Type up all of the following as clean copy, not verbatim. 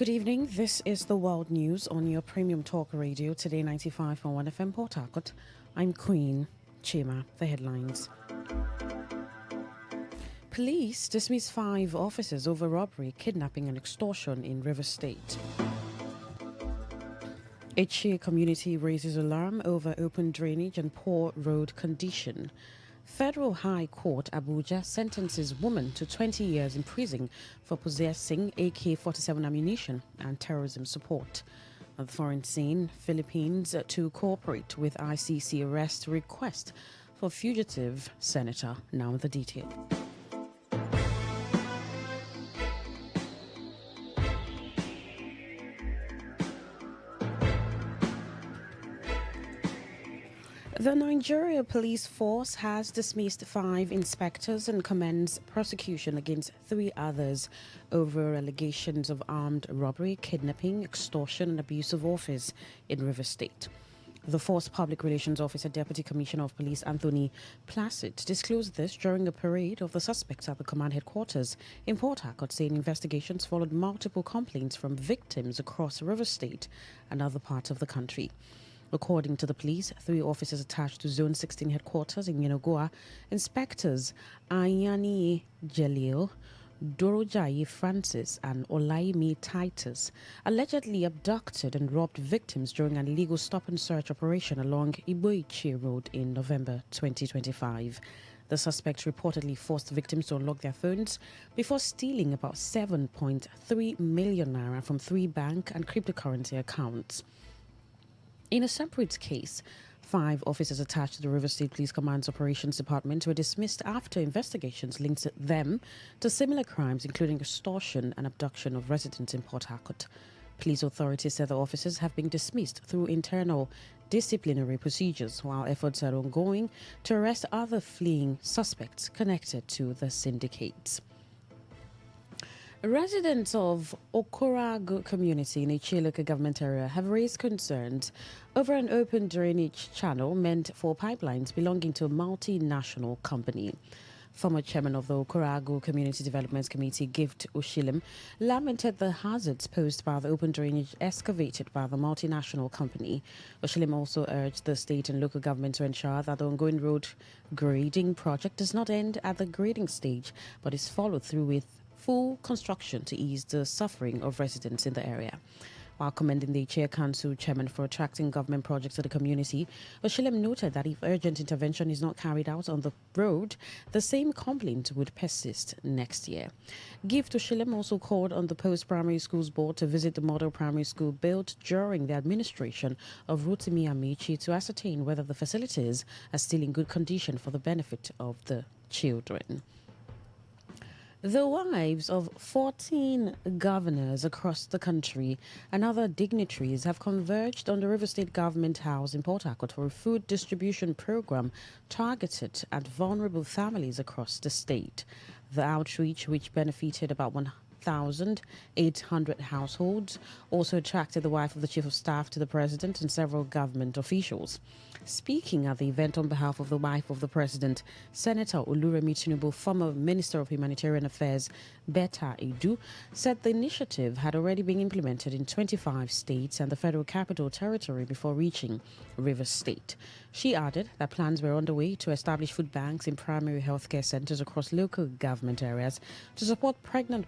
Good evening. This is the World News on your premium talk radio, Today95.1 FM Port Harcourt. I'm Queen Chima. The headlines. Police dismiss 5 officers over robbery, kidnapping and extortion in River State. Ichie community raises alarm over open drainage and poor road condition. Federal High Court Abuja sentences woman to 20 years in prison for possessing AK-47 ammunition and terrorism support. At the foreign scene, Philippines to cooperate with ICC arrest request for fugitive senator. Now the detail. The Nigeria Police Force has dismissed 5 inspectors and commenced prosecution against 3 others over allegations of armed robbery, kidnapping, extortion and abuse of office in River State. The Force Public Relations Officer Deputy Commissioner of Police Anthony Placid disclosed this during a parade of the suspects at the command headquarters in Port Harcourt, saying investigations followed multiple complaints from victims across River State and other parts of the country. According to the police, 3 officers attached to Zone 16 headquarters in Yenagoa, Inspectors Ayani Jalil, Dorojayi Francis and Olaimi Titus, allegedly abducted and robbed victims during an illegal stop-and-search operation along Iboichi Road in November 2025. The suspects reportedly forced victims to unlock their phones before stealing about 7.3 million naira from 3 bank and cryptocurrency accounts. In a separate case, 5 officers attached to the River State Police Command's Operations Department were dismissed after investigations linked them to similar crimes, including extortion and abduction of residents in Port Harcourt. Police authorities said the officers have been dismissed through internal disciplinary procedures, while efforts are ongoing to arrest other fleeing suspects connected to the syndicates. Residents of Okorago community in Ichie local government area have raised concerns over an open drainage channel meant for pipelines belonging to a multinational company. Former chairman of the Okorago Community Development Committee, Gift Oshilim, lamented the hazards posed by the open drainage excavated by the multinational company. Oshilim also urged the state and local government to ensure that the ongoing road grading project does not end at the grading stage, but is followed through with full construction to ease the suffering of residents in the area. While commending the Chair Council chairman for attracting government projects to the community, Oshilim noted that if urgent intervention is not carried out on the road, the same complaint would persist next year. Gift Oshilim also called on the Post-Primary Schools Board to visit the model primary school built during the administration of Rotimi Amici to ascertain whether the facilities are still in good condition for the benefit of the children. The wives of 14 governors across the country and other dignitaries have converged on the River State Government House in Port Harcourt for a food distribution program targeted at vulnerable families across the state. The outreach, which benefited about 1,800 households, also attracted the wife of the Chief of Staff to the President and several government officials. Speaking at the event on behalf of the wife of the President, Senator Oluremi Tinubu, former Minister of Humanitarian Affairs Betta Edu, said the initiative had already been implemented in 25 states and the Federal Capital Territory before reaching River State. She added that plans were underway to establish food banks in primary healthcare centers across local government areas to support pregnant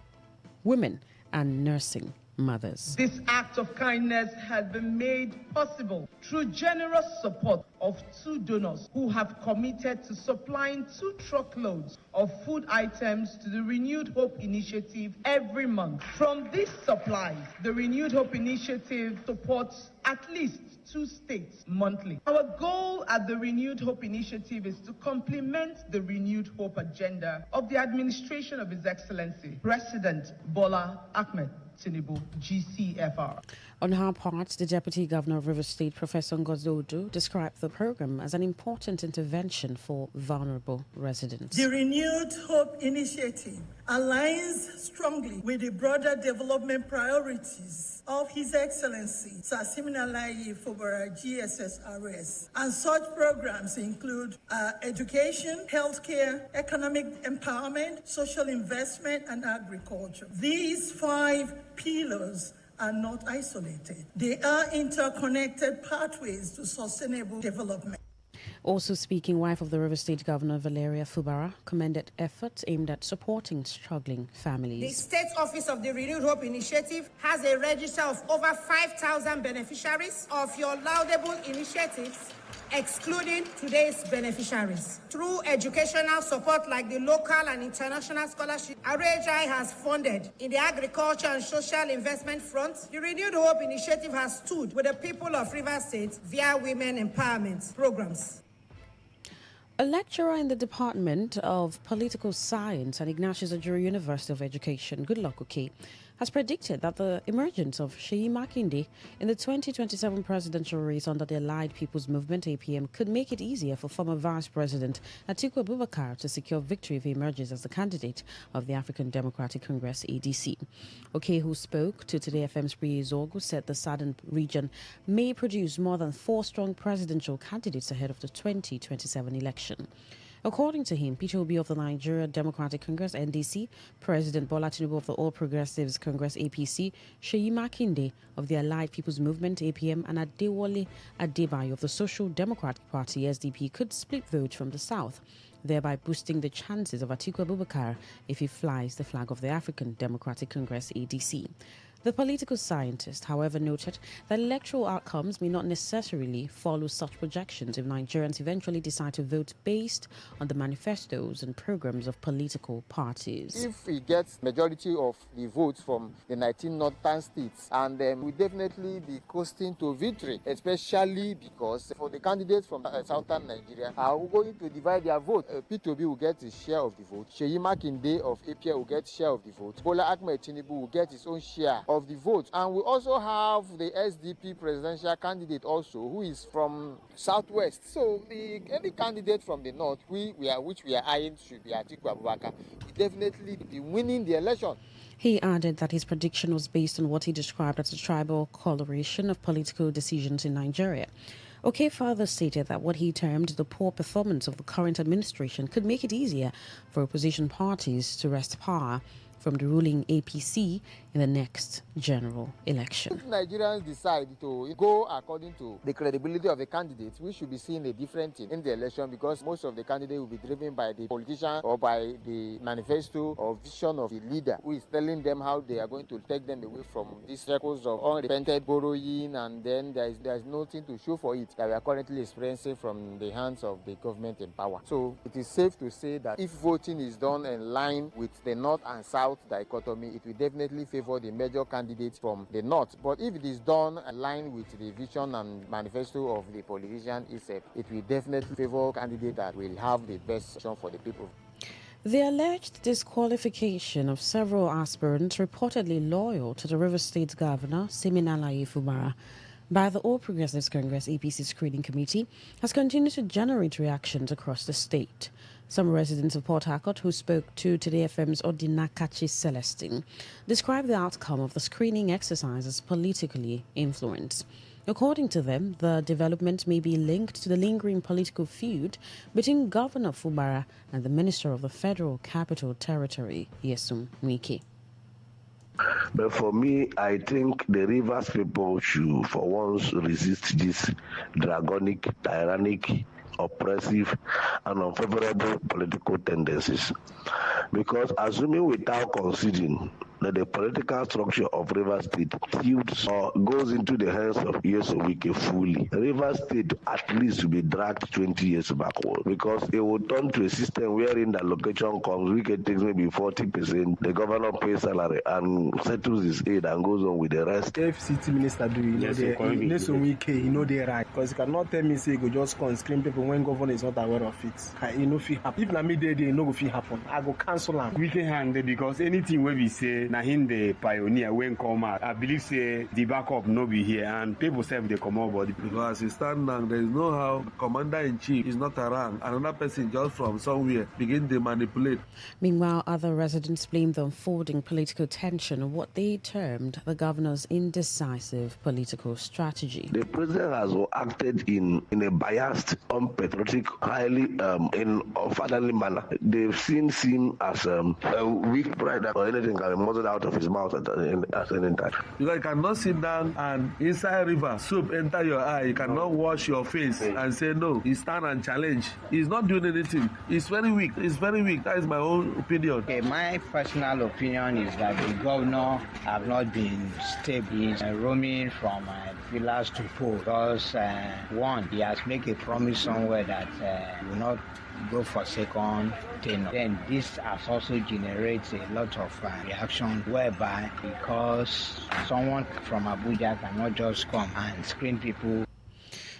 women and nursing mothers. This act of kindness has been made possible through generous support of 2 donors who have committed to supplying 2 truckloads of food items to the Renewed Hope Initiative every month. From these supplies, the Renewed Hope Initiative supports at least 2 states monthly. Our goal at the Renewed Hope Initiative is to complement the Renewed Hope agenda of the administration of His Excellency, President Bola Ahmed Tinubu, GCFR. On her part, the Deputy Governor of River State, Professor Ngozi Odu, described the program as an important intervention for vulnerable residents. The Renewed Hope Initiative aligns strongly with the broader development priorities of His Excellency Sir Siminalayi Fubara GSSRS, and such programs include education, healthcare, economic empowerment, social investment, and agriculture. These 5 pillars are not isolated. They are interconnected pathways to sustainable development. Also speaking, wife of the River State Governor Valeria Fubara commended efforts aimed at supporting struggling families. The State Office of the Renewed Hope Initiative has a register of over 5,000 beneficiaries of your laudable initiatives, excluding today's beneficiaries. Through educational support like the local and international scholarship RHI has funded in the agriculture and social investment front, the Renewed Hope Initiative has stood with the people of Rivers State via women empowerment programs. A lecturer in the Department of Political Science at Ignatius Ajuri University of Education, Goodluck Oke, has predicted that the emergence of Seyi Makinde in the 2027 presidential race under the Allied People's Movement (APM) could make it easier for former Vice President Atiku Abubakar to secure victory if he emerges as the candidate of the African Democratic Congress (ADC). Oke, who spoke to Today FM's Priye Zorgo, said the southern region may produce more than 4 strong presidential candidates ahead of the 2027 election. According to him, Peter Obi of the Nigeria Democratic Congress (NDC), President Bola Tinubu of the All Progressives Congress (APC), Seyi Makinde of the Allied People's Movement (APM), and Adewale Adebayo of the Social Democratic Party (SDP) could split votes from the south, thereby boosting the chances of Atiku Abubakar if he flies the flag of the African Democratic Congress (ADC). The political scientist, however, noted that electoral outcomes may not necessarily follow such projections if Nigerians eventually decide to vote based on the manifestos and programs of political parties. If he gets majority of the votes from the 19 northern states, and we definitely be coasting to victory, especially because for the candidates from southern Nigeria are going to divide their vote. P2B will get his share of the vote. Seyi Makinde of APA will get share of the vote. Bola Ahmed Tinubu will get his own share of the vote. And we also have the SDP presidential candidate also, who is from southwest. So any candidate from the north, which we are eyeing, should be Atiku Abubakar, will definitely be winning the election. He added that his prediction was based on what he described as a tribal coloration of political decisions in Nigeria. Oke further stated that what he termed the poor performance of the current administration could make it easier for opposition parties to wrest power from the ruling APC in the next general election. If Nigerians decide to go according to the credibility of the candidates, we should be seeing a different thing in the election, because most of the candidates will be driven by the politician or by the manifesto or vision of the leader, who is telling them how they are going to take them away from these circles of unrepented borrowing, and then there is nothing to show for it that we are currently experiencing from the hands of the government in power. So it is safe to say that if voting is done in line with the north and south dichotomy, it will definitely favor the major candidates from the north. But if it is done aligned with the vision and manifesto of the politician itself, it will definitely favor candidates that will have the best option for the people. The alleged disqualification of several aspirants reportedly loyal to the River State Governor, Siminalayi Fubara, by the All Progressives Congress APC Screening Committee has continued to generate reactions across the state. Some residents of Port Harcourt who spoke to Today FM's Odinakachi Celestine described the outcome of the screening exercise as politically influenced. According to them, the development may be linked to the lingering political feud between Governor Fubara and the Minister of the Federal Capital Territory, Yesum Wike. But for me, I think the Rivers people should for once resist this draconic, tyrannic, oppressive and unfavorable political tendencies. Because assuming without conceding that the political structure of Rivers State tilts or goes into the hands of Yesowike fully, Rivers State at least will be dragged 20 years backward, because it will turn to a system wherein the allocation comes, Wike takes maybe 40%, the governor pays salary and settles his aid and goes on with the rest. If city minister do, Wike, they're right. Because you cannot tell me, say, you go just come and scream people when governor is not aware of it. You know, if na me they no go happen, I go cancel them. We can handle, because anything where we say, na him the pioneer when come out, I believe say the backup no be here and people say they come out body. Because you stand now, there is no how commander-in-chief is not around. Another person just from somewhere begin to manipulate. Meanwhile, other residents blamed the unfolding political tension on what they termed the governor's indecisive political strategy. The president has acted in a biased, unpatriotic, highly in a fatherly manner. They've seen him as a weak pride or anything can be more buzzing out of his mouth at any time. Because you cannot sit down and inside river, soup enter your eye. You cannot wash your face and say no. He stand and challenge. He's not doing anything. He's very weak. He's very weak. That is my own opinion. Okay, my personal opinion is that the governor have not been stable. He's roaming from pillars to poles because one, he has made a promise somewhere that he will not go for second tenure. Then this has also generated a lot of reaction whereby because someone from Abuja cannot just come and screen people.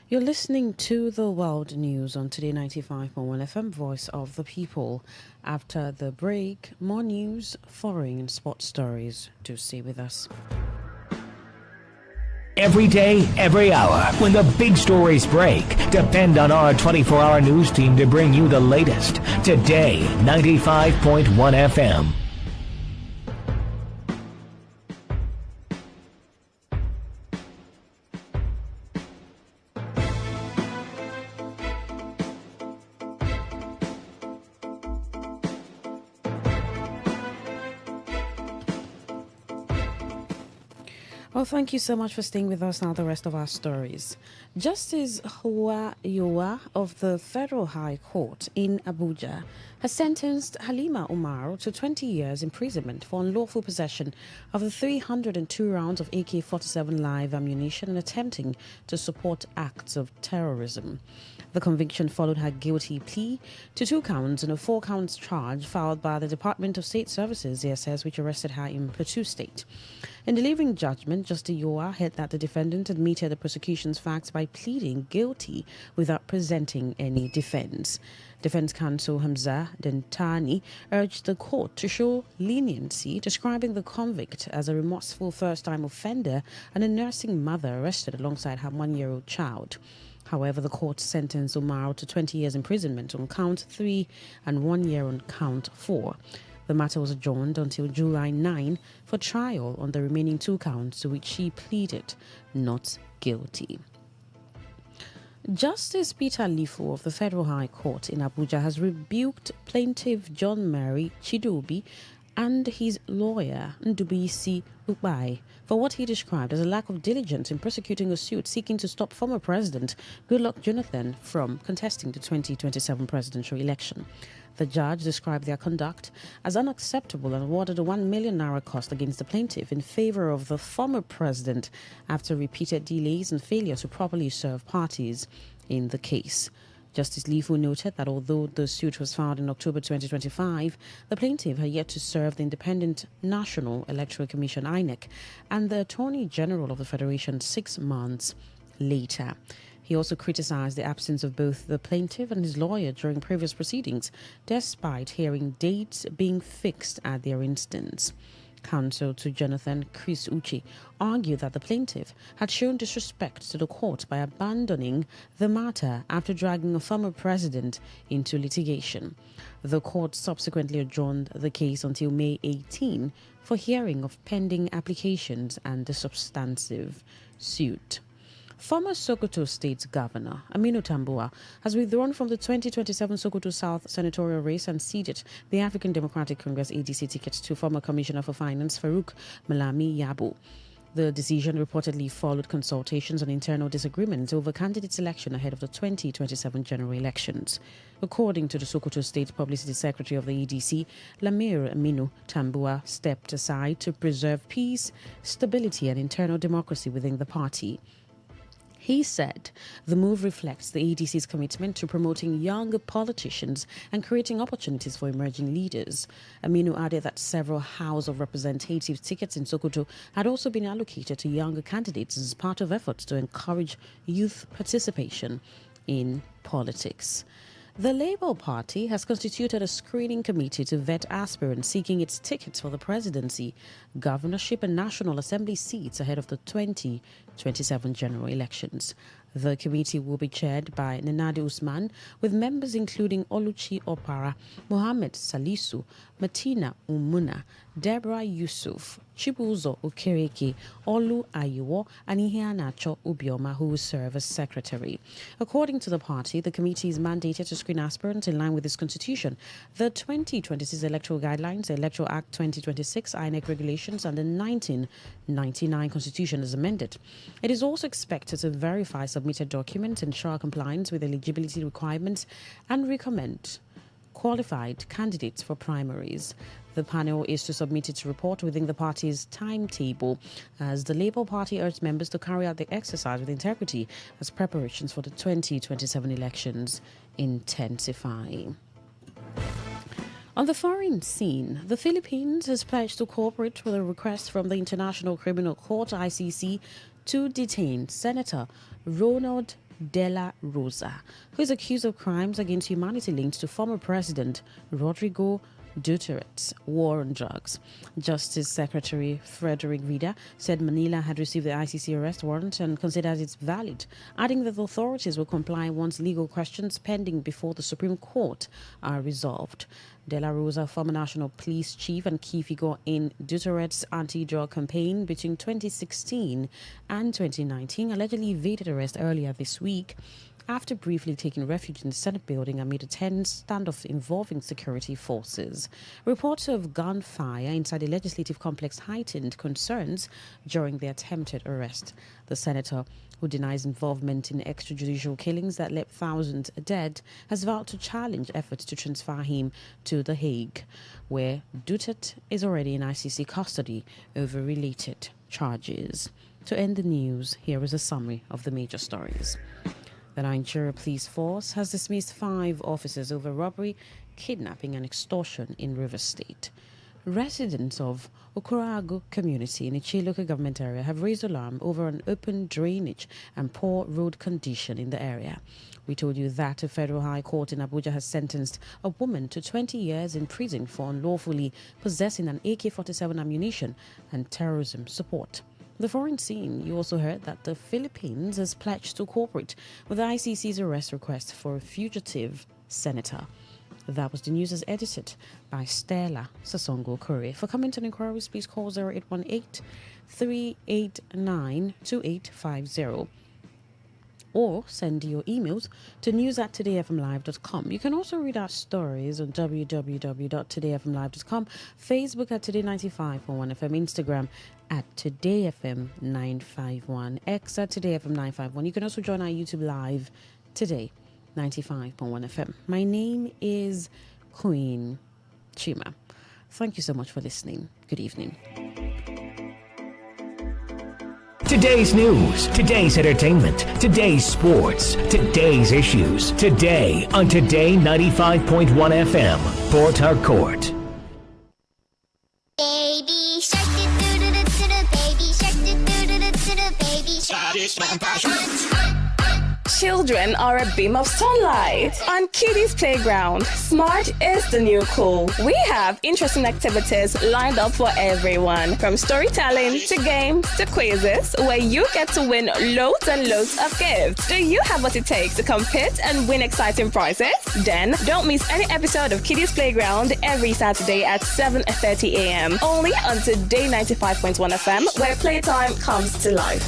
You're listening to the World News on Today 95.1 FM, Voice of the People. After the break, more news, foreign and sports stories. Do stay with us. Every day, every hour, when the big stories break, depend on our 24-hour news team to bring you the latest. Today, 95.1 FM. Well, thank you so much for staying with us. Now, the rest of our stories. Justice Hua Yowa of the Federal High Court in Abuja has sentenced Halima Umar to 20 years imprisonment for unlawful possession of the 302 rounds of AK-47 live ammunition and attempting to support acts of terrorism. The conviction followed her guilty plea to 2 counts and a 4-count charge filed by the Department of State Services, DSS, which arrested her in Plateau State. In delivering judgment, Justice Yowa held that the defendant admitted the prosecution's facts by pleading guilty without presenting any defense. Defense counsel Hamza Dentani urged the court to show leniency, describing the convict as a remorseful first-time offender and a nursing mother arrested alongside her 1-year-old child. However, the court sentenced Umar to 20 years imprisonment on count 3 and 1 year on count 4. The matter was adjourned until July 9 for trial on the remaining 2 counts to which she pleaded not guilty. Justice Peter Lifu of the Federal High Court in Abuja has rebuked plaintiff John Mary Chidobi and his lawyer Ndubisi Ukbai for what he described as a lack of diligence in prosecuting a suit seeking to stop former President Goodluck Jonathan from contesting the 2027 presidential election. The judge described their conduct as unacceptable and awarded a 1 million naira cost against the plaintiff in favor of the former president after repeated delays and failure to properly serve parties in the case. Justice Lifu noted that although the suit was filed in October 2025, the plaintiff had yet to serve the Independent National Electoral Commission (INEC) and the Attorney General of the Federation 6 months later. He also criticized the absence of both the plaintiff and his lawyer during previous proceedings, despite hearing dates being fixed at their instance. Counsel to Jonathan, Chris Uche, argued that the plaintiff had shown disrespect to the court by abandoning the matter after dragging a former president into litigation. The court subsequently adjourned the case until May 18 for hearing of pending applications and the substantive suit. Former Sokoto State Governor Aminu Tambuwal has withdrawn from the 2027 Sokoto South senatorial race and ceded the African Democratic Congress ADC ticket to former Commissioner for Finance Farouk Malami Yabo. The decision reportedly followed consultations and internal disagreements over candidate selection ahead of the 2027 general elections. According to the Sokoto State Publicity Secretary of the EDC, Lamir Aminu Tambuwal stepped aside to preserve peace, stability and internal democracy within the party. He said the move reflects the ADC's commitment to promoting younger politicians and creating opportunities for emerging leaders. Aminu added that several House of Representatives tickets in Sokoto had also been allocated to younger candidates as part of efforts to encourage youth participation in politics. The Labour Party has constituted a screening committee to vet aspirants seeking its tickets for the presidency, governorship and National Assembly seats ahead of the 2027 general elections. The committee will be chaired by Nenade Usman, with members including Oluchi Opara, Mohammed Salisu, Martina Umuna, Deborah Yusuf, Chibuzo Okereke, Olu Ayiwo, and Iheanacho Ubioma, who will serve as secretary. According to the party, the committee is mandated to screen aspirants in line with its constitution, the 2026 Electoral Guidelines, the Electoral Act 2026, INEC regulations, and the 1999 Constitution as amended. It is also expected to verify submitted documents, ensure compliance with eligibility requirements, and recommend qualified candidates for primaries. The panel is to submit its report within the party's timetable, as the Labour Party urged members to carry out the exercise with integrity as preparations for the 2027 elections intensify. On the foreign scene, the Philippines has pledged to cooperate with a request from the International Criminal Court, ICC, to detain Senator Ronald De La Rosa, who is accused of crimes against humanity linked to former President Rodrigo Duterte's war on drugs. Justice Secretary Frederick Vida said Manila had received the ICC arrest warrant and considers it valid, adding that the authorities will comply once legal questions pending before the Supreme Court are resolved. De La Rosa, former national police chief and key figure in Duterte's anti-drug campaign between 2016 and 2019, allegedly evaded arrest earlier this week after briefly taking refuge in the Senate building amid a tense standoff involving security forces. Reports of gunfire inside the legislative complex heightened concerns during the attempted arrest. The senator, who denies involvement in extrajudicial killings that left thousands dead, has vowed to challenge efforts to transfer him to The Hague, where Duterte is already in ICC custody over related charges. To end the news, here is a summary of the major stories. The Nigeria Police Force has dismissed 5 officers over robbery, kidnapping and extortion in Rivers State. Residents of Okorago community in Ichi local government area have raised alarm over an open drainage and poor road condition in the area. We told you that a federal high court in Abuja has sentenced a woman to 20 years in prison for unlawfully possessing an AK-47 ammunition and terrorism support. The foreign scene, you also heard that the Philippines has pledged to cooperate with the ICC's arrest request for a fugitive senator. That was the news as edited by Stella Sasongo Curry. For comment and inquiries, please call 0818-389-2850 or send your emails to news@todayfmlive.com. You can also read our stories on www.todayfmlive.com, Facebook at Today95.1fm, Instagram at TodayFM951, X at TodayFM951. You can also join our YouTube live today, 95.1fm. My name is Queen Chima. Thank you so much for listening. Good evening. Today's news, today's entertainment, today's sports, today's issues. Today on Today 95.1 FM, Port Harcourt. Baby shark, baby shark, baby shark. Children are a beam of sunlight. On Kiddies Playground, smart is the new cool. We have interesting activities lined up for everyone, from storytelling to games to quizzes, where you get to win loads and loads of gifts. Do you have what it takes to compete and win exciting prizes? Then don't miss any episode of Kiddies Playground every Saturday at 7:30 a.m. only on Today 95.1 FM, where playtime comes to life.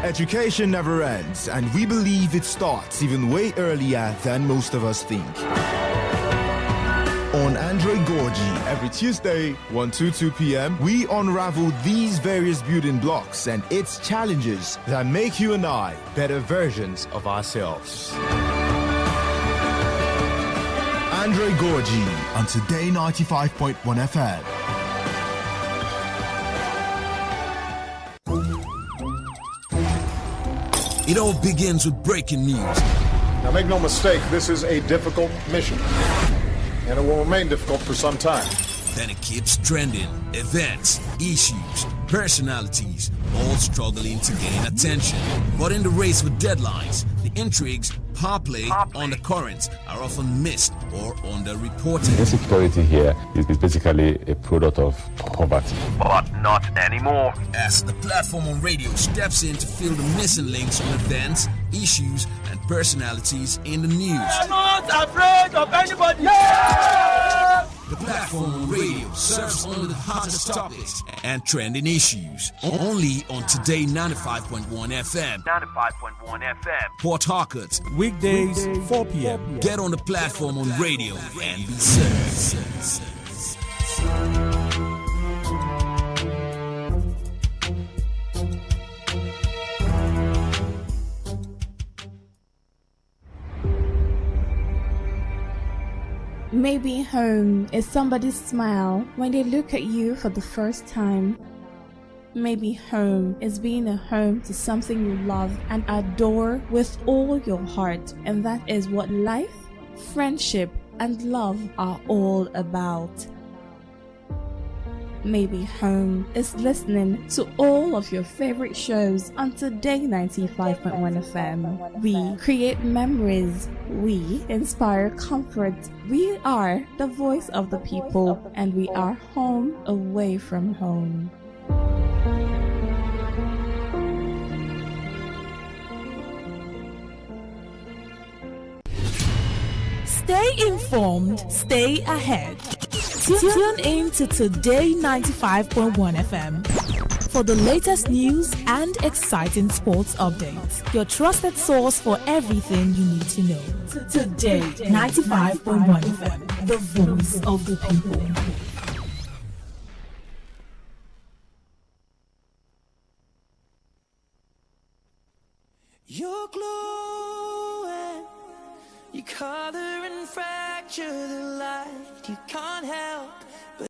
Education never ends, and we believe it starts even way earlier than most of us think. On Android Gorgie, every Tuesday, 1 to 2 p.m., we unravel these various building blocks and its challenges that make you and I better versions of ourselves. Android Gorgie on Today 95.1 FM. It all begins with breaking news. Now make no mistake, this is a difficult mission, and it will remain difficult for some time. then it keeps trending. Events, issues, personalities, all struggling to gain attention. But in the race for deadlines, the intrigues, power play, undercurrents are often missed or underreported. Insecurity here is basically a product of poverty. But not anymore. As the platform on radio steps in to fill the missing links on events, issues, and personalities in the news. I'm not afraid of anybody. Yeah! The platform on radio serves only the hottest topics and trending issues. Only on Today 95.1 FM. 95.1 FM. Port Harcourt. Weekdays, 4 p.m. Get on the platform on radio and be served. Maybe home is somebody's smile when they look at you for the first time. Maybe home is being a home to something you love and adore with all your heart, and that is what life, friendship, and love are all about. Maybe home is listening to all of your favorite shows on Today 95.1 FM. We create memories. We inspire comfort. We are the voice of the people, and we are home away from home. Stay informed, stay ahead. Tune in to Today 95.1 FM for the latest news and exciting sports updates. Your trusted source for everything you need to know. Today 95.1 FM, the voice of the people. You're glowing, you color and fracture the light. You can't help but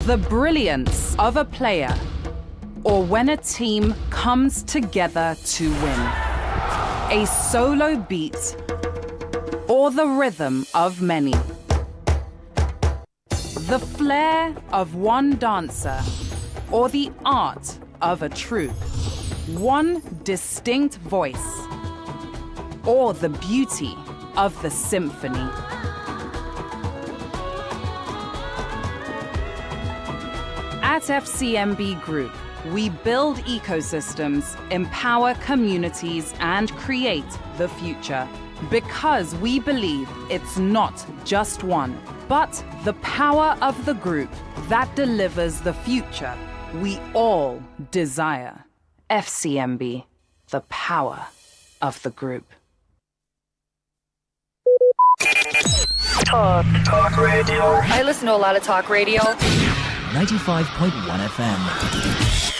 the brilliance of a player, or when a team comes together to win. A solo beat, or the rhythm of many. The flair of one dancer, or the art of a troupe. One distinct voice, or the beauty of the symphony. At FCMB Group, we build ecosystems, empower communities, and create the future. Because we believe it's not just one, but the power of the group that delivers the future we all desire. FCMB, the power of the group. Talk radio. I listen to a lot of talk radio. 95.1 FM.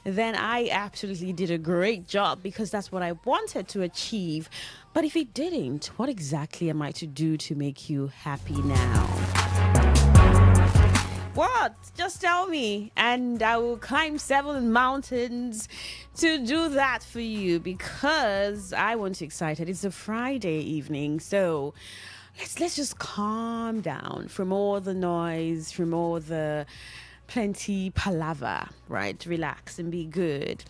then I absolutely did a great job because that's what I wanted to achieve. But if it didn't, what exactly am I to do to make you happy now? What? Just tell me, and I will climb 7 mountains to do that for you because I want you excited. It's a Friday evening, so let's just calm down from all the noise, from all the plenty palaver, right? Relax and be good.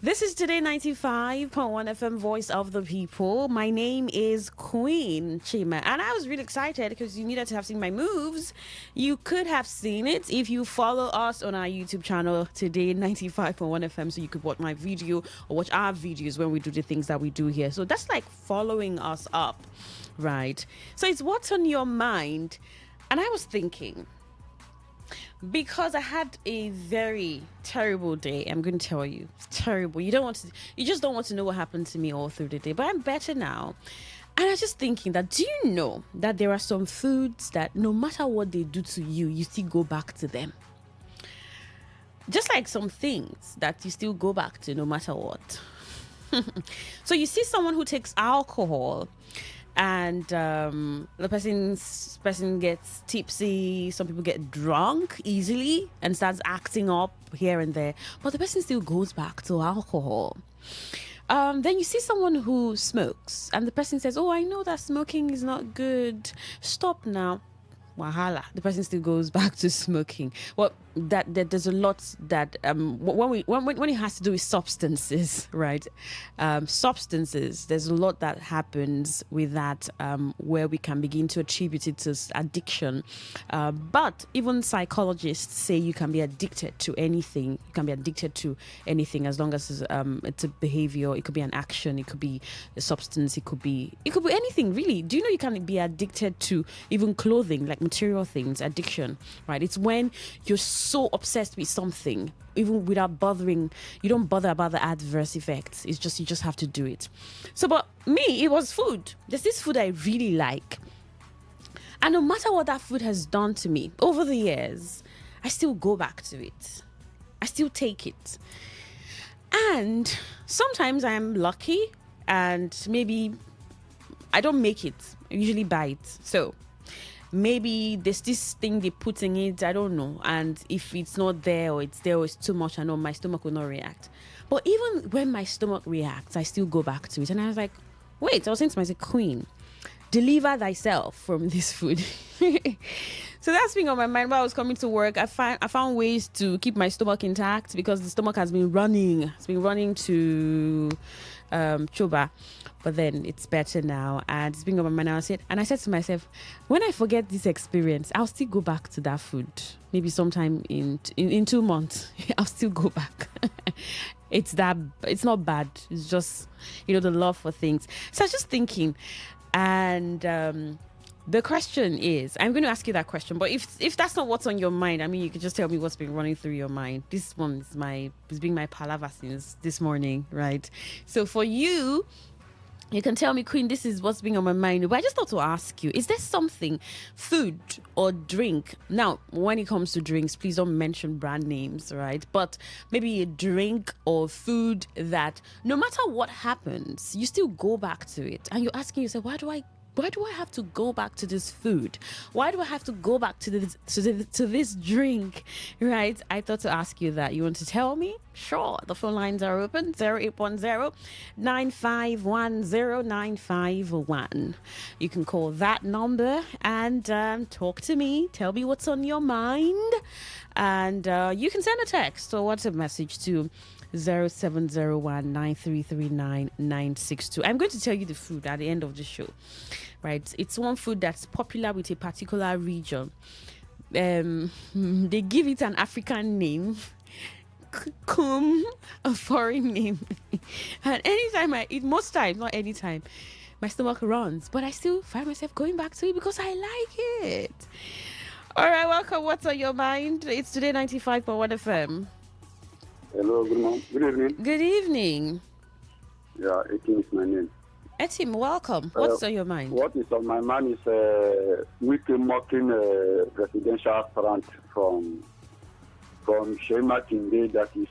This is Today 95.1 FM, Voice of the People. My name is Queen Chima, and I was really excited because you needed to have seen my moves. You could have seen it if you follow us on our YouTube channel, Today 95.1 FM, so you could watch my video or watch our videos when we do the things that we do here. So that's like following us up, right? So it's what's on your mind. And I was thinking, because I had a very terrible day, I'm going to tell you, it's terrible. You just don't want to know what happened to me all through the day, but I'm better now. And I was just thinking that, do you know that there are some foods that no matter what they do to you, you still go back to them? Just like some things that you still go back to no matter what. So you see someone who takes alcohol, and the person gets tipsy. Some people get drunk easily and starts acting up here and there, but the person still goes back to alcohol. Then you see someone who smokes, and the person says, "Oh, I know that smoking is not good. Stop now." Wahala. The person still goes back to smoking. Well, that there's a lot that when it has to do with substances, right? Substances. There's a lot that happens with that where we can begin to attribute it to addiction. But even psychologists say you can be addicted to anything. You can be addicted to anything as long as it's a behavior. It could be an action. It could be a substance. It could be anything really. Do you know you can be addicted to even clothing, like material things? Addiction, right? It's when you're so obsessed with something, even without bothering, you don't bother about the adverse effects. It's just, you just have to do it. So, but me, it was food. There's this food I really like, and no matter what that food has done to me over the years, I still go back to it. I still take it. And sometimes I am lucky and maybe I don't make it. I usually buy it. So maybe there's this thing they put in it, I don't know. And if it's not there or it's there or it's too much, I know my stomach will not react. But even when my stomach reacts, I still go back to it. And I was like, wait, I was saying to myself, Queen, deliver thyself from this food. So that's been on my mind while I was coming to work. I found ways to keep my stomach intact because the stomach has been running. It's been running to Choba. But then it's better now, and it's been on my mind. And I said to myself, when I forget this experience, I'll still go back to that food. Maybe sometime in 2 months, I'll still go back. It's not bad. It's just, the love for things. So I was just thinking, and the question is, I'm going to ask you that question, but if that's not what's on your mind, I mean, you could just tell me what's been running through your mind. This one is being my palaver since this morning, right? So for you, you can tell me, Queen, this is what's been on my mind. But I just thought to ask you, is there something, food or drink? Now, when it comes to drinks, please don't mention brand names, right? But maybe a drink or food that no matter what happens, you still go back to it. And you're asking yourself, why do I have to go back to this food? Why do I have to go back to this drink? Right? I thought to ask you that. You want to tell me? Sure. The phone lines are open. 0810-9510-951. You can call that number and talk to me. Tell me what's on your mind. And you can send a text or WhatsApp message to 0701-9339-962. I'm going to tell you the food at the end of the show, right? It's one food that's popular with a particular region. They give it an African name, a foreign name. And anytime I eat, most times, not anytime, my stomach runs, but I still find myself going back to it because I like it. All right, welcome. What's on your mind? It's Today 95.1 FM. Hello, good evening. Good evening. Yeah, Etim is my name. Etim, welcome. What's on your mind? What is on my mind is weekly mocking residential restaurant from from Shema Kinde that his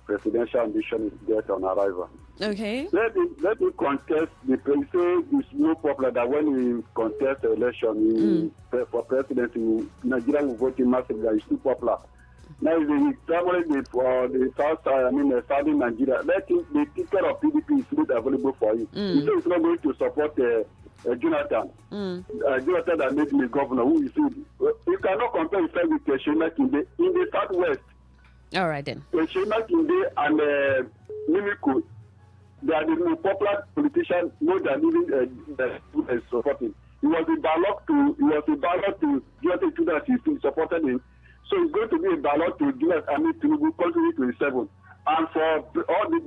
presidential ambition is dead on arrival. Okay. Let me contest the president. It's no popular that when we contest the election for president, Nigeria will vote in massively. It's too popular. Now the traveling for the south side, southern Nigeria. The ticket of PDP is not available for you. He said he's not going to support Jonathan. Jonathan that made me governor. Who is it? You cannot compare himself with Shema Kinde in the southwest. All right then. Shema Kinde and Mimiku, they are the most popular politicians more than even the supporting. It was a ballot to Jonathan Tinubu supported him. So it's going to be a ballot to Julius Tinubu contribute 27. And for all the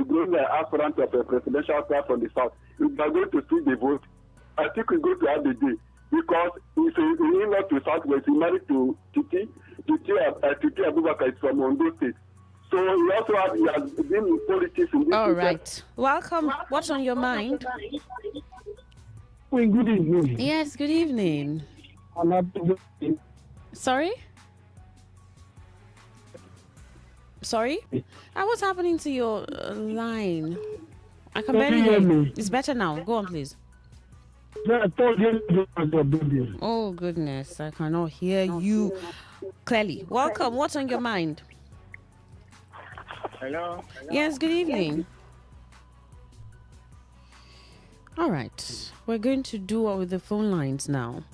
growing aspirants of a presidential class from the south, if they are going to split the vote, I think we're going to have the day. Because he's in to southwest, he married to Titi Abubakar is from Ondo State. So he has been in politics in this. All right. Welcome. What's on your mind? Well, good evening. Yes, good evening. Sorry? What's happening to your line? I can barely hear you. It's better now. Go on, please. Oh, goodness. I cannot hear you clearly. Welcome. What's on your mind? Hello? Yes, good evening. All right. We're going to do what with the phone lines now.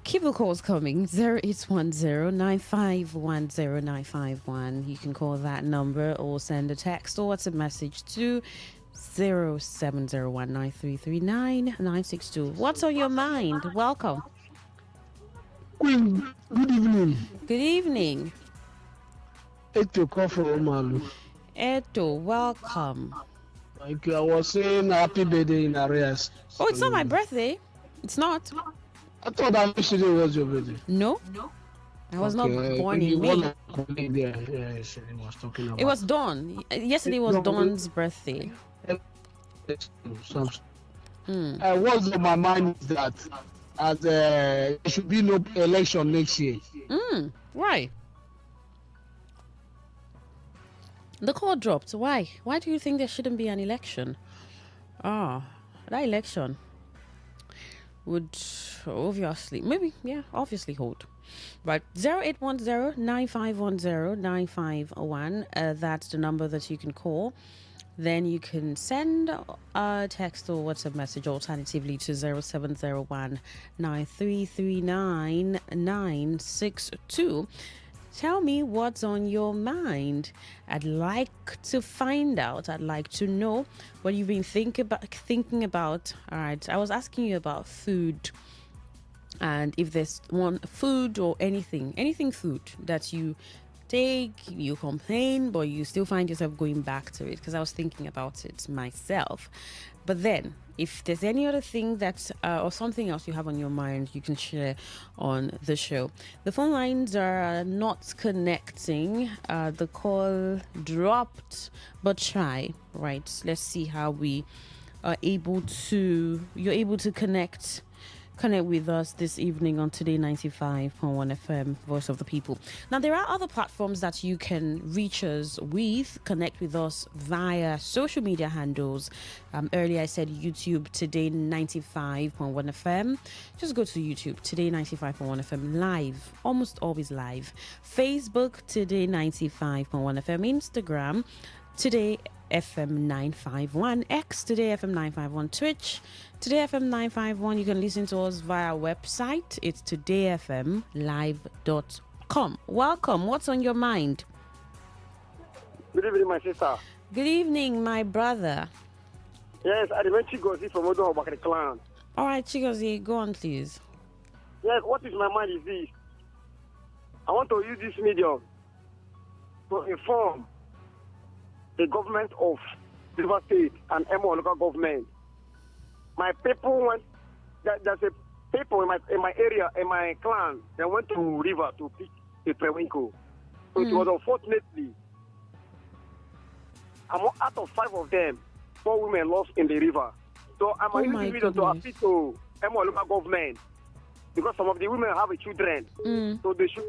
Keep the calls coming. 0810-9510951. You can call that number or send a text or WhatsApp message to 0701933969. What's on your mind? Welcome. Good evening. Good evening. Eto call from Omalu. Eto, welcome. Thank you. I was saying happy birthday in arrears. Oh, it's not my birthday. It's not. I thought that yesterday was your birthday. No. I was not born in May. Yes, he was talking about. It was Dawn. Yesterday was Dawn's birthday. What's on my mind is that there should be no election next year. Why? The call dropped. Why? Why do you think there shouldn't be an election? That election would obviously hold. Right, 0810-9510951. That's the number that you can call. Then you can send a text or WhatsApp message alternatively to 0770-9339962. Tell me what's on your mind. I'd like to find out. I'd like to know what you've been thinking about. All right. I was asking you about food. And if there's one food or anything food that you take, you complain, but you still find yourself going back to it, because I was thinking about it myself. But then, if there's any other thing that or something else you have on your mind, you can share on the show. The phone lines are not connecting. The call dropped, but try. Right. Let's see how we are able to. You're able to connect with us this evening on Today 95.1 FM, Voice of the People. Now, there are other platforms that you can reach us with, connect with us via social media handles. Earlier I said YouTube, Today 95.1 FM. Just go to YouTube, Today 95.1 FM, live, almost always live. Facebook, Today 95.1 FM. Instagram, Today FM 951, X Today FM 951, Twitch Today FM 951. You can listen to us via our website. It's todayfmlive.com. Welcome. What's on your mind? Good evening, my sister. Good evening, my brother. Yes, I remember Chigozi from Odo Bakari Clan. All right, Chigozi, go on, please. Yes, what is my mind is this. I want to use this medium to inform the government of River State and Emo local government. My people went. There's a people in my area, in my clan. They went to river to pick a periwinkle. So it was unfortunately, out of 5 of them, 4 women lost in the river. So I'm using this video to appeal to Emo local government because some of the women have children. So they should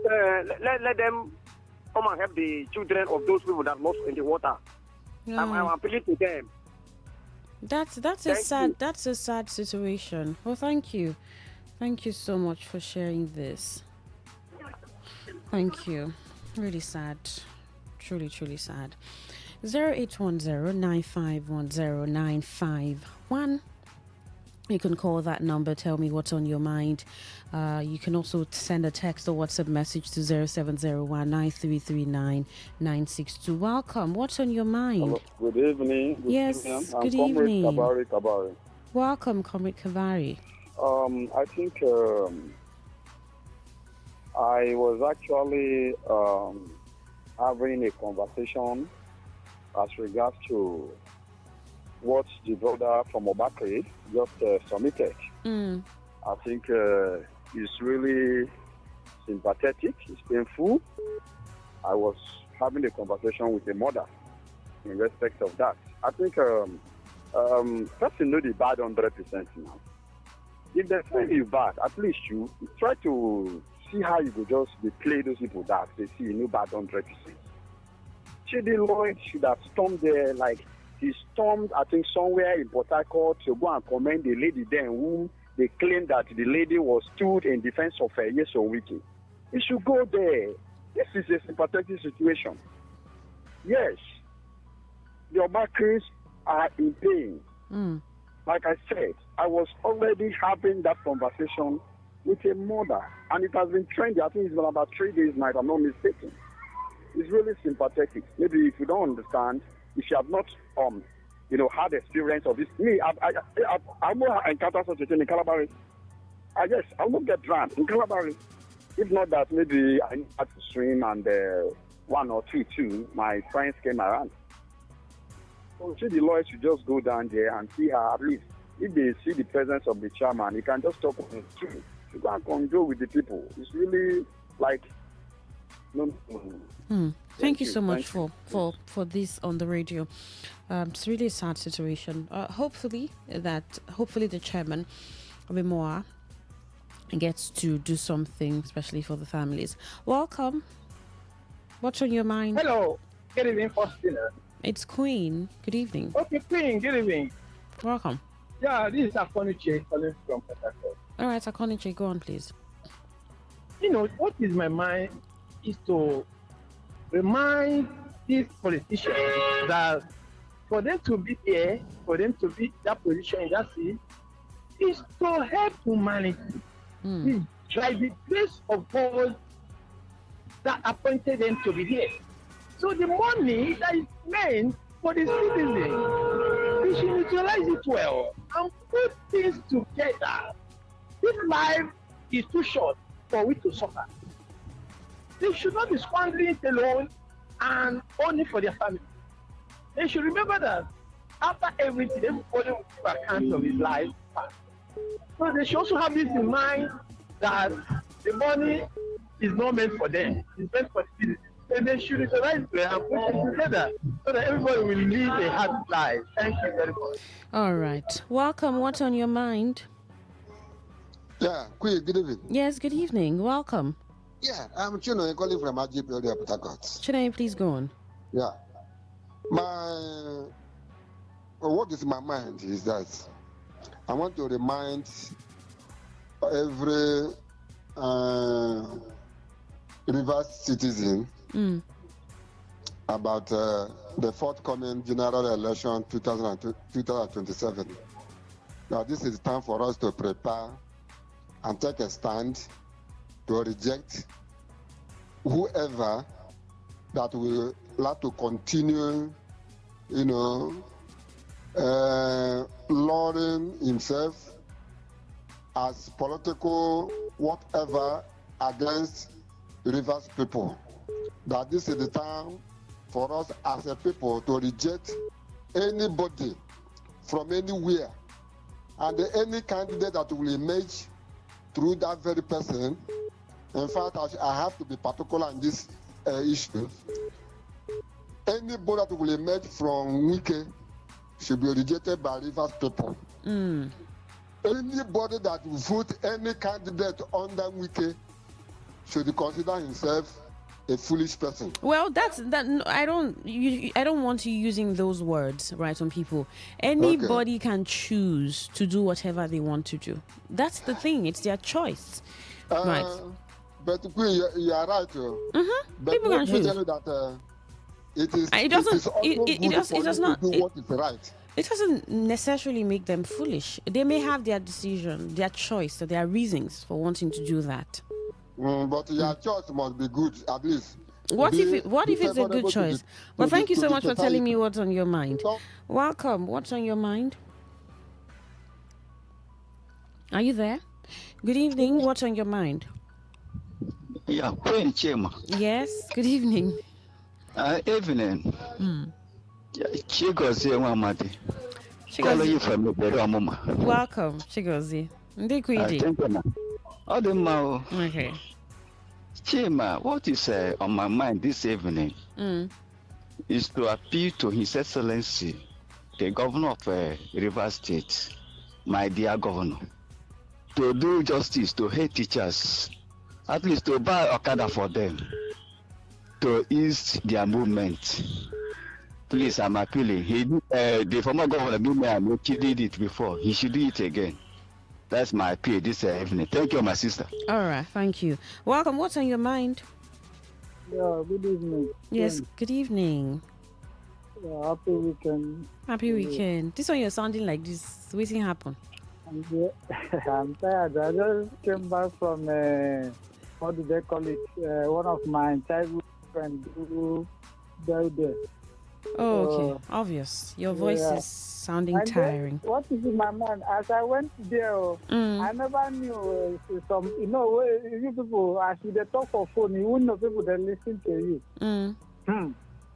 let them come and help the children of those people that lost in the water. Yeah. I'm appealing to them. That's a sad situation. Well, thank you so much for sharing this. Thank you. Really sad. Truly sad. 0810-9510-951. You can call that number, tell me what's on your mind. You can also send a text or WhatsApp message to 0701-9339-962. Welcome. What's on your mind? Hello. Good evening. Yes, good evening. Kabari. Welcome, Comrade Kabari. I think I was actually having a conversation as regards to what the brother from Obakri just submitted. I think it's really sympathetic, it's painful. I was having a conversation with a mother in respect of that. I think person know the bad 100% now. If they find you bad, at least you try to see how you could just play those people that they see you know bad 100%. Chidi Lloyd should have stormed there like he stormed, I think, somewhere in Port Harcourt to go and commend the lady there whom they claimed that the lady was stood in defense of her Yeso Wiki. He should go there. This is a sympathetic situation. Yes, the Obakris are in pain. Like I said, I was already having that conversation with a mother, and it has been trending. I think it's been about 3 days now, if I'm not mistaken. It's really sympathetic. Maybe if you don't understand, if you have not, had experience of this. Me, I'm going to encounter such a thing in Calabari. Yes, I will get drowned in Calabari. If not that, maybe I had to swim and 1 or 2, my friends came around. So the lawyer should just go down there and see her at least. If they see the presence of the chairman, he can just talk with him too. You can't control with the people. It's really like no. Thank you so much for this on the radio. It's really a sad situation. Hopefully the chairman of Imoa gets to do something, especially for the families. Welcome. What's on your mind? Hello. Good evening, Faustina. It's Queen. Good evening. Okay, Queen. Good evening. Welcome. Yeah, this is Akoniche calling from Port Harcourt. All right, Akoniche, go on, please. What is my mind is to remind these politicians that for them to be here, for them to be that position in that seat, is to help humanity. It's like the grace of God that appointed them to be here. So the money that is meant for the citizens, we should utilize it well and put things together. This life is too short for we to suffer. They should not be squandering it alone and only for their family. They should remember that after everything, everybody will give account of his life. So they should also have this in mind that the money is not meant for them. It's meant for the citizens. And they should utilize it and put it together so that everybody will live a happy life. Thank you very much. All right. Welcome. What's on your mind? Yeah, Queen, good evening. Yes, good evening. Welcome. Yeah, I'm Chino calling from Ajip area, Port Harcourt. Chino, please go on. Yeah. What is in my mind is that I want to remind every Rivers citizen about the forthcoming general election 2027. Now, this is time for us to prepare and take a stand to reject whoever that will like to continue, lowering himself as political whatever against Rivers people. That this is the time for us as a people to reject anybody from anywhere, and any candidate that will emerge through that very person. In fact, I have to be particular in this issue. Anybody that will emerge from Wike should be rejected by Rivers people. anybody that will vote any candidate under Wiki should consider himself a foolish person. Well, that's that. No, I don't want you using those words, right, on people. Anybody can choose to do whatever they want to do. That's the thing. It's their choice, right? But you are right. But people can choose. Tell you that it is. It doesn't. It is also It does not. to do what is right. It doesn't necessarily make them foolish. They may have their decision, their choice, or their reasons for wanting to do that. But your choice must be good, at least. What if it's a good choice? Well, thank you so much for telling me what's on your mind. Welcome. What's on your mind? Are you there? Good evening. What's on your mind? Yeah, Queen Chima. Yes. Good evening. Evening. Chigozie Wamadi. Calling you from the Welcome, Chigozie. Okay. Chima, what is on my mind this evening is to appeal to His Excellency, the Governor of Rivers State, my dear Governor, to do justice to head teachers, at least to buy Okada for them, to ease their movement. Please, I'm appealing. The former governor, he did it before. He should do it again. That's my appeal this evening. Thank you, my sister. All right, thank you. Welcome. What's on your mind? Yeah, good evening. Yes, good evening. Yeah, happy weekend. Happy weekend. This one you're sounding like this. Waiting happen. I'm tired. I just came back from, what do they call it? One of my childhood friends who died there. Oh, okay. Obvious. Your voice is sounding tiring. What is in my mind? As I went there, I never knew some, you people, as they talk for phone, you wouldn't know people that listen to you.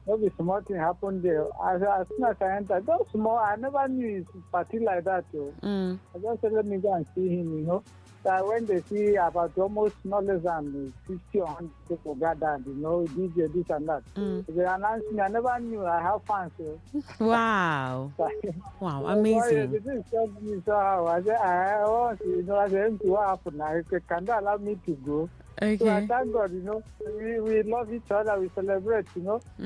Maybe small thing happened there. As soon as I entered, just small, I never knew it's party like that. I just said, let me go and see him, So when they see about almost not less than 50 or 100 people gathered, DJ, this and that. They announced me. I never knew I have fans. Wow. Wow, amazing. This is just me. So I said, I want to, I said, what happened? Can they allow me to go? Okay. So I thank God, we love each other, we celebrate,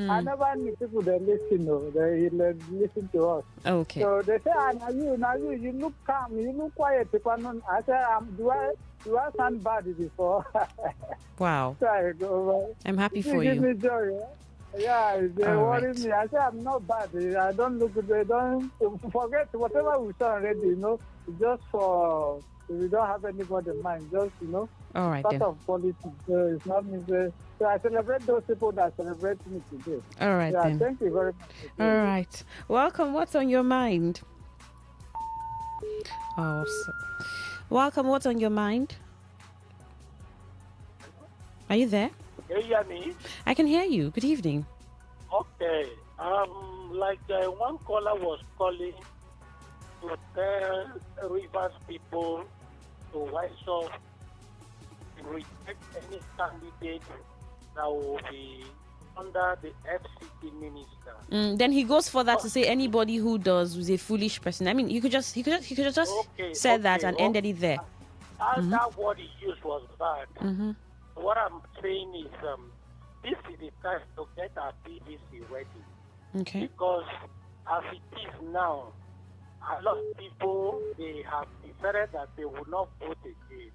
I never knew people that listen, they listen to us. Okay. So they say, now you look calm, you look quiet. I said, do I sound bad before? Wow. So I go, I'm happy for you. you. Give me joy, Yeah, they worry me. I say, I'm not bad. I don't look, they don't forget whatever we saw already, it's just for, we don't have anybody in mind, just, All right, part then. of politics. It's not me. So I celebrate those people that celebrate me today. All right, then. Thank you very much. All right. Welcome. What's on your mind? Welcome. What's on your mind? Are you there? Can you hear me? I can hear you. Good evening. Okay. One caller was calling to tell Rivers people to rise up, reject any candidate that will be under the FCT minister. Then he goes further to say anybody who does is a foolish person. I mean, you could just said that and ended it there. That word he used was bad. What I'm saying is, this is the time to get our PVC ready. Okay. Because as it is now, a lot of people, they have decided that they will not vote again.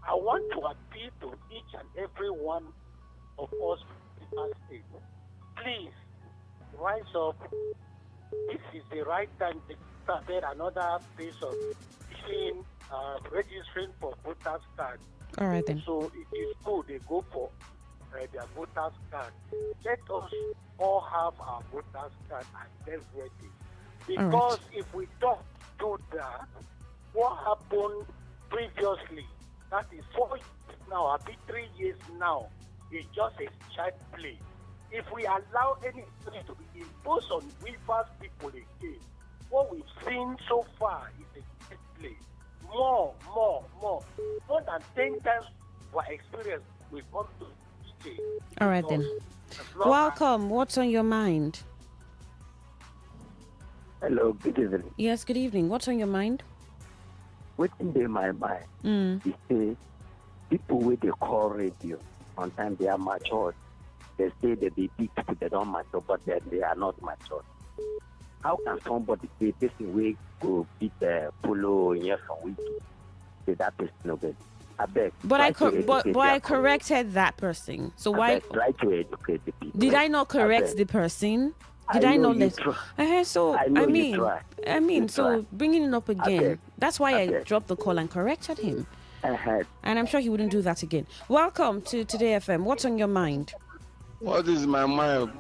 I want to appeal to each and every one of us in our state. Please, rise up. This is the right time to start another phase of registering for voters card. All right, then. So it is good they go for their voters card. Let us all have our voters card and get ready. Because if we don't do that, what happened previously, that is 4 years now, I'll be 3 years now, is just a child play. If we allow anything to be imposed on Rivers people again, what we've seen so far is a child play. More than 10 times our experience we've gone to stay. All right, then. Welcome. What's on your mind? Hello, good evening. Yes, good evening. What's on your mind? Waiting in my mind is say people with the call radio, sometimes they are matured. They say they be big people, they don't mature, but they are not matured. How can somebody say this way go beat the polo in here from week? Say that person no good. I beg. But I corrected that person. So why try to educate the people? Did I not correct the person? Did I not let? So I mean, so bringing it up again. That's why I dropped the call and corrected him. And I'm sure he wouldn't do that again. Welcome to Today FM. What's on your mind? What is my mind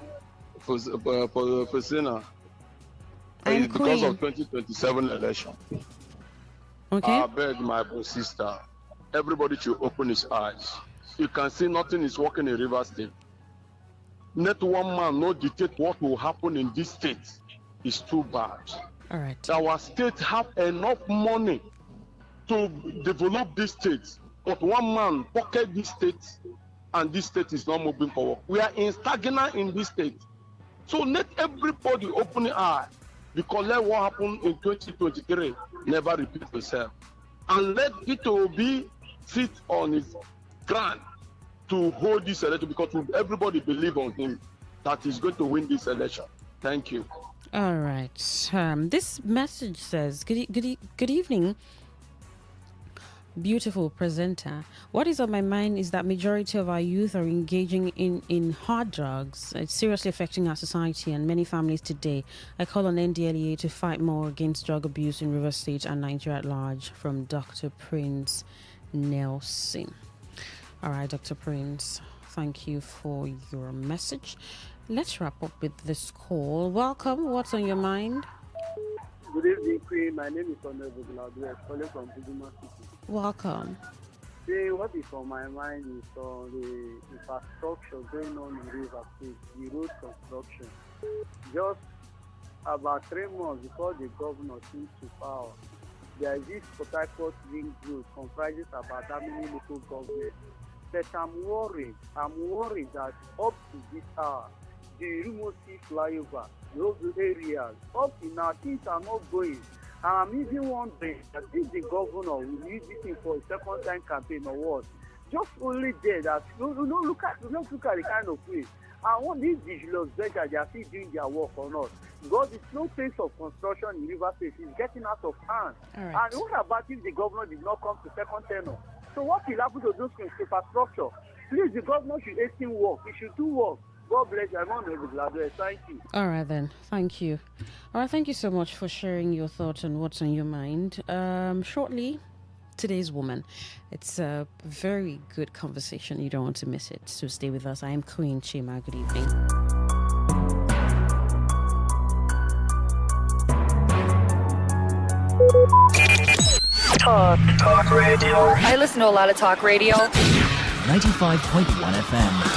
for Sina? I'm because of 2027 election. Okay. I beg my sister, everybody should open his eyes. You can see nothing is working in Rivers State. Let one man not dictate what will happen in this state. It's too bad. All right. Our state have enough money to develop this state, but one man pocket this state, and this state is not moving forward. We are in stagnant in this state. So let everybody open the eye, because let what happened in 2023 never repeat itself. And let Peter Obi sit on his ground to hold this election, because everybody believe on him that he's going to win this election. Thank you. All right. This message says, good evening, beautiful presenter. What is on my mind is that majority of our youth are engaging in hard drugs. It's seriously affecting our society and many families today. I call on NDLEA to fight more against drug abuse in Rivers State and Nigeria at large. From Dr. Prince Nelson. All right, Dr. Prince, thank you for your message. Let's wrap up with this call. Welcome. What's on your mind? Good evening, Queen. My name is Honorable Gladwell, calling from Buduma City. Welcome. See, what is on my mind is on the infrastructure going on in River State, the road construction. Just about 3 months before the governor came to power, there is this Port Harcourt ring road comprises about that many local governments. But I'm worried that up to this hour, the Rumoti flyover, those areas, up to now, things are not going. And I'm even wondering that if the governor will use this thing for a second time campaign or what. Just only there that, look at the kind of place. And what these vigilance beggars, they are still doing their work or not. Because the slow pace of construction in River State is getting out of hand. Right. And what about if the governor did not come to second tenure? So what will happen to those infrastructure? Please, the governor should hasten work. He should do work. God bless you. I'm on the Gladwell. Thank you. All right, then. Thank you. All right, thank you so much for sharing your thoughts on what's on your mind. Shortly, today's woman. It's a very good conversation. You don't want to miss it. So stay with us. I am Queen Chima. Good evening. Talk radio. I listen to a lot of talk radio. 95.1 FM.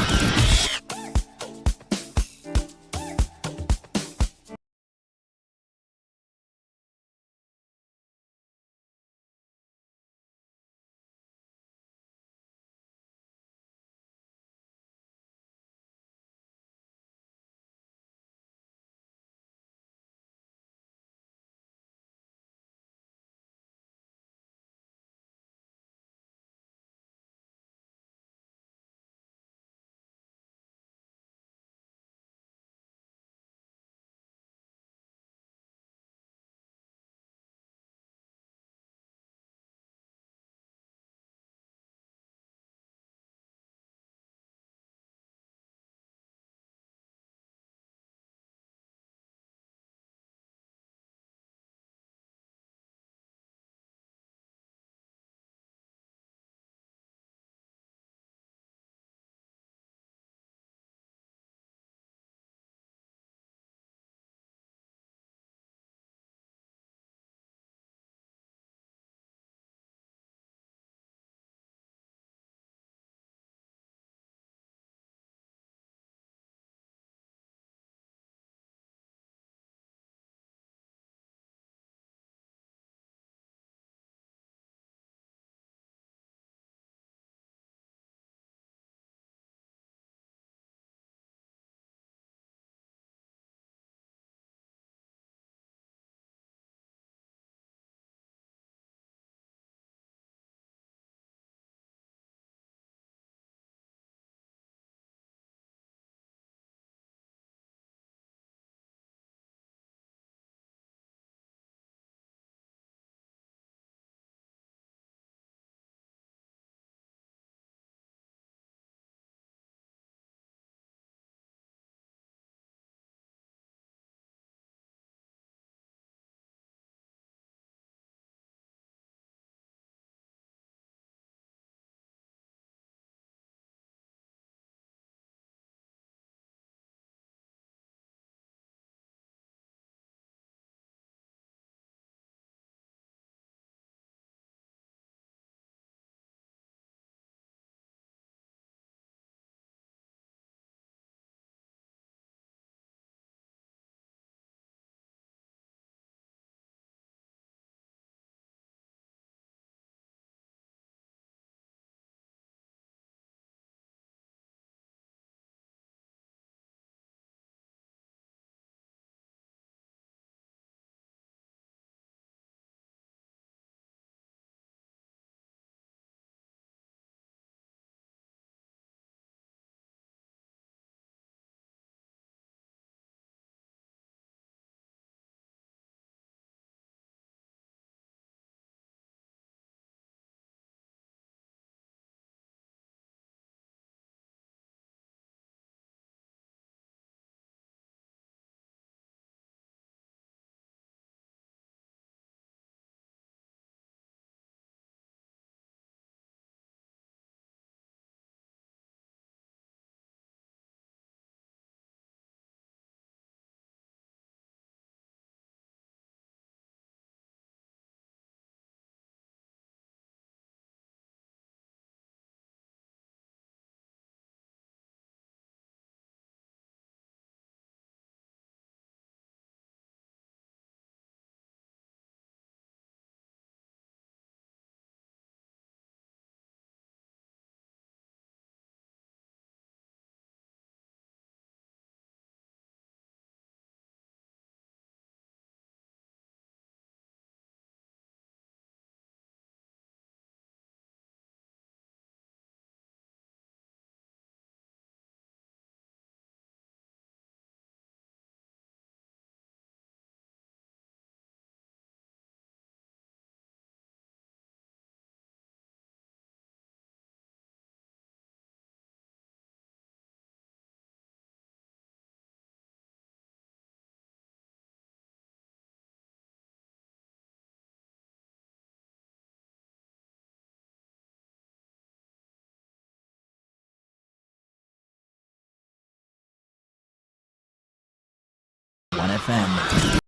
101.1 FM.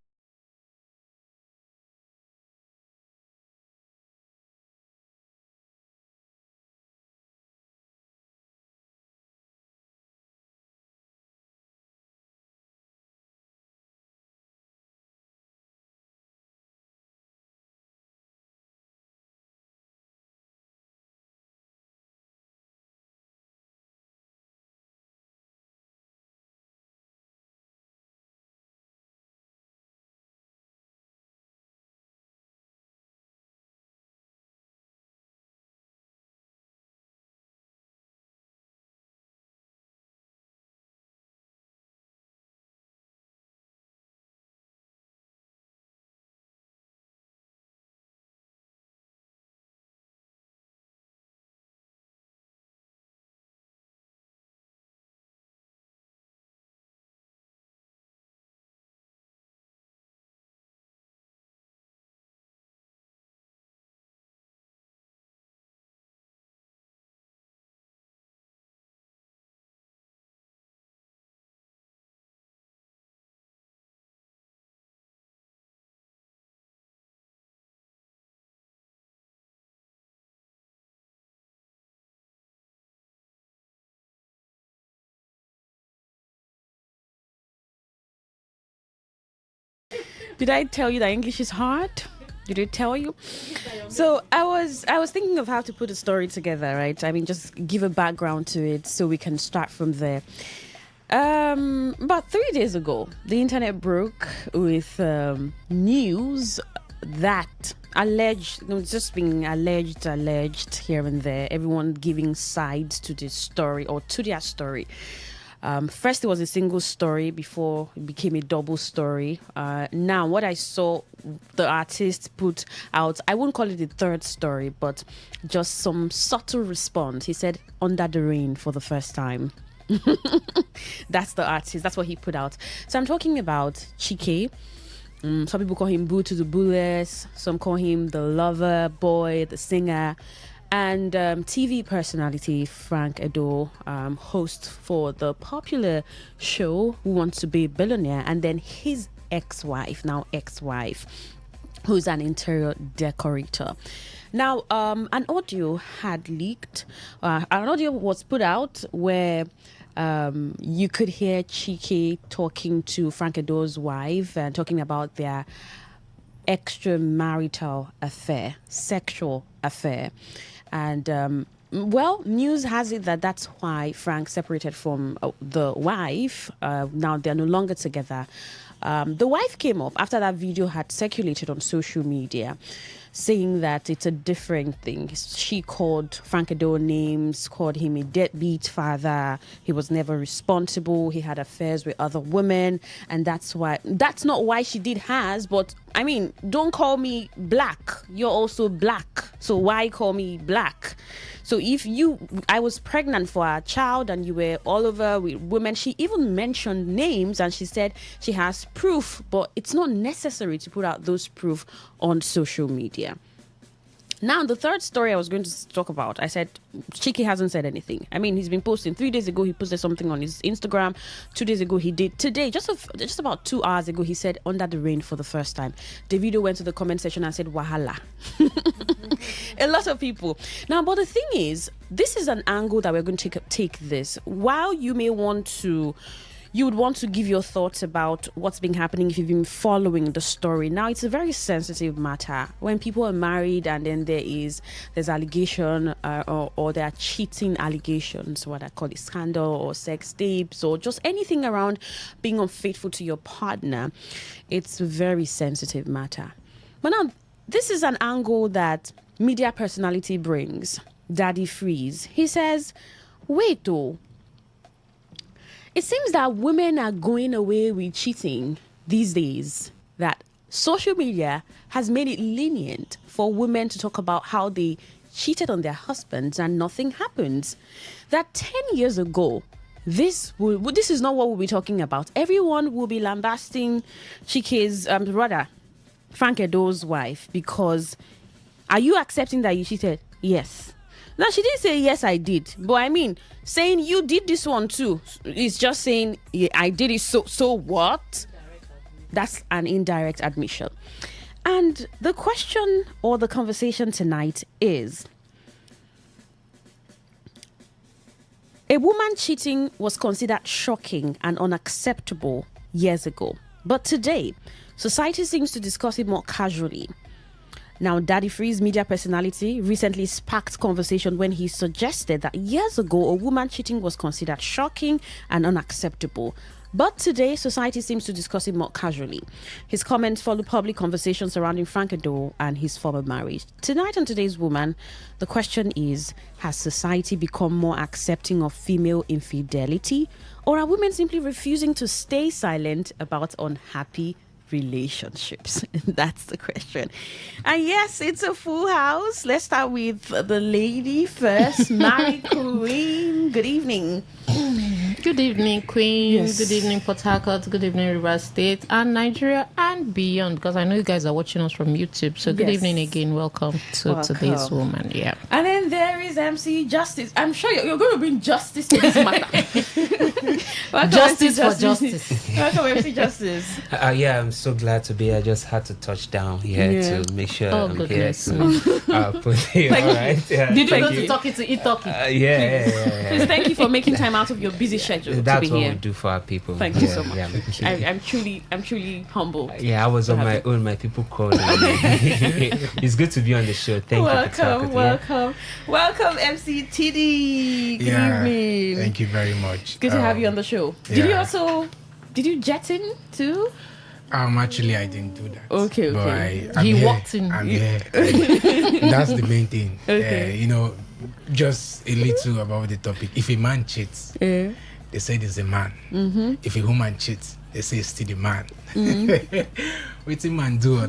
Did I tell you that English is hard? Did I tell you? So I was thinking of how to put a story together, right? I mean, just give a background to it so we can start from there. About 3 days ago, the internet broke with news that alleged, just being alleged here and there, everyone giving sides to this story or to their story. First, it was a single story before it became a double story. Now, what I saw the artist put out, I wouldn't call it a third story, but just some subtle response. He said, "Under the rain for the first time." That's the artist. That's what he put out. So I'm talking about Chike. Some people call him Boo to the Bootless. Some call him the lover boy, the singer. And TV personality Frank Edo, host for the popular show Who Wants to Be a Billionaire, and then his ex-wife, who's an interior decorator. Now, an audio had leaked. An audio was put out where you could hear Chike talking to Frank Edo's wife and talking about their extramarital affair, sexual affair. And, news has it that that's why Frank separated from the wife. Now they're no longer together. The wife came up after that video had circulated on social media, saying that it's a different thing. She called Frank Edo names, called him a deadbeat father. He was never responsible. He had affairs with other women. And that's not why she did hers, but I mean, don't call me black. You're also black. So why call me black? So I was pregnant for a child and you were all over with women. She even mentioned names and she said she has proof, but it's not necessary to put out those proof on social media. Now, the third story I was going to talk about, I said Chike hasn't said anything. I mean, he's been posting. 3 days ago, he posted something on his Instagram. 2 days ago, he did. Today, just about 2 hours ago, he said, "Under the rain for the first time." Davido went to the comment section and said, "Wahala." A lot of people. Now, but the thing is, this is an angle that we're going to take this. While you would want to give your thoughts about what's been happening if you've been following the story. Now, it's a very sensitive matter. When people are married and then there's allegation or there are cheating allegations, what I call it scandal or sex tapes or just anything around being unfaithful to your partner, it's a very sensitive matter. But now, this is an angle that media personality brings. Daddy Freeze. He says, wait though. It seems that women are going away with cheating these days, that social media has made it lenient for women to talk about how they cheated on their husbands and nothing happens. That 10 years ago, this is not what we'll be talking about. Everyone will be lambasting Chike's brother, Frank Edo's wife, because are you accepting that you cheated? Yes. Now, she didn't say, yes, I did. But I mean, saying you did this one too is just saying, yeah, I did it. So what? that's an indirect admission. And the question or the conversation tonight is, a woman cheating was considered shocking and unacceptable years ago. But today, society seems to discuss it more casually. Now, Daddy Free's media personality recently sparked conversation when he suggested that years ago, a woman cheating was considered shocking and unacceptable. But today, society seems to discuss it more casually. His comments follow public conversation surrounding Frank Addo and his former marriage. Tonight on Today's Woman, the question is, has society become more accepting of female infidelity? Or are women simply refusing to stay silent about unhappy relationships? That's the question. And yes, it's a full house. Let's start with the lady first. Mary Queen, good evening. Good evening, Queen. Yes. Good evening, Port Harcourt. Good evening, Rivers State and Nigeria and beyond, because I know you guys are watching us from YouTube. So good evening again. Welcome to Today's Woman. Yeah. And then there is MC Justice. I'm sure you're going to bring justice to this matter. Welcome, Justice MC for justice. Welcome, MC Justice. Yeah, I'm so glad to be here. I just had to touch down here to make sure I'm goodness. here to put it all right. Yeah, Did you go to Turkey to eat turkey? Yeah. Please, thank you for making time out of your busy schedule That's to be what here. we do for our people. Thank you so much. Yeah, I'm truly humbled. Yeah, I was on my own. My people called me. It's good to be on the show. Thank you. Welcome, MC TD. Good evening. Thank you very much. Good to have you on the show. Did you jet in too? Actually, I didn't do that. Okay. But He walked in. I'm here. That's the main thing. Okay. Just a little about the topic. If a man cheats, they say it's a man. Mm-hmm. If a woman cheats, they say it's still the man. Mm-hmm. What's a man do?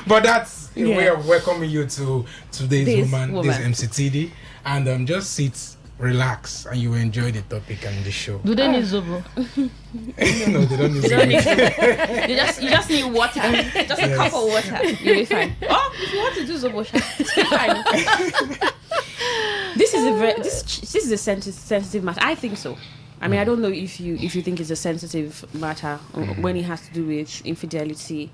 But that's a way of welcoming you to Today's Woman. This MCTD. And just sit, relax, and you will enjoy the topic and the show. Do they need Zobo? No, they don't need Zobo. You just need water. Just a cup of water. You'll be fine. Oh, if you want to do Zobo, it's fine. This is a sensitive matter. I think so. I mean, I don't know if you think it's a sensitive matter when it has to do with infidelity.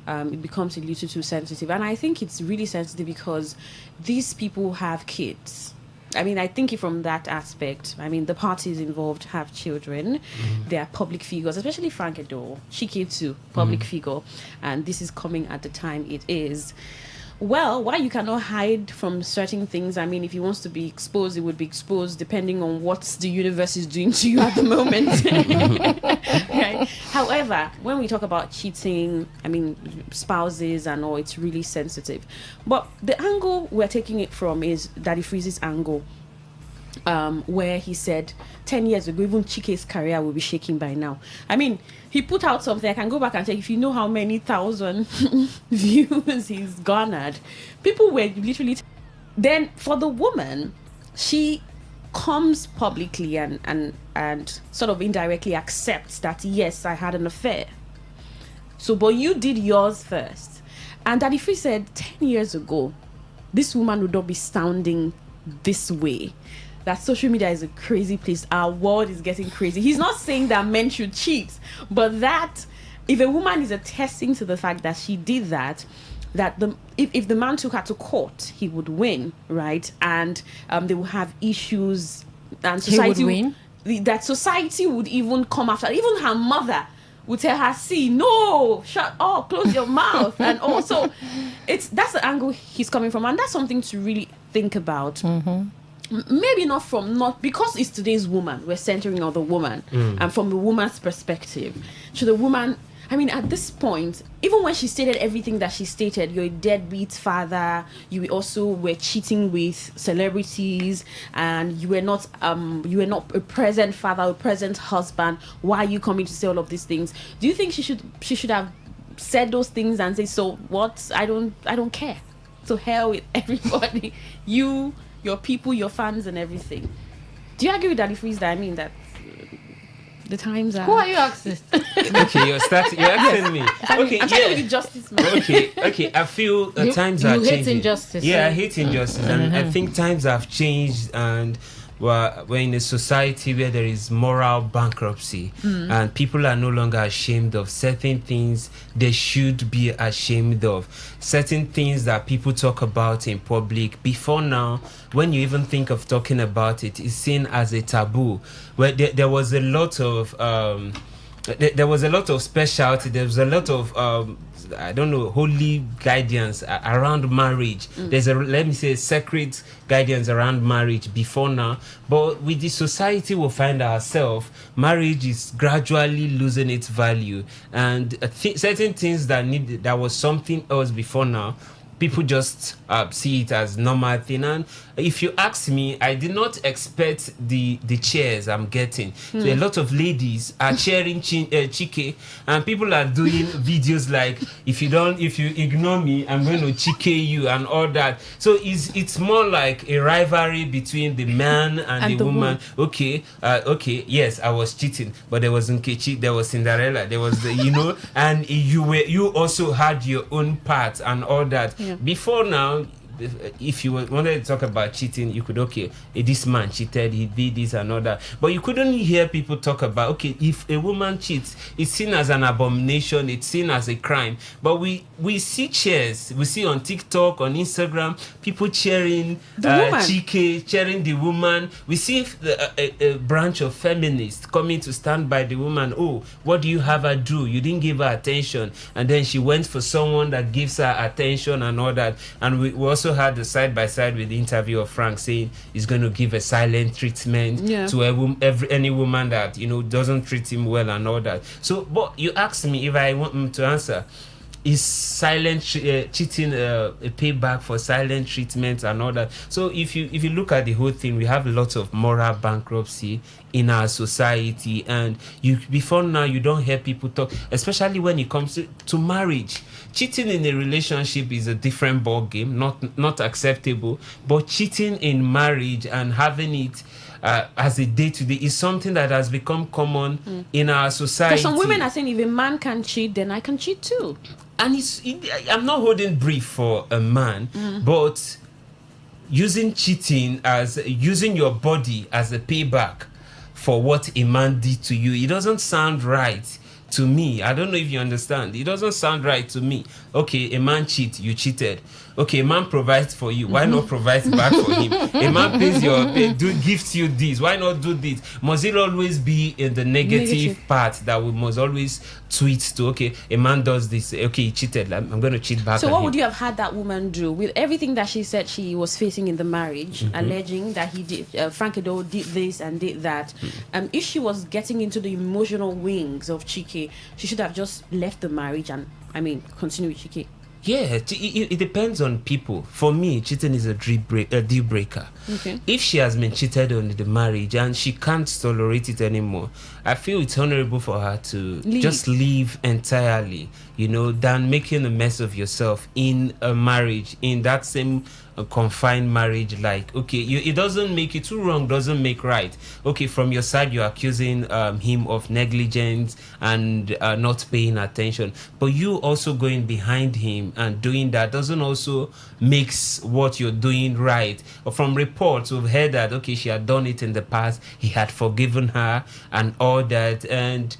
It becomes a little too sensitive, and I think it's really sensitive because these people have kids. I mean, I think from that aspect, I mean, the parties involved have children. They are public figures, especially Frank Addo. Chike too, public figure, and this is coming at the time it is. Well, why you cannot hide from certain things? I mean, if he wants to be exposed, it would be exposed depending on what the universe is doing to you at the moment. Right? However, when we talk about cheating, I mean, spouses and all, it's really sensitive. But the angle we're taking it from is Daddy Freeze's angle, where he said 10 years ago, even Chike's career will be shaking by now. I mean, he put out something. I can go back and say, if you know how many thousand views he's garnered, people were literally... Then for the woman, she comes publicly and sort of indirectly accepts that, yes, I had an affair. So, but you did yours first. And Daddy Free said 10 years ago, this woman would not be sounding this way. That social media is a crazy place. Our world is getting crazy. He's not saying that men should cheat, but that if a woman is attesting to the fact that she did that if the man took her to court, he would win, right? And they will have issues, and society he would win? That society would even come after. Even her mother would tell her, "See, no, shut up, close your mouth," and also that's the angle he's coming from, and that's something to really think about. Mm-hmm. Maybe not because it's Today's Woman. We're centering on the woman, and from the woman's perspective, to the woman. I mean, at this point, even when she stated everything that she stated, you're a deadbeat father. You also were cheating with celebrities, and you were not a present father, a present husband. Why are you coming to say all of these things? Do you think she should have said those things and say, so what? I don't care. So hell with everybody. You, your people, your fans, and everything. Do you agree with Daddy Freeze that I mean that the times are... Who are you asking? Okay, you're asking me. Okay, I'm trying to be justice, man. Okay. I feel times are changing. You hate injustice. Yeah, I hate injustice, and I think times have changed, and we're in a society where there is moral bankruptcy, and people are no longer ashamed of certain things they should be ashamed of, certain things that people talk about in public. Before now, when you even think of talking about it, it's seen as a taboo. Where there was a lot of there was a lot of specialty. There was a lot of I don't know, holy guidance around marriage. There's let me say, sacred guidance around marriage before now. But with the society we find ourselves, marriage is gradually losing its value, and certain things that was something else before now, people just see it as normal thing. And if you ask me, I did not expect the cheers I'm getting. So a lot of ladies are cheering Chike, and people are doing videos like, if you ignore me, I'm going to Chike you and all that. So it's more like a rivalry between the man and the woman. Okay, yes, I was cheating, but there was Nkechi, there was Cinderella, there was the, and you also had your own part and all that. Yeah. Before now, if you wanted to talk about cheating, you could, this man cheated, he did this and all that. But you couldn't hear people talk about, if a woman cheats, it's seen as an abomination, it's seen as a crime. But we see cheers, we see on TikTok, on Instagram, people cheering Chike, cheering the woman. We see a branch of feminists coming to stand by the woman. Oh, what do you have her do? You didn't give her attention. And then she went for someone that gives her attention and all that. And we also had the side-by-side with the interview of Frank saying he's going to give a silent treatment to any woman that doesn't treat him well and all that. So, but you asked me if I want him to answer, is silent cheating a payback for silent treatment and all that? So if you look at the whole thing, we have a lot of moral bankruptcy in our society, and before now you don't hear people talk, especially when it comes to marriage. Cheating in a relationship is a different ball game, not acceptable. But cheating in marriage and having it as a day-to-day is something that has become common in our society. Because some women are saying, if a man can cheat, then I can cheat too. And I'm not holding brief for a man, but using cheating as using your body as a payback for what a man did to you, it doesn't sound right to me. I don't know if you understand. It doesn't sound right to me. Okay, a man cheats, you cheated. Okay, a man provides for you. Why not provide back for him? A man gives you this. Why not do this? Must it always be in the negative part that we must always tweet to? Okay, a man does this. Okay, he cheated. I'm going to cheat back. So what would you have had that woman do with everything that she said she was facing in the marriage, alleging that he did, Frank Edo did this and did that? If she was getting into the emotional wings of Chike, she should have just left the marriage and, continue with Chike. Yeah, it depends on people. For me, cheating is a deal breaker. Okay. If she has been cheated on in the marriage and she can't tolerate it anymore, I feel it's honorable for her to just leave entirely, than making a mess of yourself in a marriage, in that same confined marriage. Like, it doesn't make it too wrong, doesn't make right. Okay, from your side, you're accusing him of negligence and not paying attention. But you also going behind him and doing that doesn't also makes what you're doing right. From reports, we've heard that, she had done it in the past, he had forgiven her and all that, and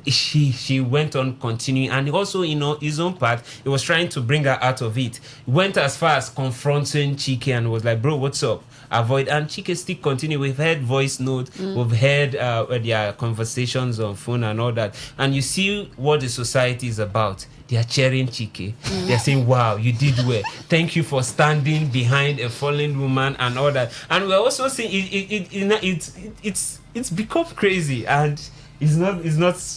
she went on continuing, and also his own part, he was trying to bring her out of it. He went as far as confronting Chike and was like, bro, what's up? Avoid. And Chike still continue. We've heard voice notes, we've heard their conversations on phone and all that, and you see what the society is about. They are cheering Chike. They're saying, wow, you did well. Thank you for standing behind a fallen woman and all that. And we're also seeing it's become crazy, and it's not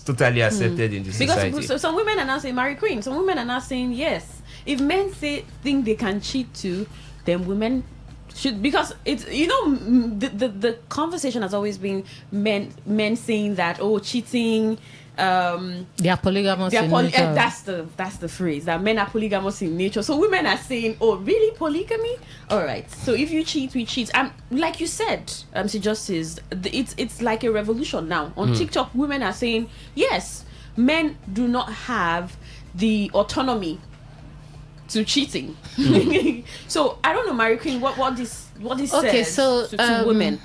totally accepted in the society. Because some women are now saying marry queen. Some women are now saying yes. If men think they can cheat too, then women should, because it's the conversation has always been men saying that cheating. They are polygamous in nature. That's the phrase, that men are polygamous in nature. So women are saying, oh, really, polygamy? All right. So if you cheat, we cheat. Like you said, Mr. Justice, it's like a revolution now. On TikTok, women are saying, yes, men do not have the autonomy to cheating. So I don't know, Mary Queen, what this says to women.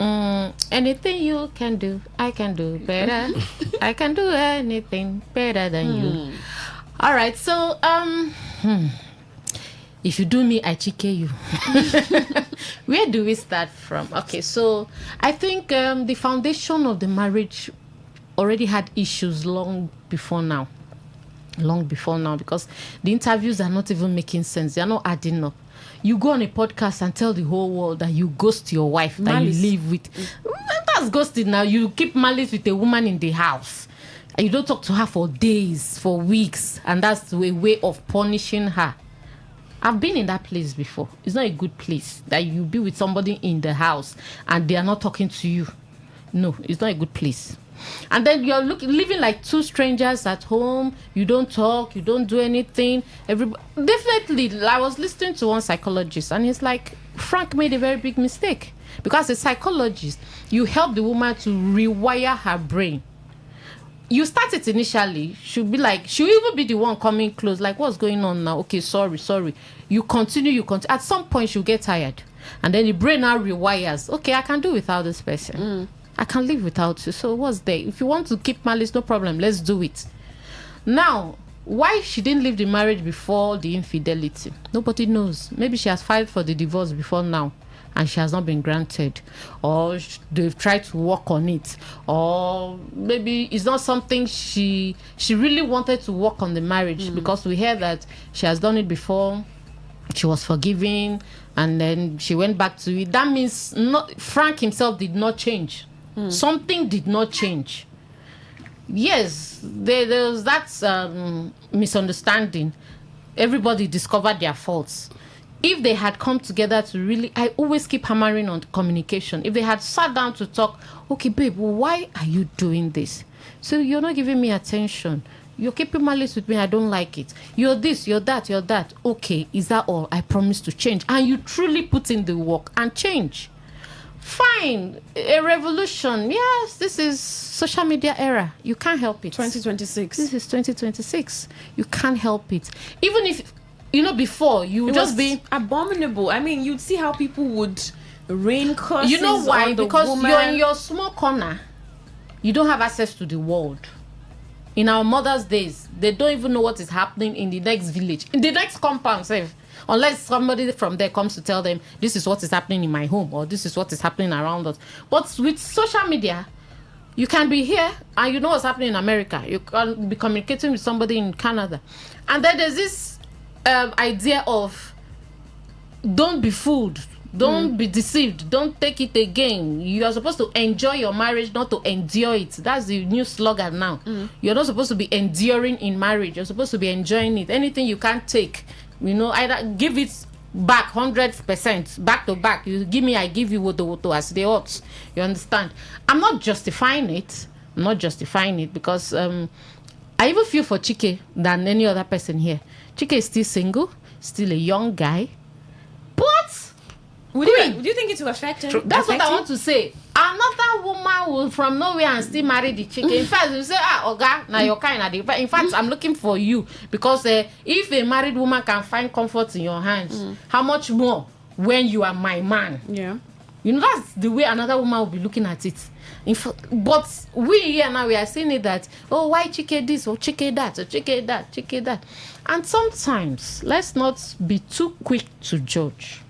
Anything you can do, I can do better. I can do anything better than you. All right, so if you do me, I chike you. Where do we start from? Okay, so I think the foundation of the marriage already had issues long before now, because the interviews are not even making sense. They are not adding up. You go on a podcast and tell the whole world that you ghost your wife, that you live with. That's ghosting now. You keep malice with a woman in the house and you don't talk to her for days, for weeks, and that's a way of punishing her. I've been in that place before. It's not a good place that you be with somebody in the house and they are not talking to you. No, it's not a good place. And then you're living like two strangers at home. You don't talk, you don't do anything. Definitely, I was listening to one psychologist and he's like, Frank made a very big mistake. Because as a psychologist, you help the woman to rewire her brain. You start it initially, she'll even be the one coming close, like, what's going on now? Okay, sorry. You continue. At some point, she'll get tired. And then the brain now rewires. Okay, I can do without this person. I can live without you. So what's there? If you want to keep malice, no problem. Let's do it. Now, why she didn't leave the marriage before the infidelity? Nobody knows. Maybe she has filed for the divorce before now and she has not been granted. Or they've tried to work on it. Or maybe it's not something she really wanted to work on the marriage because we hear that she has done it before. She was forgiving and then she went back to it. That means Frank himself did not change. Something did not change. Yes, there was that misunderstanding. Everybody discovered their faults. If they had come together to really, I always keep hammering on communication. If they had sat down to talk, okay, babe, why are you doing this? So you're not giving me attention. You're keeping malice with me. I don't like it. You're this, you're that, you're that. Okay, is that all? I promise to change. And you truly put in the work and change. Fine. A revolution. Yes, this is social media era. You can't help it. 2026. This is 2026. You can't help it. Even if, before, you would just be abominable. I mean, you'd see how people would rain curses. You know why? On the because woman. You're in your small corner. You don't have access to the world. In our mother's days, they don't even know what is happening in the next village, in the next compound, unless somebody from there comes to tell them, this is what is happening in my home, or this is what is happening around us. But with social media, you can be here, and you know what's happening in America. You can be communicating with somebody in Canada. And then there's this idea of, don't be fooled. Don't be deceived. Don't take it again. You are supposed to enjoy your marriage, not to endure it. That's the new slogan now. You're not supposed to be enduring in marriage. You're supposed to be enjoying it. Anything you can't take, either give it back 100%, back to back. You give me, I give you, woto as they ought. You understand? I'm not justifying it. Because I even feel for Chike than any other person here. Chike is still single, still a young guy. But would you think it will affect him? That's what I want to say. Another woman will from nowhere and still marry the chicken. In fact, you say, Oga, now you're kind of in fact, I'm looking for you. Because if a married woman can find comfort in your hands, how much more when you are my man? Yeah. That's the way another woman will be looking at it. In fact, but we here now, we are seeing it that, why Chike this, or Chike that, or Chike that, Chike that. And sometimes, let's not be too quick to judge.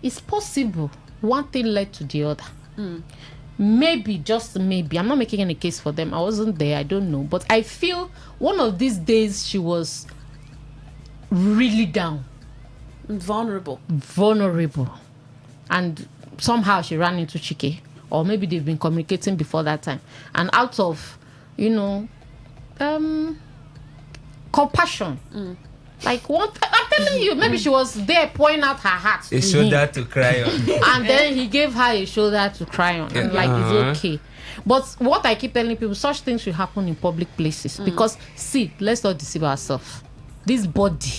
It's possible one thing led to the other. Maybe, just maybe. I'm not making any case for them. I wasn't there. I don't know. But I feel one of these days she was really down. Vulnerable. And somehow she ran into Chike. Or maybe they've been communicating before that time. And out of, compassion. Like what I'm telling you, maybe she was there pouring out her heart. A shoulder to cry on. And then he gave her a shoulder to cry on. And it's okay. But what I keep telling people, such things should happen in public places. Because see, let's not deceive ourselves. This body,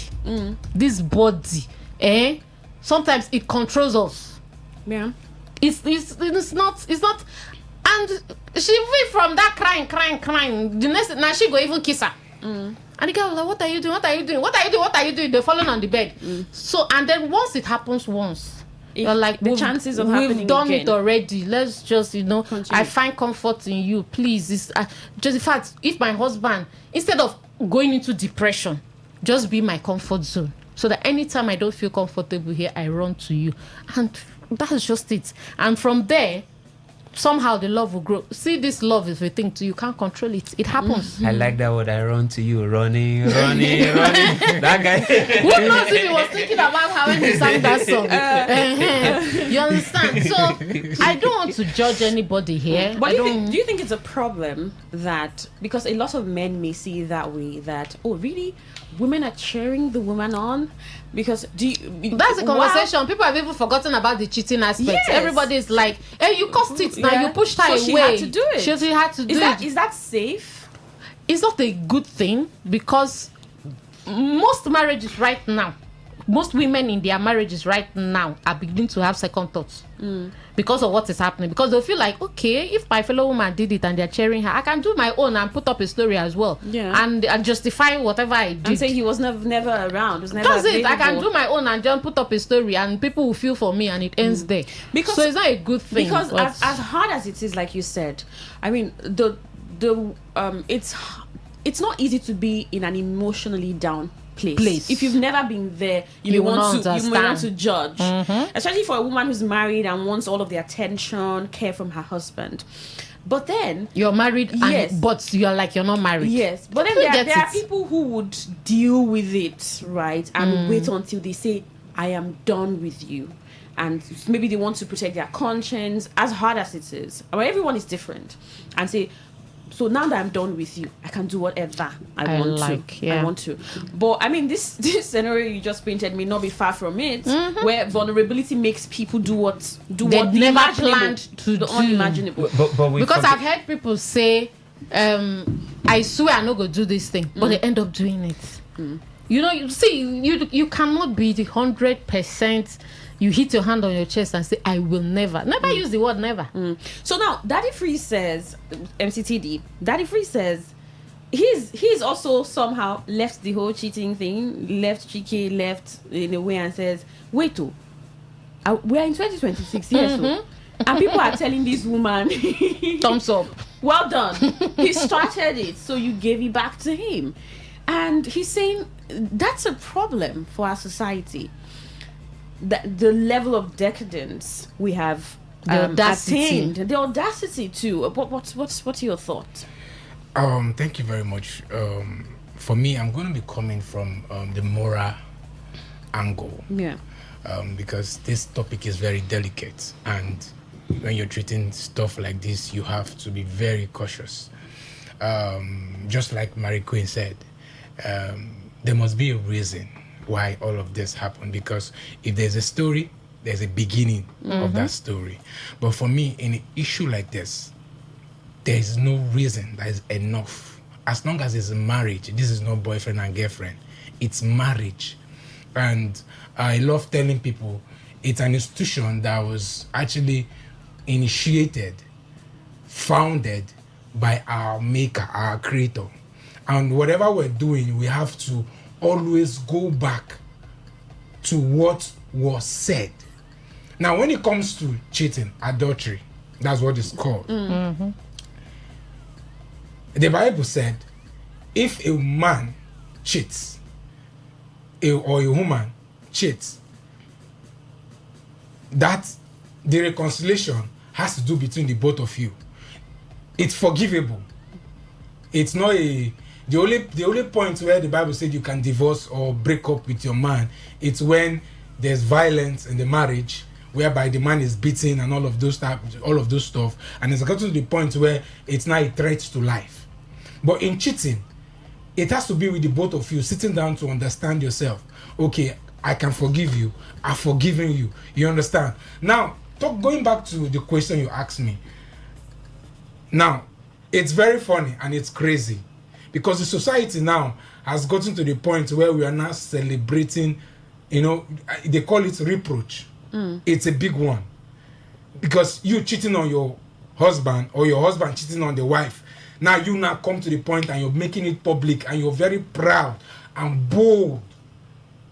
sometimes it controls us. Yeah. It's not and she went from that crying. The next now she go even kiss her. And the girl was like, what are you doing? They're falling on the bed. So, and then once it happens once, You're like, the chances of happening we've done again. it already. Let's just, Continue. I find comfort in you. Please, just in fact, if my husband, instead of going into depression, just be my comfort zone, so that anytime I don't feel comfortable here, I run to you, and that's just it. And from there, somehow the love will grow. See, this love is a thing too. You can't control it. It happens. I like that word. I run to you, running. That guy. Who knows if he was thinking about how he sang that song? You understand? So I don't want to judge anybody here. But do you think it's a problem that, because a lot of men may see it that way, that, oh, really, women are cheering the woman on? Because that's a conversation. People have even forgotten about the cheating aspect. Yes. Everybody is like, hey, you caused it now. You pushed her away. She had to do it. She had to do it. Is that safe? It's not a good thing, because most marriages right now, most women in their marriages right now are beginning to have second thoughts because of what is happening. Because they feel like, okay, if my fellow woman did it and they're cheering her, I can do my own and put up a story as well. Yeah. And justify whatever I did. And say he was never around. Was never That's available. it. I can do my own and just put up a story and people will feel for me, and it ends there. Because, so it's not a good thing. Because as hard as it is, like you said, I mean, it's not easy to be in an emotionally down place. If you've never been there, you may want to judge. Especially for a woman who's married and wants all of the attention, care from her husband. But then you're married, yes, but you're not married. Yes, but then there are people who would deal with it, right, and wait until they say, I am done with you. And maybe they want to protect their conscience, as hard as it is. Everyone is different. And say, so now that I'm done with you, I can do whatever I want to. I want to. But I mean, this scenario you just painted may not be far from it, where vulnerability makes people do what they never planned to do. Unimaginable. But because I've heard people say, I swear I'm not going to do this thing, but they end up doing it. You cannot be the 100%. You hit your hand on your chest and say, I will never use the word never. So now Daddy Free says, MCTD, Daddy Free says he's also somehow left the whole cheating thing, left in a way, and says, wait, we are in 2026 years, and people are telling this woman thumbs up, well done. He started it, so you gave it back to him. And he's saying that's a problem for our society. The level of decadence we have attained, the audacity too. What's your thought? Thank you very much. For me, I'm going to be coming from the moral angle. Yeah. Because this topic is very delicate, and when you're treating stuff like this, you have to be very cautious. Just like Mary Queen said, there must be a reason why all of this happened, because if there's a story, there's a beginning of that story. But for me, in an issue like this, there is no reason that is enough. As long as it's a marriage, this is not boyfriend and girlfriend, it's marriage. And I love telling people it's an institution that was actually initiated, founded by our maker, our creator. And whatever we're doing, we have to always go back to what was said. Now, when it comes to cheating, adultery, that's what it's called. The Bible said, if a man cheats, or a woman cheats, that the reconciliation has to do between the both of you. It's forgivable. It's not the only point where the Bible said you can divorce or break up with your man, it's when there's violence in the marriage, whereby the man is beaten and all of those stuff, and it's gotten to the point where it's now a threat to life. But in cheating, it has to be with the both of you sitting down to understand yourself. Okay, I can forgive you. I've forgiven you. You understand? Now, going back to the question you asked me. Now, it's very funny and it's crazy, because the society now has gotten to the point where we are now celebrating, they call it reproach. It's a big one. Because you cheating on your husband, or your husband cheating on the wife, now you now come to the point and you're making it public and you're very proud and bold.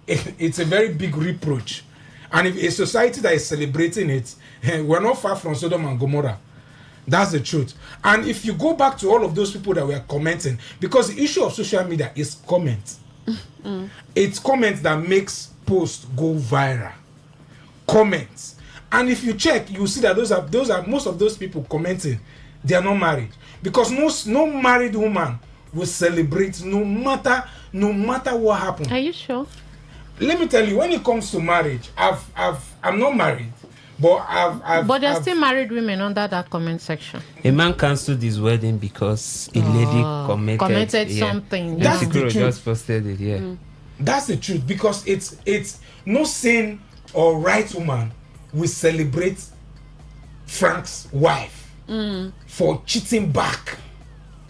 It's a very big reproach. And if a society that is celebrating it, we're not far from Sodom and Gomorrah. That's the truth. And if you go back to all of those people that were commenting, because the issue of social media is comments. It's comments that makes posts go viral. Comments. And if you check, you see that those are most of those people commenting, they are not married. Because no married woman will celebrate no matter what happens. Are you sure? Let me tell you, when it comes to marriage, I'm not married, but there are still married women under that comment section. A man cancelled his wedding because a lady commented something. That's the truth. Just posted it. Yeah, that's the truth, because it's no sane or right woman will celebrate Frank's wife for cheating back.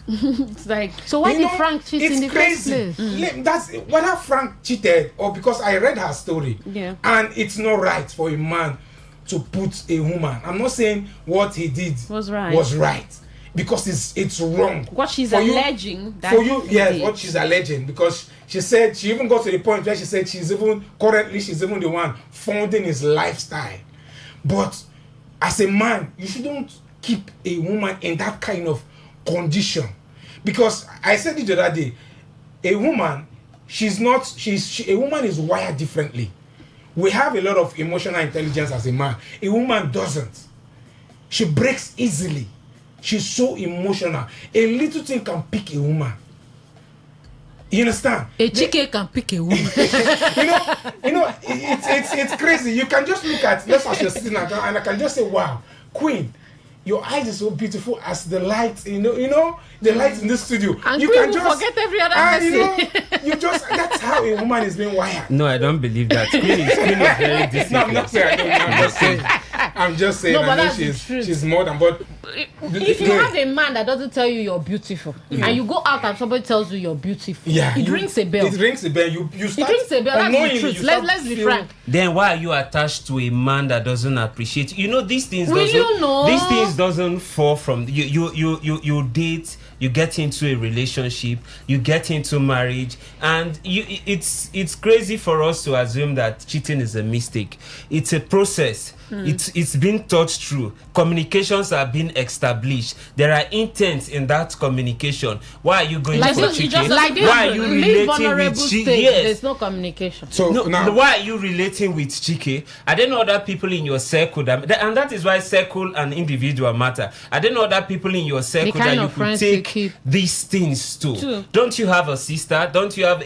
It's like, so why did Frank cheat in the first place? That's whether Frank cheated or because I read her story. Yeah. And it's not right for a man to put a woman. I'm not saying what he did was right. Because it's wrong. What she's alleging. What she's alleging. Because she said, she even got to the point where she said she's even the one funding his lifestyle. But as a man, you shouldn't keep a woman in that kind of condition. Because I said it the other day, a woman is wired differently. We have a lot of emotional intelligence as a man. A woman doesn't. She breaks easily. She's so emotional. A little thing can pick a woman. You understand? A chicken can pick a woman. It's crazy. You can just look at, let's say you're sitting and I can just say, wow, Queen, your eyes are so beautiful as the lights, the lights in the studio. And you can just forget every other person. That's how a woman is being wired. No, I don't believe that. Queen is very disciplined. No, I'm not saying. I'm just saying. No, but I know she's more than. But if you have a man that doesn't tell you you're beautiful, and you go out and somebody tells you you're beautiful, it rings a bell. It rings a bell. You start. It rings a bell. That's the truth. Let's be frank. Then why are you attached to a man that doesn't appreciate you? These things. These things doesn't fall from you date. You get into a relationship, you get into marriage, and it's crazy for us to assume that cheating is a mistake. It's a process. It's been thought through. Communications are being established. There are intents in that communication. Why are you going for cheating? Why are you relating with Chike? Yes. There's no communication. Why are you relating with Chike? Are there no other people in your circle and that is why circle and individual matter? Are there no other people in your circle that you could take these things to? True. Don't you have a sister? Don't you have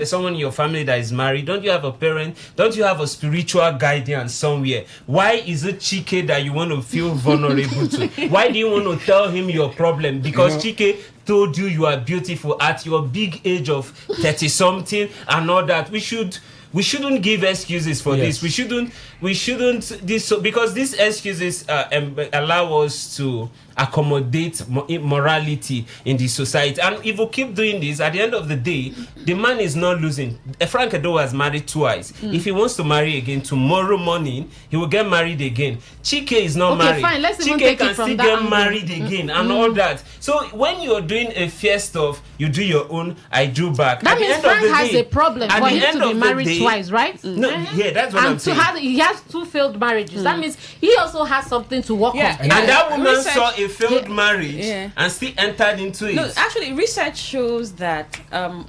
someone in your family that is married? Don't you have a parent? Don't you have a spiritual guardian somewhere? Why is it Chike that you want to feel vulnerable to? Why do you want to tell him your problem? Because Chike told you are beautiful at your big age of 30-something and all that. We shouldn't give excuses for this. We shouldn't because these excuses allow us to accommodate immorality in the society. And if we keep doing this, at the end of the day, the man is not losing. Frank Edo was married twice. If he wants to marry again tomorrow morning, he will get married again. Chike is not married. Fine. Let's Chike can still get married again and all that. So when you're doing a fair stuff, you do your own, I do back. That means Frank has a problem for him to be married twice, right? No, that's what I'm saying. He has 2 failed marriages. That means he also has something to work on. And that woman saw a failed marriage and still entered into it. No, actually, research shows that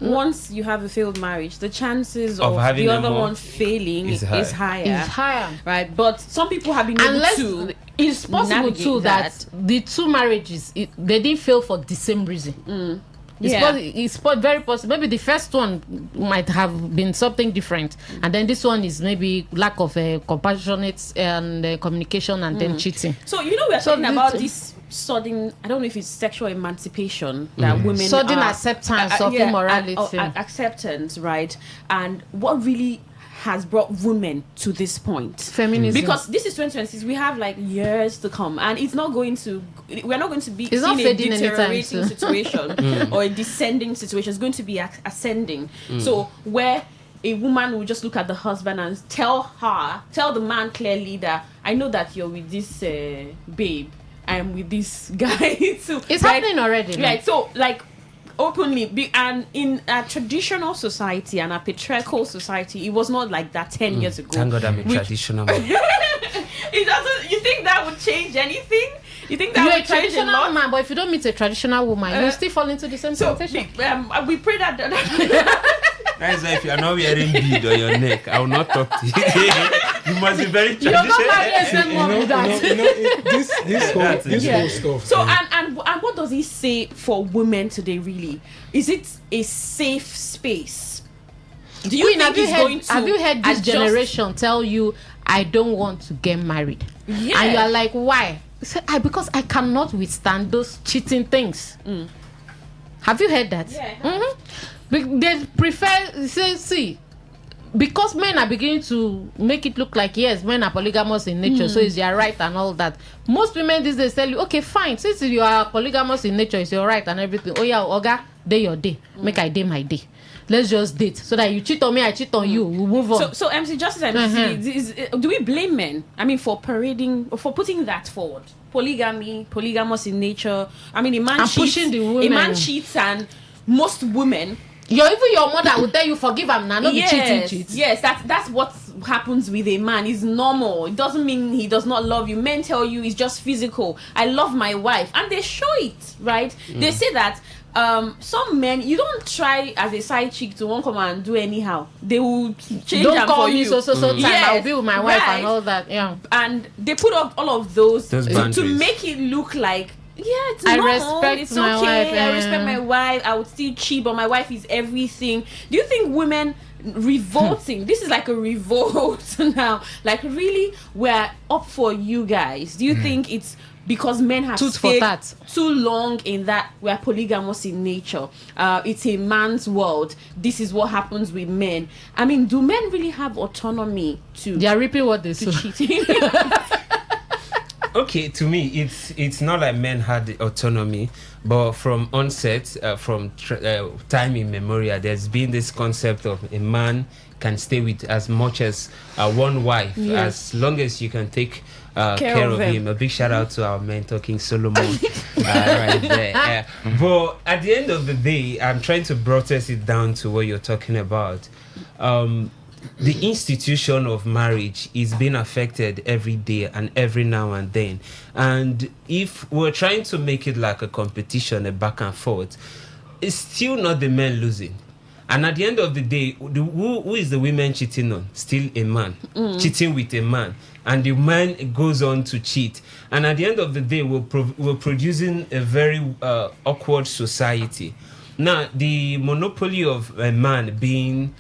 once you have a failed marriage, the chances of the other one failing is higher. It's higher. Right? But some people have been able to. It's possible too that the 2 marriages, they didn't fail for the same reason. It's very possible. Maybe the first one might have been something different, and then this one is maybe lack of compassionate and communication, and then cheating. So we're talking about this sudden, I don't know if it's sexual emancipation that women sudden acceptance of immorality, acceptance, right? And what really has brought women to this point? Feminism. Because this is 2026, we have like years to come, and we're not going to be in a deteriorating situation or a descending situation. It's going to be ascending. So where a woman will just look at the husband and tell the man clearly that I know that you're with this babe, I'm with this guy too. It's happening already. Right. So openly. And in a traditional society and a patriarchal society, it was not like that 10 years ago. Thank God I'm a traditional man. It doesn't. You think that would change anything? You think that you're would a change a lot? traditional man, but if you don't meet a traditional woman, you'll still fall into the same temptation. We pray that. That's why if you are not wearing bead on your neck, I will not talk to you. You must be very traditional. You're not married a same one with that. This whole stuff. So and what does he say for women today? Really, is it a safe space? Do you think have you heard this generation tell you, I don't want to get married? Yeah. And you are like, why? Say, because I cannot withstand those cheating things. Have you heard that? Yeah. They prefer, see, because men are beginning to make it look like, yes, men are polygamous in nature, so it's your right and all that. Most women these days tell you, okay, fine, since you are polygamous in nature, it's your right and everything. Oh yeah, Oga, day your day. Make I day my day. Let's just date so that you cheat on me, I cheat on you. We'll move on. So MC Justice MC, do we blame men? I mean, for putting that forward? Polygamy, polygamous in nature. I mean, a man cheats, and most women. Even your mother will tell you forgive him now, not be cheating. Yes, that's what happens with a man. It's normal. It doesn't mean he does not love you. Men tell you it's just physical. I love my wife, and they show it, right? They say that some men, you don't try as a side chick to won't come and do anyhow. They will change don't them call for me you. so time. Yes, I'll be with my wife right. and all that. Yeah, and they put up all of those boundaries to make it look like, it's I normal. respect It's my okay. wife, I respect my wife. I would still cheat, but my wife is everything. Do you think women revolting? This is like a revolt now. Like, really, we're up for you guys. Do you think it's because men have stayed too long in that we're polygamous in nature? It's a man's world. This is what happens with men. I mean, do men really have autonomy to? They are reaping what they sow. Cheating. Okay, to me, it's not like men had the autonomy, but from onset, from time immemorial, there's been this concept of a man can stay with as much as one wife, as long as you can take care of him. A big shout out to our men talking Solomon right there. But at the end of the day, I'm trying to broaden it down to what you're talking about. The institution of marriage is being affected every day and every now and then. And if we're trying to make it like a competition, a back and forth, it's still not the men losing. And at the end of the day, who is the women cheating on? Still a man. Cheating with a man. And the man goes on to cheat. And at the end of the day, we're producing a very awkward society. Now, the monopoly of a man being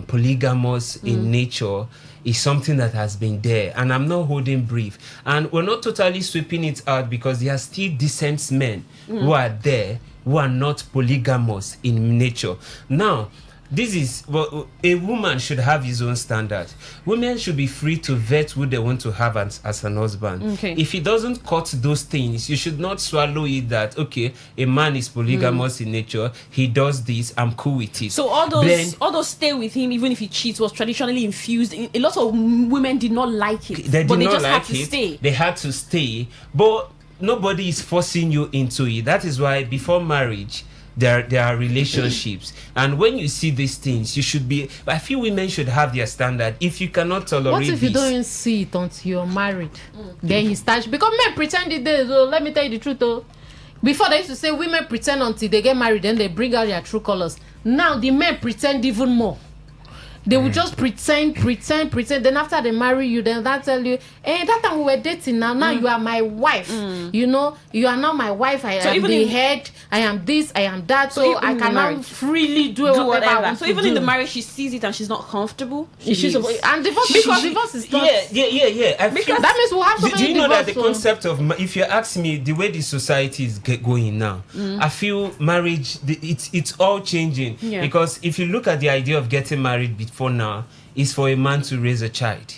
polygamous in nature is something that has been there, and I'm not holding brief. And we're not totally sweeping it out, because there are still decent men who are there who are not polygamous in nature. Now, this is what a woman should have his own standard. Women should be free to vet who they want to have as an husband. Okay. If he doesn't cut those things, you should not swallow it that, okay, a man is polygamous in nature, he does this, I'm cool with it. So all those stay with him even if he cheats was traditionally infused. A lot of women did not like it, they just had to stay. They had to stay, but nobody is forcing you into it. That is why before marriage, there are relationships, and when you see these things, you should be. I feel women should have their standard. If you cannot tolerate, what if you don't even see it until you're married? Then he starts, because men pretend it is. Oh, let me tell you the truth. Oh, before they used to say women pretend until they get married, then they bring out their true colors. Now the men pretend even more. They will just pretend. Then after they marry you, then they tell you, hey, that time we were dating, now you are my wife. You know, you are now my wife. I am the head. I am this, I am that. So I cannot freely do whatever I want so to even do. in the marriage, she sees it and she's not comfortable. And divorce is not. Yeah. Because that means we'll have so many. Do you know that the concept of, if you ask me, the way the society is going now, I feel marriage, it's all changing. Yeah. Because if you look at the idea of getting married before now, is for a man to raise a child.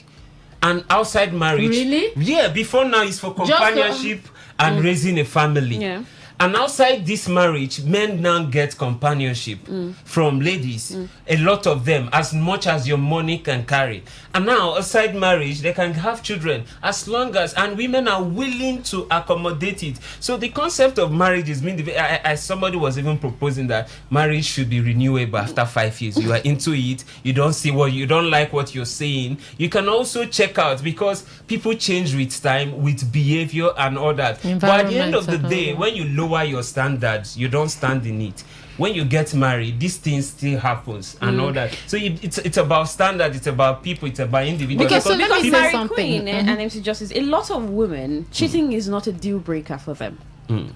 And outside marriage, really? Yeah, before now is for companionship and raising a family. Yeah. And outside this marriage, men now get companionship from ladies, a lot of them, as much as your money can carry. And now, outside marriage, they can have children as long as, and women are willing to accommodate it. So the concept of marriage is being, somebody was even proposing that marriage should be renewable after 5 years. You are into it, you don't like what you're saying. You can also check out, because people change with time, with behavior and all that. But at the end of the day, when you lower your standards, you don't stand in it. When you get married, these things still happens and all that. So it's about standard, it's about people, it's about individuals. Because Mary Queen and MC Justice, a lot of women, cheating is not a deal breaker for them.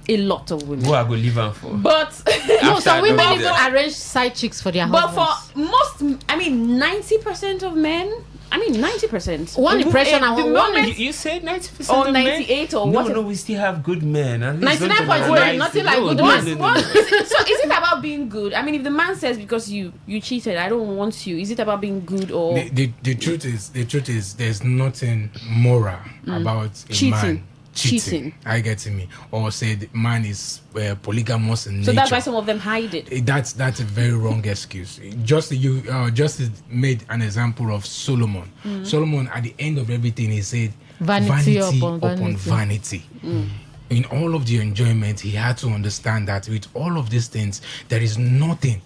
A lot of women. Who are going to live on for? But no, some women even arrange side chicks for their husbands. But for most, 90% of men, 90%. One impression I want. You said 90% or of 98 men? or what? No, we still have good men. 99.1, nothing like good men. men. So is it about being good? If the man says because you cheated, I don't want you. Is it about being good or the truth is there's nothing moral about a man cheating. I get me. Or say the man is polygamous in nature. So that's why some of them hide it. That's a very wrong excuse. Justice made an example of Solomon. Solomon, at the end of everything, he said, vanity upon vanity. In all of the enjoyment, he had to understand that with all of these things, there is nothing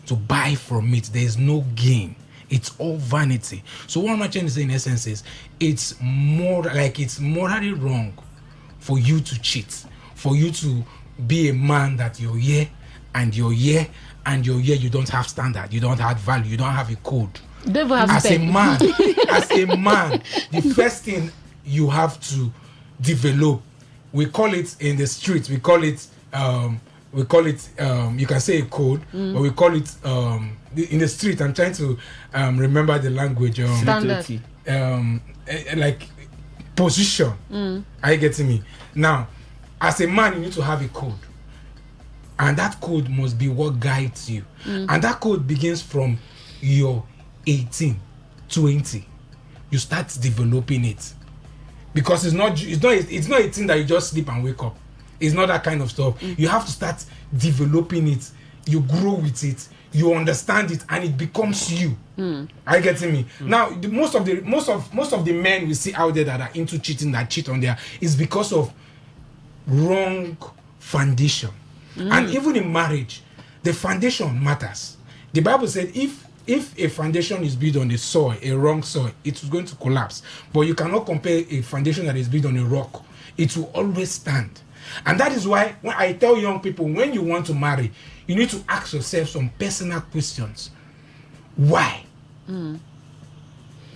to buy from it. There is no gain. It's all vanity. So what I'm trying to say in essence is, it's morally wrong for you to cheat, for you to be a man that you're here and you're here and you're here, you don't have standard, you don't have value, you don't have a code. As a man, the first thing you have to develop, we call it in the street, we call it you can say a code, but we call it in the street. I'm trying to remember the language. Standard. Like position. Are you getting me? Now, as a man, you need to have a code, and that code must be what guides you. And that code begins from your 18, 20. You start developing it, because it's not a thing that you just sleep and wake up. It's not that kind of stuff. You have to start developing it. You grow with it. You understand it, and it becomes you. Are you getting me? Now, most of the men we see out there that are into cheating, that cheat on there, is because of wrong foundation. And even in marriage, the foundation matters. The Bible said if a foundation is built on a wrong soil, it's going to collapse. But you cannot compare a foundation that is built on a rock. It will always stand. And that is why when I tell young people, when you want to marry, you need to ask yourself some personal questions. Why? Do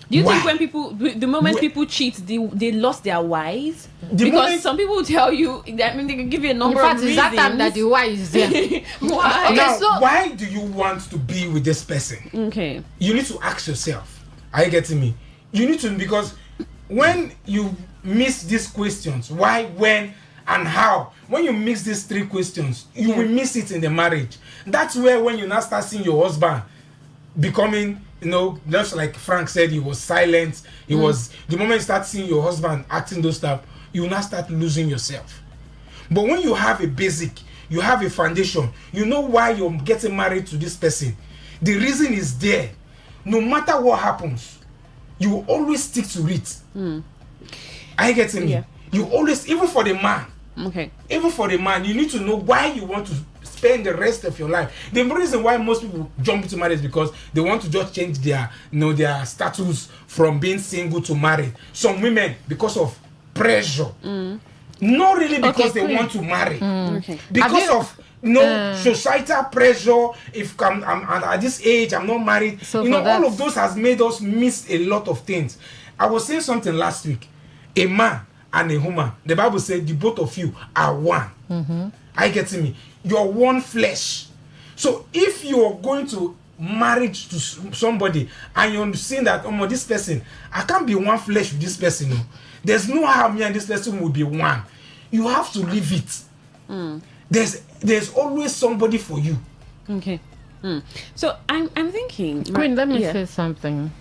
you think when the moment people cheat, they lost their whys? Because some people tell you, they can give you a number of reasons. In fact, it's that time that the why is there. Why? Okay, now, why do you want to be with this person? Okay. You need to ask yourself. Are you getting me? You need to, because when you miss these questions, why, when, and how, when you mix these three questions, you will miss it in the marriage. That's where when you now start seeing your husband becoming, just like Frank said, he was silent. He was, the moment you start seeing your husband acting those stuff, you will now start losing yourself. But when you have a basic, you have a foundation, you know why you're getting married to this person. The reason is there. No matter what happens, you will always stick to it. Are you getting me? You always, even for the man, even for the man, you need to know why you want to spend the rest of your life. The reason why most people jump into marriage is because they want to just change their status from being single to married. Some women, because of pressure, not really because they want to marry, because of societal pressure. If I'm at this age, I'm not married. So all of those has made us miss a lot of things. I was saying something last week. A man and a woman, the Bible said the both of you are one. Are you getting me? You're one flesh. So if you're going to marriage to somebody and you're seeing that this person, I can't be one flesh with this person. There's no how me and this person will be one. You have to leave it. There's always somebody for you. Okay. So I'm thinking, Queen, let me say something.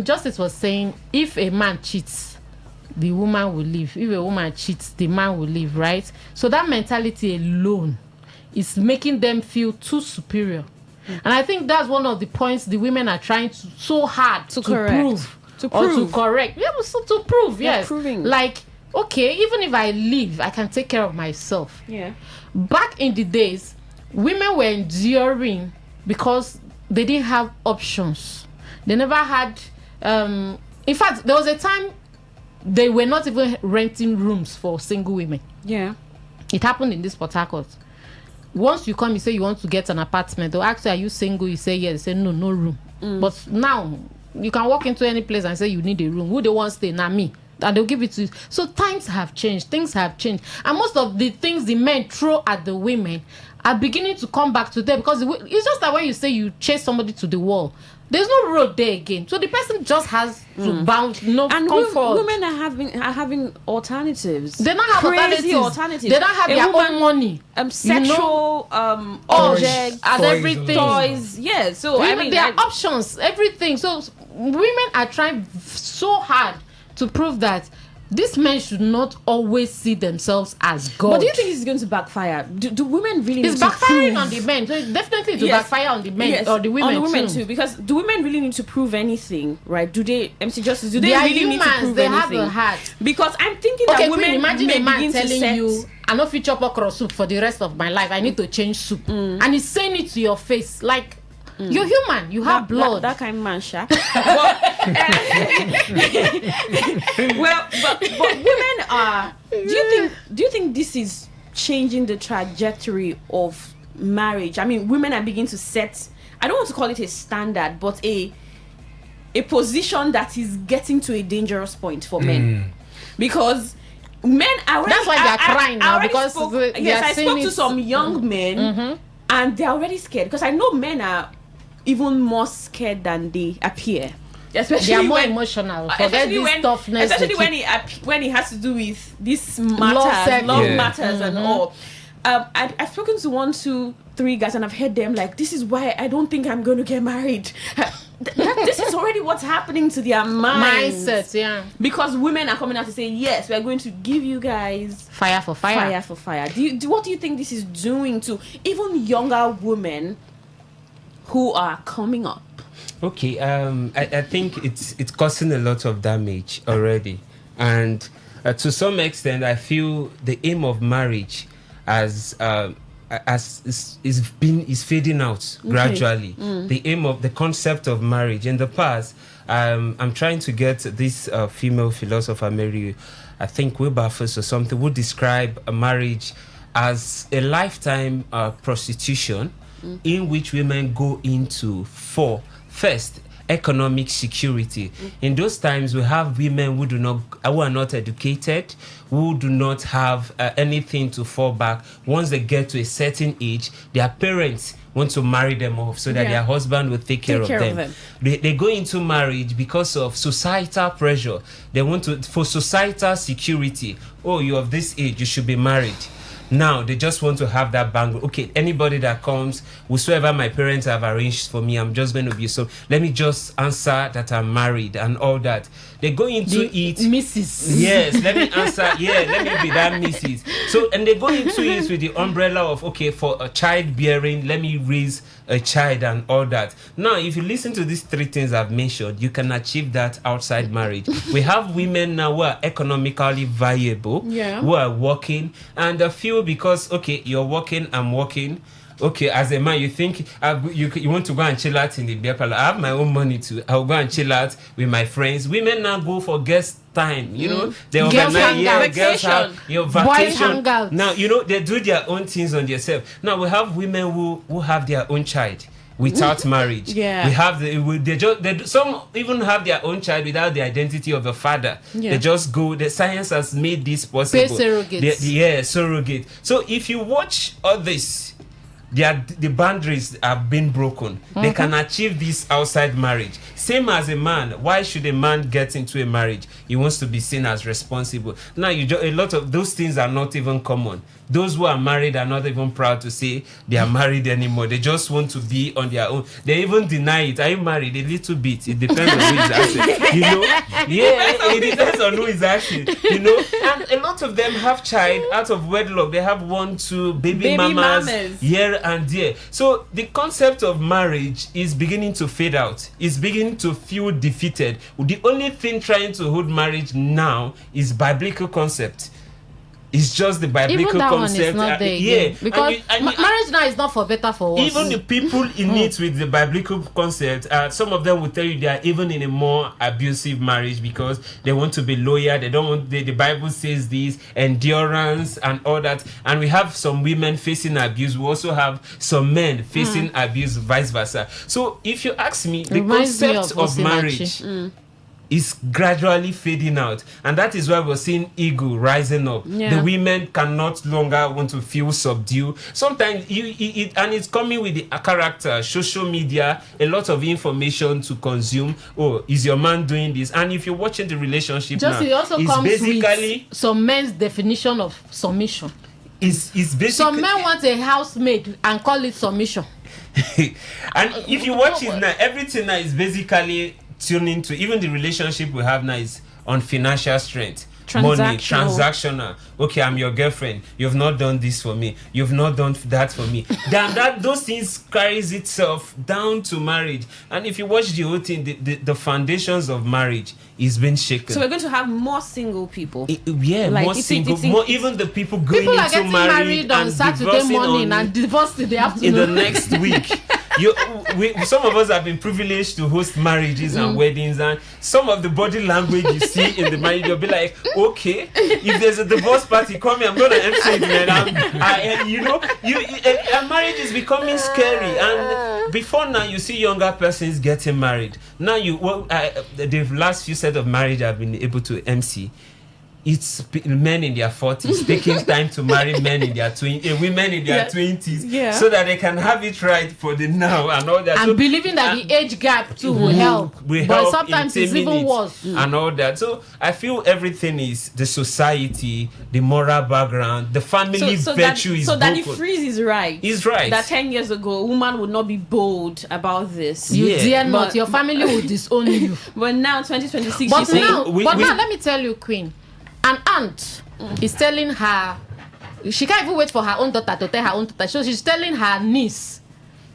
Justice was saying, if a man cheats, the woman will leave. If a woman cheats, the man will leave, right? So that mentality alone is making them feel too superior. And I think that's one of the points the women are trying so hard to prove. Or to correct. Yeah, so to prove, yes. Proving. Like, okay, even if I leave, I can take care of myself. Yeah. Back in the days, women were enduring because they didn't have options. They never had... in fact, there was a time they were not even renting rooms for single women. Yeah. It happened in this Port Harcourt. Once you come, you say you want to get an apartment. They'll ask you, are you single? You say yes. They say no, no room. But now, you can walk into any place and say you need a room. Who they want to stay? Not me. And they'll give it to you. So times have changed. Things have changed. And most of the things the men throw at the women are beginning to come back to them. Because it's just that when you say you chase somebody to the wall, there's no road there again. So the person just has to bounce, no and comfort. Women are having alternatives. They don't have crazy alternatives. They don't have their own money. Sexual objects and everything. Toys. Yeah. So I mean, there are options, everything. So women are trying so hard to prove that these men should not always see themselves as God. But do you think it's going to backfire? Do women really it's need to backfiring on the men? So definitely to backfire on the men or the women, on the women too. Because do women really need to prove anything, right? Do they, MC Justice, do they are really humans, need to prove they anything? Have a heart. Because I'm thinking that women imagine a man telling to you, I don't feature okra soup for the rest of my life. I need to change soup. And he's saying it to your face like, you're human. You have blood. That kind of man, Sha. but women are. Do you think this is changing the trajectory of marriage? I mean, women are beginning to set. I don't want to call it a standard, but a position that is getting to a dangerous point for men, because men are. That's why they are crying now because I spoke to some young men, and they're already scared because I know men are even more scared than they appear. Especially they are more emotional. Forget this toughness. Especially when it has to do with this matters, love matters, and all. I've spoken to 1, 2, 3 guys, and I've heard them like, "This is why I don't think I'm going to get married." This is already what's happening to their mindset. Yeah, because women are coming out to say, "Yes, we are going to give you guys fire for fire, fire for fire." What do you think this is doing to even younger women who are coming up? Okay, I think it's causing a lot of damage already, and to some extent, I feel the aim of marriage is fading out gradually. The aim of the concept of marriage in the past, I'm trying to get this female philosopher Mary, I think Wilberforce or something, would describe a marriage as a lifetime prostitution. In which women go into for first economic security. In those times, we have women who are not educated, who do not have anything to fall back. Once they get to a certain age, their parents want to marry them off so that their husband will take care of them. They go into marriage because of societal pressure. They want to, for societal security. Oh, you're of this age, you should be married. Now they just want to have that bangle. Okay, anybody that comes, whosoever my parents have arranged for me, I'm just going to be so. Let me just answer that I'm married and all that. They go into it, Mrs. Yes, let me answer. Yeah, let me be that Mrs. So, and they go into it with the umbrella of, okay, for a childbearing, let me raise a child and all that. Now, if you listen to these 3 things I've mentioned, you can achieve that outside marriage. We have women now who are economically viable, who are working, and a few because, okay, you're working, I'm working. Okay, as a man, you think you want to go and chill out in the beer parlor. I have my own money too. I'll go and chill out with my friends. Women now go for guest time. You know, they organize girls have your vacation. Now, you know, they do their own things on themselves. Now we have women who have their own child without marriage. Yeah, we have some even have their own child without the identity of a father. They just go. The science has made this possible. Surrogates. Surrogate. So if you watch all this, the boundaries have been broken. They can achieve this outside marriage. Same as a man. Why should a man get into a marriage? He wants to be seen as responsible. Now, a lot of those things are not even common. Those who are married are not even proud to say they are married anymore. They just want to be on their own. They even deny it. Are you married? A little bit. It depends on who is asking. You know? Yeah, it depends on who is asking. You know? And a lot of them have child out of wedlock. They have 1, 2 baby mamas here and there. So the concept of marriage is beginning to fade out. It's beginning to feel defeated. The only thing trying to hold marriage now is biblical concept. It's just the biblical even that concept. One is not there because marriage now is not for better for worse. Even the people in it with the biblical concept, some of them will tell you they are even in a more abusive marriage because they want to be loyal. They don't want the Bible says this, endurance and all that. And we have some women facing abuse. We also have some men facing abuse, vice versa. So if you ask me, the concept of marriage is gradually fading out, and that is why we're seeing ego rising up. The women cannot longer want to feel subdued. Sometimes and it's coming with the character, social media, a lot of information to consume. Oh, is your man doing this? And if you're watching the relationship now, it also it's comes basically with some men's definition of submission. Is basically some men want a housemaid and call it submission. And if you watch it now, everything now is basically tuning to, even the relationship we have now is on financial strength, money, transactional. Okay, I'm your girlfriend. You've not done this for me. You've not done that for me. Then those things carries itself down to marriage. And if you watch the whole thing, the foundations of marriage is being shaken. So we're going to have more single people. More single. More even the people going people into married on Saturday morning and divorced in the afternoon. In the next week. Some of us have been privileged to host marriages and weddings, and some of the body language you see in the marriage, you'll be like, okay, if there's a divorce party coming, I'm gonna MC it, man. Marriage is becoming scary, and before now you see younger persons getting married. Now the last few set of marriage I've been able to MC, it's men in their 40s taking time to marry men in their 20s, women in their 20s, so that they can have it right for the now and all that. And believing that the age gap too will help. But sometimes it's even worse. And all that. So I feel everything is the society, the moral background, the family virtue is broken. So that the freeze is right. He's right. That 10 years ago, a woman would not be bold about this. You dare not. Your family will disown you. But now, 2026, but now, let me tell you, Queen. An aunt is telling her, she can't even wait for her own daughter to tell her own daughter. So she's telling her niece,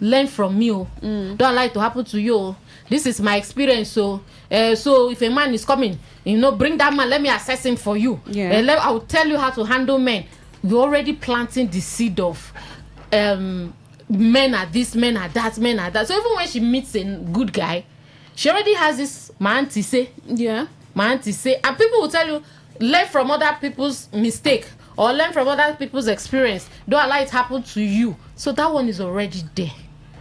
learn from me. Don't allow it to happen to you. This is my experience. So if a man is coming, bring that man, let me assess him for you. I will tell you how to handle men. You're already planting the seed of men are this, men are that, men are that. So even when she meets a good guy, she already has this, my auntie say. And people will tell you, learn from other people's mistake or learn from other people's experience. Don't allow it happen to you. So that one is already there.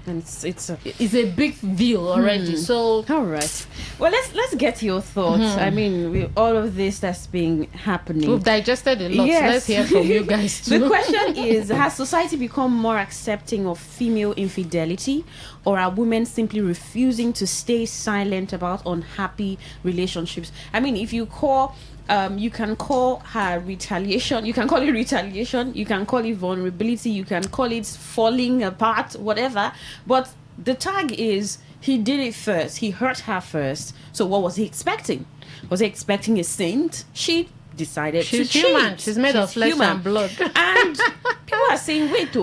And it's a big deal already. So all right. Well, let's get your thoughts. I mean, with all of this that's been happening, we've digested a lot. Yes. Let's hear from you guys too. The question is, has society become more accepting of female infidelity, or are women simply refusing to stay silent about unhappy relationships? I mean, if you call you can call her retaliation, you can call it retaliation, you can call it vulnerability, you can call it falling apart, whatever, but the tag is he did it first, he hurt her first. So what was he expecting? Was he expecting a saint? She decided to cheat. She's made of flesh and blood. And people are saying, wait,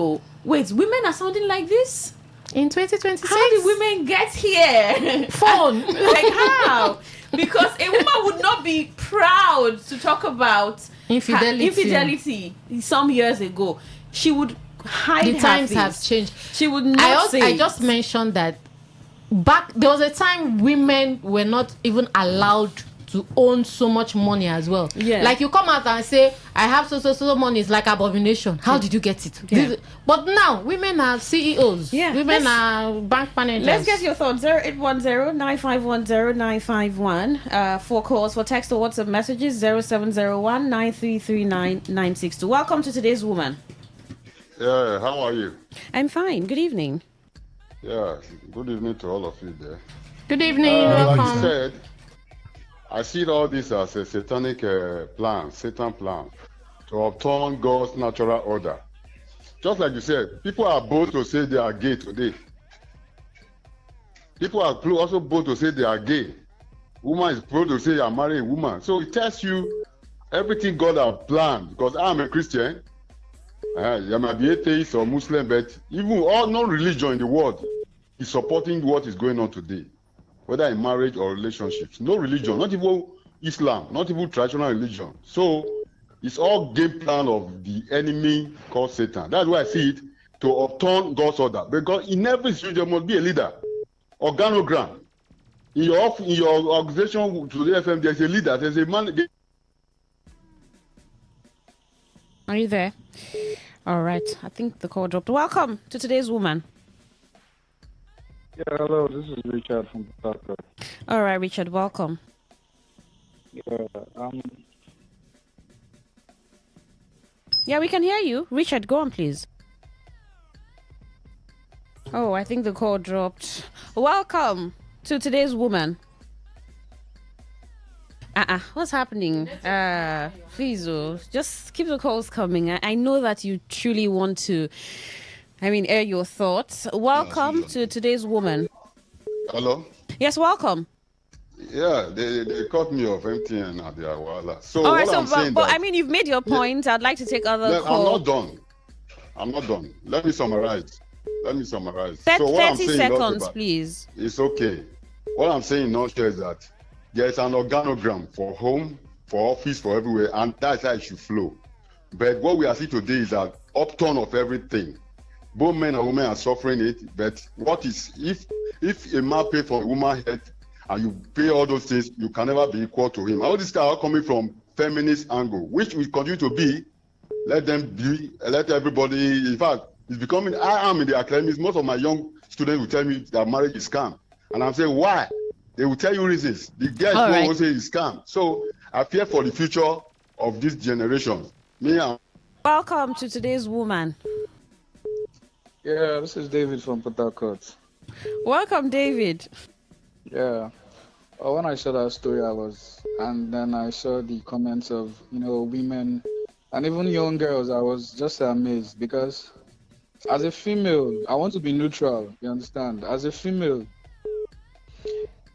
women are sounding like this in 2026? How did women get here? Phone. Like how? Because a woman would not be proud to talk about infidelity some years ago. She would hide her face. The times have changed. She would not say I just mentioned that there was a time women were not even allowed to own so much money as well. Yeah. Like you come out and say, I have so money, it's like abomination. How did you get it? Yeah. But now women are CEOs. Yeah. Women are bank managers. Let's get your thoughts. 0810-951-0951. For calls, for text or WhatsApp messages 0701-9339-962. Welcome to today's woman. Yeah, how are you? I'm fine. Good evening. Yeah, good evening to all of you there. Good evening. Welcome. Like you said, I see all this as a satanic Satan plan to upturn God's natural order. Just like you said, people are bold to say they are gay today. People are also bold to say they are gay. Woman is bold to say you are marrying a woman. So it tells you everything God has planned. Because I'm a Christian, you might be atheist or Muslim, but even all non-religion in the world is supporting what is going on today, whether in marriage or relationships. No religion, not even Islam, not even traditional religion. So it's all game plan of the enemy called Satan. That's why I see it, to upturn God's order. Because in every institution there must be a leader, organogram. In your organization, Today FM, there's a leader, there's a man. Are you there? All right. I think the call dropped. Welcome to Today's Woman. Yeah, hello. This is Richard from Port. All right, Richard. Welcome. Yeah, we can hear you. Richard, go on, please. Oh, I think the call dropped. Welcome to Today's Woman. What's happening? Please, just keep the calls coming. I know that you truly want to, air your thoughts. Welcome to Today's Woman. Hello? Yes, welcome. Yeah, they cut me off MTN at their wala. So all right, what I'm saying you've made your point. Yeah, I'd like to take other calls. I'm not done. Let me summarize. 30 saying, seconds, please. It's okay. What I'm saying now is that there's an organogram for home, for office, for everywhere, and that's how it should flow. But what we are seeing today is an upturn of everything. Both men and women are suffering it, but what is, if a man pay for a woman's head and you pay all those things, you can never be equal to him. All these guys are coming from feminist angle, which will continue to be, let everybody, in fact, it's becoming, I am in the academics, most of my young students will tell me that marriage is scam. And I'm saying, why? They will tell you reasons. The guys will say it's scam. So I fear for the future of this generation. Welcome to Today's Woman. Yeah, this is David from Port Harcourt. Welcome, David. Yeah. When I saw that story, and then I saw the comments of, women and even young girls, I was just amazed because as a female, I want to be neutral, you understand? As a female,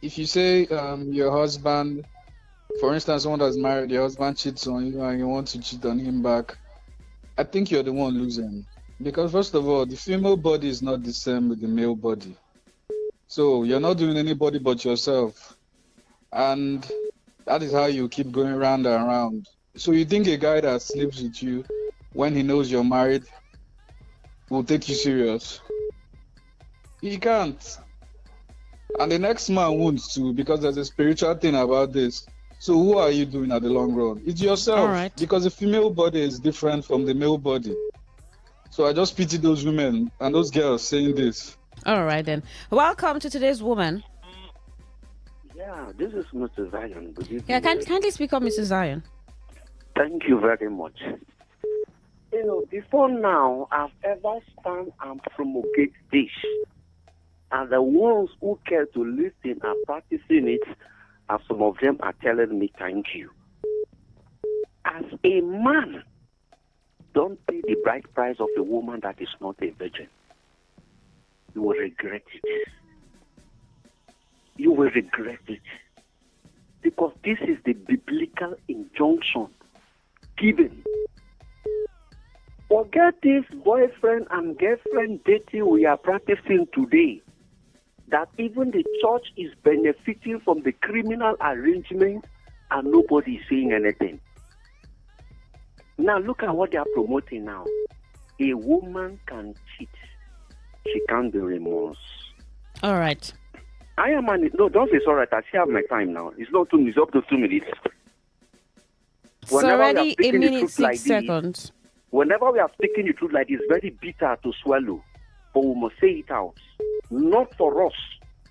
if you say your husband, for instance, someone that's married, your husband cheats on you and you want to cheat on him back, I think you're the one losing. Because first of all, the female body is not the same with the male body. So you're not doing anybody but yourself. And that is how you keep going round and round. So you think a guy that sleeps with you when he knows you're married will take you serious? He can't. And the next man won't too, because there's a spiritual thing about this. So who are you doing at the long run? It's yourself. All right. Because the female body is different from the male body. So I just pity those women and those girls saying this. All right then. Welcome to Today's Woman. Yeah, this is Mr. Zion. Good evening. Yeah, kindly speak up, Mrs. Zion. Thank you very much. Before now, I've ever stand and promulgate this. And the ones who care to listen are practicing it, and some of them are telling me thank you. As a man, don't pay the bride price of a woman that is not a virgin. You will regret it. You will regret it. Because this is the biblical injunction given. Forget this boyfriend and girlfriend dating we are practicing today. That even the church is benefiting from the criminal arrangement and nobody is saying anything. Now look at what they are promoting now. A woman can cheat. She can't be remorse. All right. No, don't say it's all right. I still have my time now. It's not 2 minutes, up to 2 minutes. It's already 1 minute 6 seconds. Whenever we are speaking the truth like this, it's very bitter to swallow. But we must say it out. Not for us,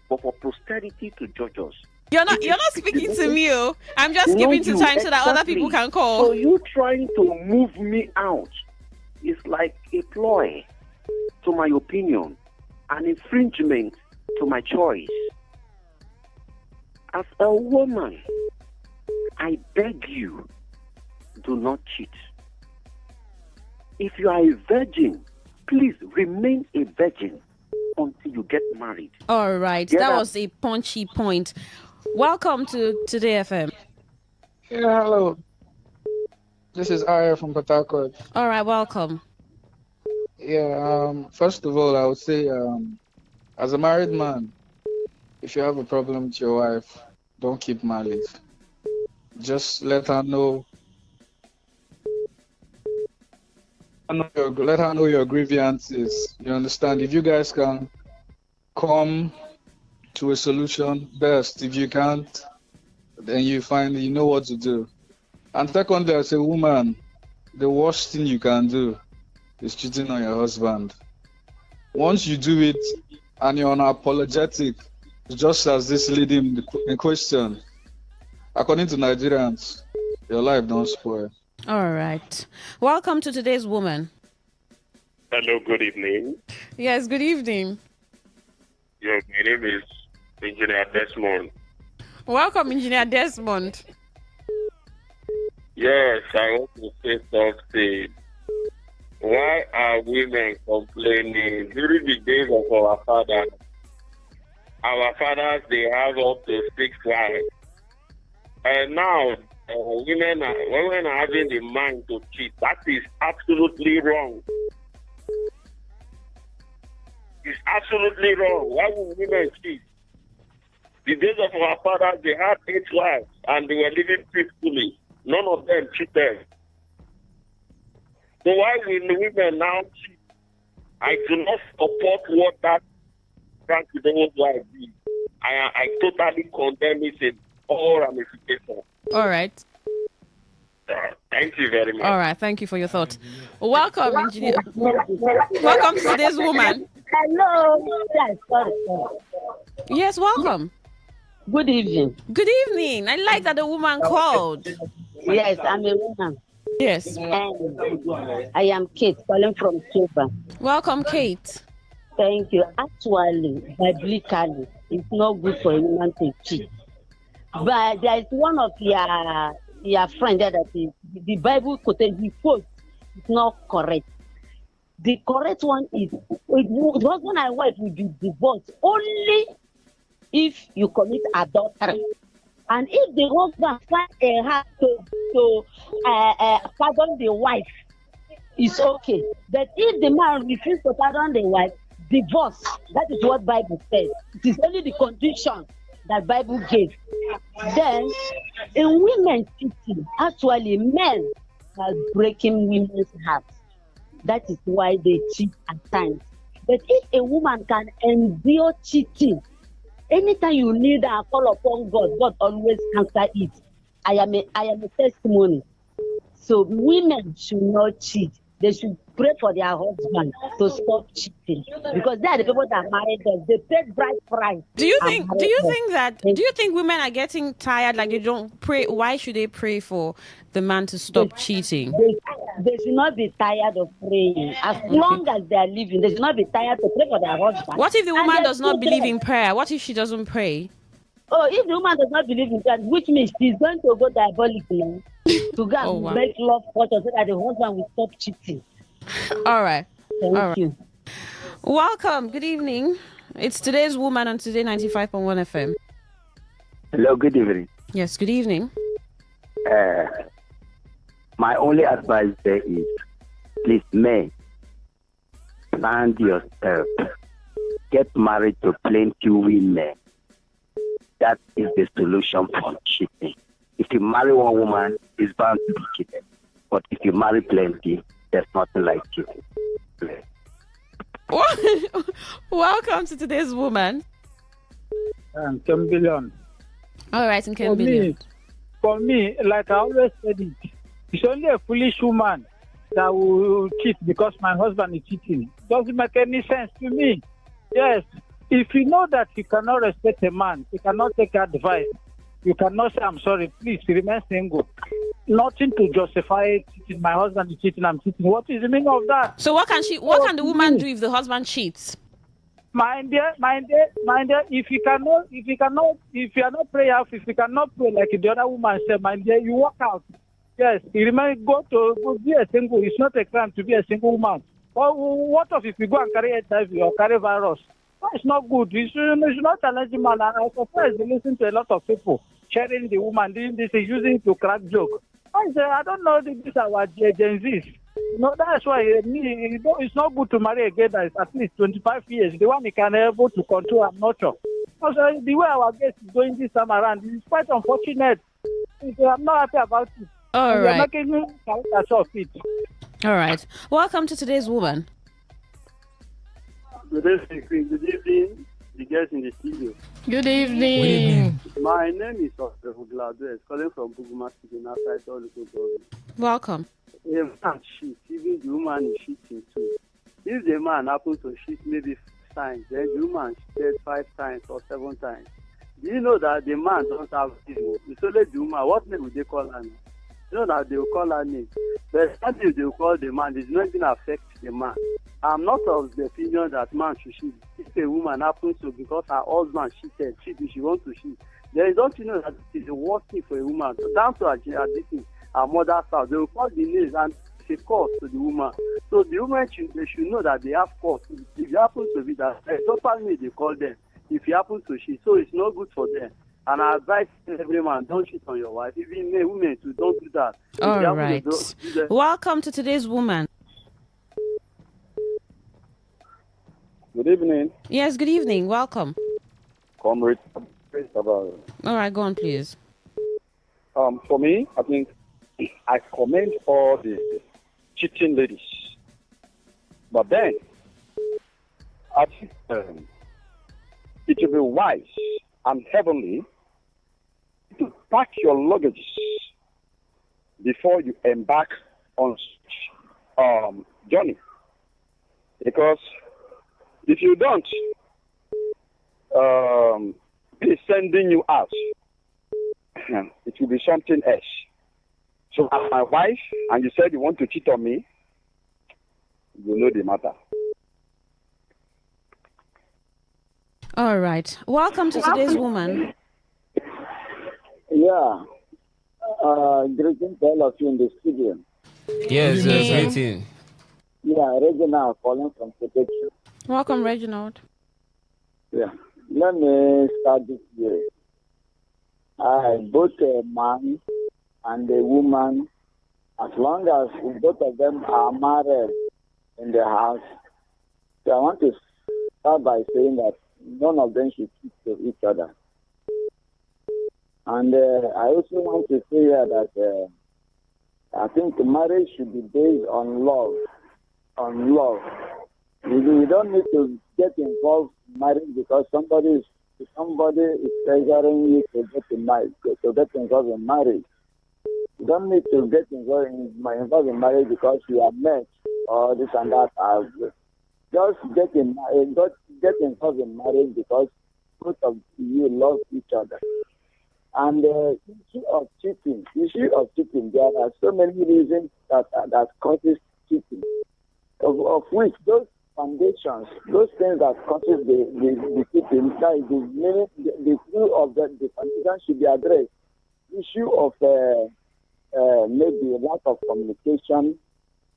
but for posterity to judge us. You're not speaking to me. I'm just giving you time so that other people can call. So you trying to move me out is like a ploy to my opinion, an infringement to my choice. As a woman, I beg you, do not cheat. if you are a virgin, please remain a virgin until you get married. All right. That was a punchy point. Welcome to Today FM. Yeah, hello. This is Arya from Port Harcourt. All right, welcome. Yeah, first of all, I would say, as a married man, if you have a problem with your wife, don't keep malice. Just let her know. Let her know your grievances. You understand? If you guys can come to a solution, best. If you can't, then you know what to do. And secondly, as a woman, the worst thing you can do is cheating on your husband. Once you do it and you're unapologetic, just as this lady in question, according to Nigerians, your life don't spoil. All right. Welcome to Today's Woman. Hello, good evening. Yes, good evening. Yeah, my name is Engineer Desmond. Welcome, Engineer Desmond. Yes, I want to say something. Why are women complaining? During the days of our fathers, they have up to 6 wives. And now, women are having the mind to cheat. That is absolutely wrong. It's absolutely wrong. Why would women cheat? The days of our fathers, they had 8 wives and they were living peacefully. None of them cheated. So why will the women now cheat? I do not support what that Frank Idowo's wife did. I totally condemn it in all ramifications. All right. Thank you very much. All right. Thank you for your thought. Welcome, Engineer. Welcome to Today's Woman. Hello. Yes, sorry. Yes, welcome. Good evening. Good evening. I like that the woman called. Yes, I'm a woman. Yes. And I am Kate, calling from Cuba. Welcome, Kate. Thank you. Actually, biblically, it's not good for a woman to cheat. But there is one of your friend that is the Bible quoted, the quote is not correct. The correct one is husband and wife will be divorced only if you commit adultery. And if the husband finds a heart to pardon the wife, it's okay. But if the man refuses to pardon the wife, divorce. That is what Bible says. It is only the condition that Bible gave. Then, in women cheating, actually men are breaking women's hearts. That is why they cheat at times. But if a woman can endure cheating, anytime you need her, call upon God, God always answer it. I am a testimony. So women should not cheat. They should pray for their husband to stop cheating, because they are the people that married them. They paid bride price. Do you think women are getting tired, like they don't pray? Why should they pray for the man to stop cheating? They should not be tired of praying. As long as they are living, they should not be tired to pray for their husband. What if the woman does not believe in prayer? What if she doesn't pray? Oh, if the woman does not believe in prayer, which means she's going to go diabolic now to go and make love culture so that the husband will stop cheating. All right. Thank you. Welcome. Good evening. It's Today's Woman on Today95.1 FM. Hello, good evening. Yes, good evening. My only advice there is, please, men, plan yourself. Get married to plenty women. That is the solution for cheating. If you marry one woman, it's bound to be cheated. But if you marry plenty, there's nothing like cheating. Welcome to Today's Woman. Billion. All right, and Billion. For me, like I always said it, it's only a foolish woman that will cheat because my husband is cheating. Doesn't make any sense to me. Yes, if you know that you cannot respect a man, you cannot take advice, you cannot say, I'm sorry, please remain single. Nothing to justify cheating. My husband is cheating, I'm cheating. What is the meaning of that? So what can the woman do if the husband cheats? My dear, if you are not prayerful, if you cannot pray like the other woman said, my dear, you walk out. Yes, he go be a single. It's not a crime to be a single woman. Well, what if you go and carry HIV or carry virus? It's not good. You should not challenge him. And I'm surprised you listen to a lot of people sharing the woman doing this, using it to crack joke. I don't know this our Gen Zs. That's why it's not good to marry a girl that is at least 25 years. The one he can able to control and nurture. Also, the way our guest is going this time around is quite unfortunate. I'm not happy about it. All right. Making me of it. All right. Welcome to today's woman. Good evening, the guests in the studio. Good evening. My name is Oscar Gladwell, calling from Buguma City, outside all the Welcome. A man shit, even the woman is shitting too. If the man happens to shit maybe 5 times, then the woman shit 5 times or 7 times. Do you know that the man don't have name? It's only the woman. What name would they call her? You know that they will call her name. But something they will call the man, it's not going to affect the man. I'm not of the opinion that man should cheat. If a woman happens to, because her husband cheated, she wants to cheat, then don't you know that it is the worst thing for a woman. So down to her mother's house, they will call the names and it's a cause to the woman. So the woman, they should know that they have cause. If it happens to be that, properly they call them. If it happens to cheat, so it's not good for them. And I advise every man, don't cheat on your wife. Even women too, don't do that. All right. Welcome to today's woman. Good evening. Yes, good evening. Welcome. Comrade. All right, go on, please. For me, I think I commend all the cheating ladies. But then, I think it will be wise and heavenly to pack your luggage before you embark on journey. Because if you don't, it's sending you out. It will be something else. So as my wife, and you said you want to cheat on me, you know the matter. All right. Welcome to today's woman. Yeah. Greetings to all of you in the studio. Yes, greeting. Yeah, Reginald calling from Protection. Welcome, Reginald. Yeah. Let me start this way. Both a man and a woman, as long as both of them are married in the house, so I want to start by saying that none of them should cheat to each other. And I also want to say here that I think marriage should be based on love. We don't need to get involved in marriage because somebody is pressuring you to get involved in marriage. You don't need to get involved in marriage because you are met or this and that. Just get involved in marriage because both of you love each other. And the issue of cheating, there are so many reasons that causes cheating. Of which those foundations, those things that causes the cheating, that is the issue of the foundation should be addressed. Issue of maybe lack of communication,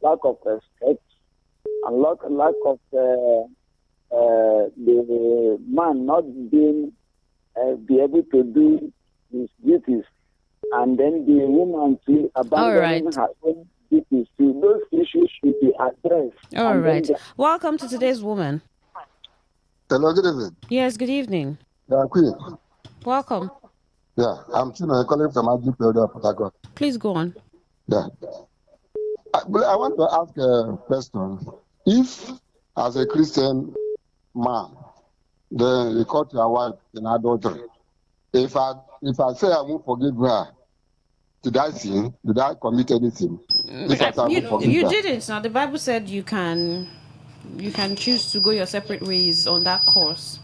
lack of respect, and lack of the man not being be able to do his duties, and then the woman to abandoning her own duties. So those issues should be addressed. All right. Welcome to today's woman. Hello, good evening. Yes, good evening. Yeah, Queen. Welcome. Yeah, I'm Chino, calling from Agri Port Harcourt. Please go on. Yeah. I want to ask a question. If, as a Christian man, then you caught your wife in adultery, if I say I won't forgive her, did I sin? Did I commit anything? You didn't. Now the Bible said you can choose to go your separate ways on that course.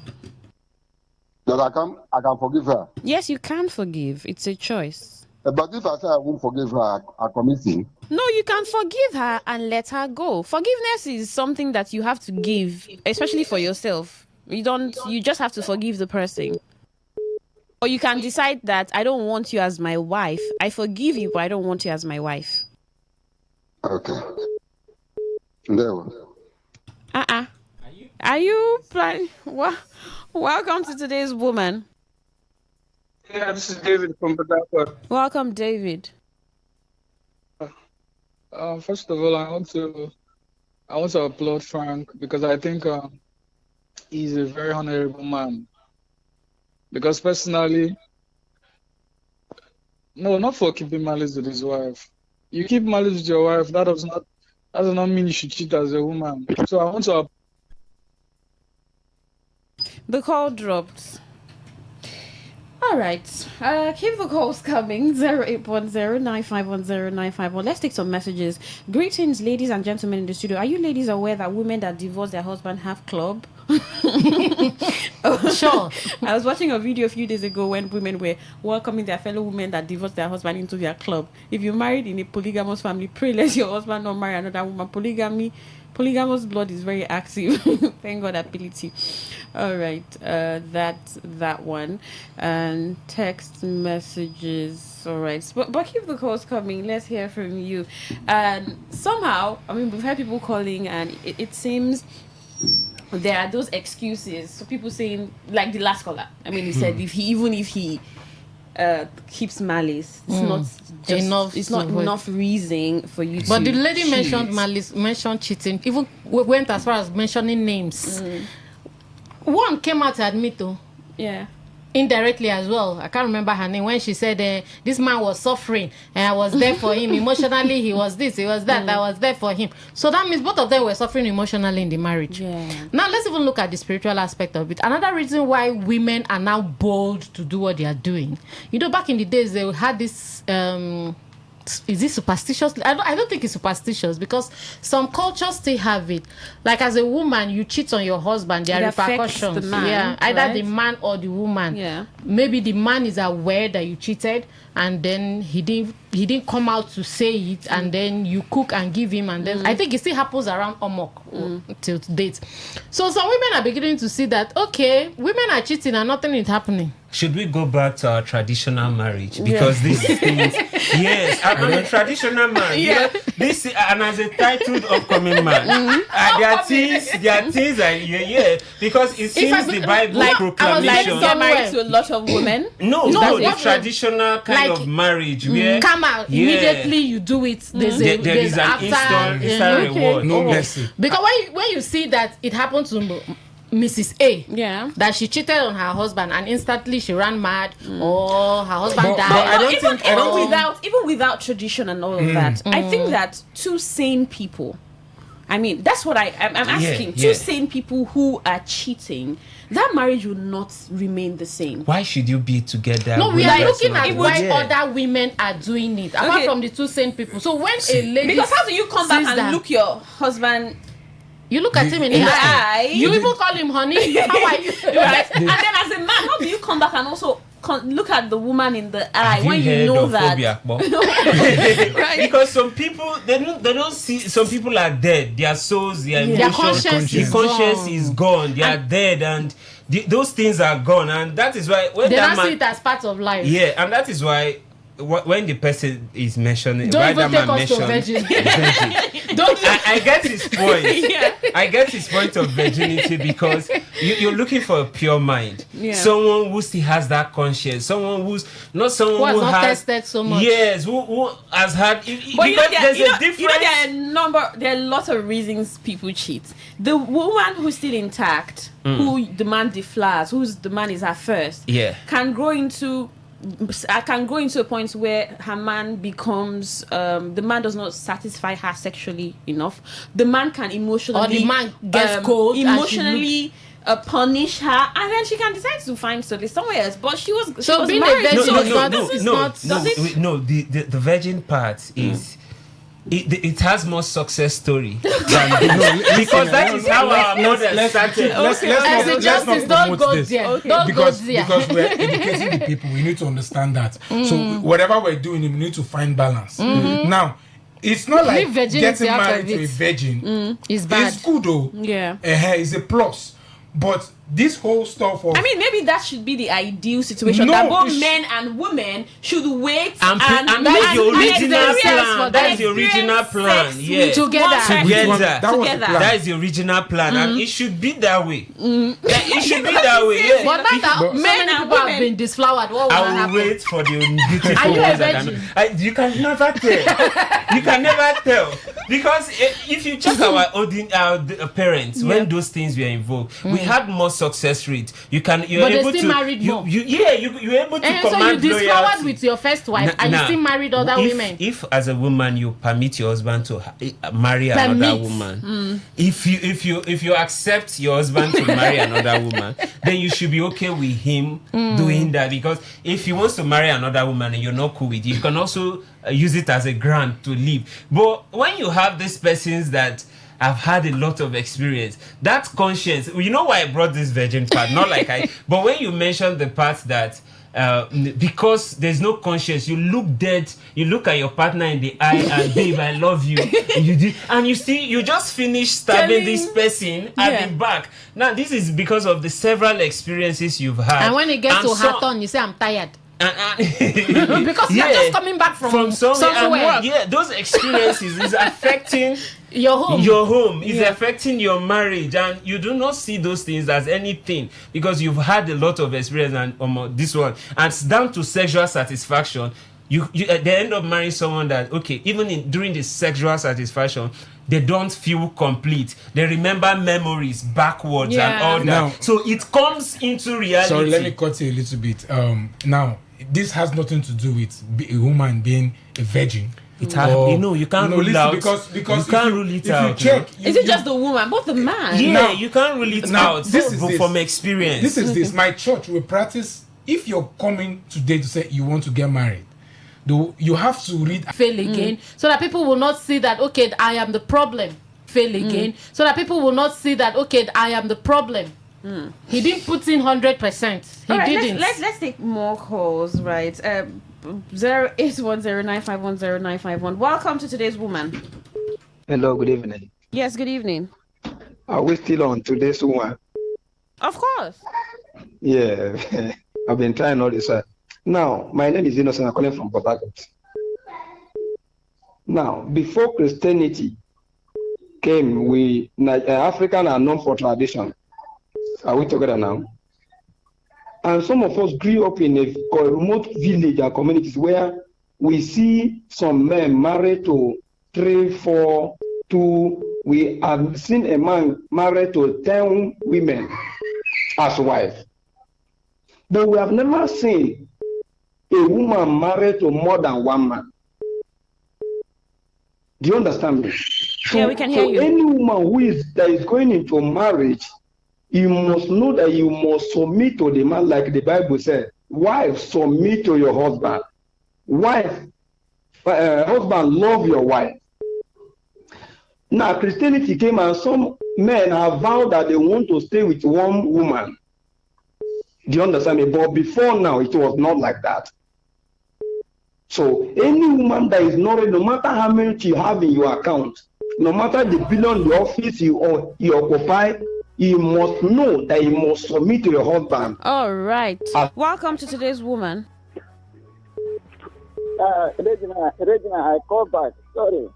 That I can forgive her. Yes, you can forgive. It's a choice. But if I say I won't forgive her, I commit sin. No, you can forgive her and let her go. Forgiveness is something that you have to give, especially for yourself. You just have to forgive the person. Or you can decide that I don't want you as my wife. I forgive you, but I don't want you as my wife. Okay. There. Are you planning? Welcome to today's woman. Yeah, this is David from Port Harcourt. Welcome, David. First of all, I want to applaud Frank because I think he's a very honorable man. Because personally, no, not for keeping malice with his wife. You keep malice with your wife, that does not mean you should cheat as a woman. So I want to. The call dropped. All right. Keep the calls coming. 0810-9510-951. Let's take some messages. Greetings, ladies and gentlemen in the studio. Are you ladies aware that women that divorce their husband have club? Sure. I was watching a video a few days ago when women were welcoming their fellow women that divorced their husband into their club. If you're married in a polygamous family, pray let your husband not marry another woman. Polygamous blood is very active. Thank God, ability. All right, that's that one. And text messages. All right, but keep the calls coming. Let's hear from you. And somehow, I mean, we've had people calling, and it seems there are those excuses. So people saying, like the last caller. I mean, he said if he keeps malice, it's not just enough. It's not enough reason for you to. But the lady cheat. mentioned malice, mentioned cheating, even went as far as mentioning names. One came out to admit to. Yeah. Indirectly as well. I can't remember her name when she said this man was suffering and I was there for him emotionally. He was this, he was that. I was there for him. So that means both of them were suffering emotionally in the marriage. Yeah. Now let's even look at the spiritual aspect of it. Another reason why women are now bold to do what they are doing. You know, back in the days they had this. Is it superstitious? I don't think it's superstitious because some cultures still have it. Like as a woman, you cheat on your husband, there are repercussions. The man, either right? the man or the woman. Yeah. Maybe the man is aware that you cheated, and then he didn't come out to say it, and then you cook and give him, and then I think it still happens around Omok till date. So some women are beginning to see that women are cheating and nothing is happening. Should we go back to our traditional marriage? Because these things, yes, I'm a traditional man. Yeah. This and as a titled upcoming man, there are things, because it seems the Bible proclamation. Get married to a lot of women. No, the traditional kind of marriage where come out immediately you do it. There's an instant reward. No mercy. Because when you see that it happened to Mrs. A, that she cheated on her husband and instantly she ran mad or her husband died. Even without tradition and all of that, I think that two sane people, I mean, that's what I'm asking. Two sane people who are cheating, that marriage will not remain the same. Why should you be together? No, we are looking at why other women are doing it, apart from the two sane people. So when a lady, because how do you come back and look your husband? You look at him in the eye. You even call him honey. How are you? Right? And then as a man, how do you come back and also look at the woman in the eye when you know that? Right? Because some people they don't see. Some people are dead. Their souls, their emotions, the conscience is gone. They are dead, and those things are gone. And that is why when they don't see it as part of life. Yeah, and that is why. When the person is mentioning, don't even take us to virgin. I get his point. I get his point of virginity because you're looking for a pure mind. Someone who still has that conscience. Someone who's not someone who has not tested so much. Yes, who has had. But there are a lot of reasons people cheat. The woman who's still intact, who the man deflowers, who's the man is at first, can grow into a point where her man becomes the man does not satisfy her sexually enough. The man can emotionally, or the man gets cold, emotionally punish her, and then she can decide to find solace somewhere else. But she was being married. A virgin the virgin part is. It has more success story than because that is how our model started. Let's not don't go this. there. Okay. Don't because go there. we're educating the people, we need to understand that. So whatever we're doing, we need to find balance. Now, it's not like getting married to a virgin. It's bad. It's good though. Yeah. It's a plus. But this whole stuff of... I mean, maybe that should be the ideal situation, that both men and women should wait and that's the original plan. That's the original plan. Yeah, together. That is the original plan, and it should be that way. It should be that way. Yeah. But now that men and women have been disflowered, what will I will wait for the beautiful ones that you can never tell. You can never tell, because if you check our parents, when those things were involved, we had more success rate. You're able to married more. You're able to command so you disflowered with your first wife, and you still married other women. If as a woman you permit your husband to marry another woman, if you accept your husband to marry another woman, then you should be okay with him doing that, because if he wants to marry another woman and you're not cool with it, you can also use it as a grant to leave. But when you have these persons that I've had a lot of experience, that conscience, you know why I brought this virgin part, not like but when you mentioned the part that because there's no conscience, you look dead, you look at your partner in the eye and babe, I love you, and you just finished stabbing this person at the back. Now this is because of the several experiences you've had, and when it gets to hard on, you say I'm tired. Because you're just coming back from somewhere. Those experiences is affecting your home. Is affecting your marriage, and you do not see those things as anything because you've had a lot of experience and this one, and it's down to sexual satisfaction. You they end up marrying someone that even during the sexual satisfaction, they don't feel complete. They remember memories backwards and all that. Now, so it comes into reality. Sorry, let me cut you a little bit. Now, this has nothing to do with a woman being a virgin. You can't rule it out. Because you can't rule it out. If you check, is it just the woman, but the man? Yeah, you can't rule it out. This is from experience. This is this. My church will practice. If you're coming today to say you want to get married, you have to read fail again, so that people will not see that I am the problem. Fail again, so that people will not see that I am the problem. He didn't put in 100%. He didn't. Let's take more calls, right? 08109510951. Welcome to Today's Woman. Hello, good evening. Yes, good evening. Are we still on Today's Woman? Of course. Yeah, I've been trying all this. Now, my name is Innocent. I'm calling from Port Harcourt. Now, before Christianity came, African are known for tradition. Are we together now? And some of us grew up in a remote village and communities where we see some men married to 3, 4, 2. We have seen a man married to 10 women as wife. But we have never seen a woman married to more than one man. Do you understand me? Yeah, we can hear you. Any woman that is going into marriage, you must know that you must submit to the man, like the Bible said. Wife, submit to your husband. Husband, love your wife. Now, Christianity came and some men have vowed that they want to stay with one woman. Do you understand me? But before now, it was not like that. So any woman that is not ready, no matter how much you have in your account, no matter the billion, the office you occupy, you must know that you must submit to your husband. All right. Welcome to Today's Woman. Regina, I call back. Sorry,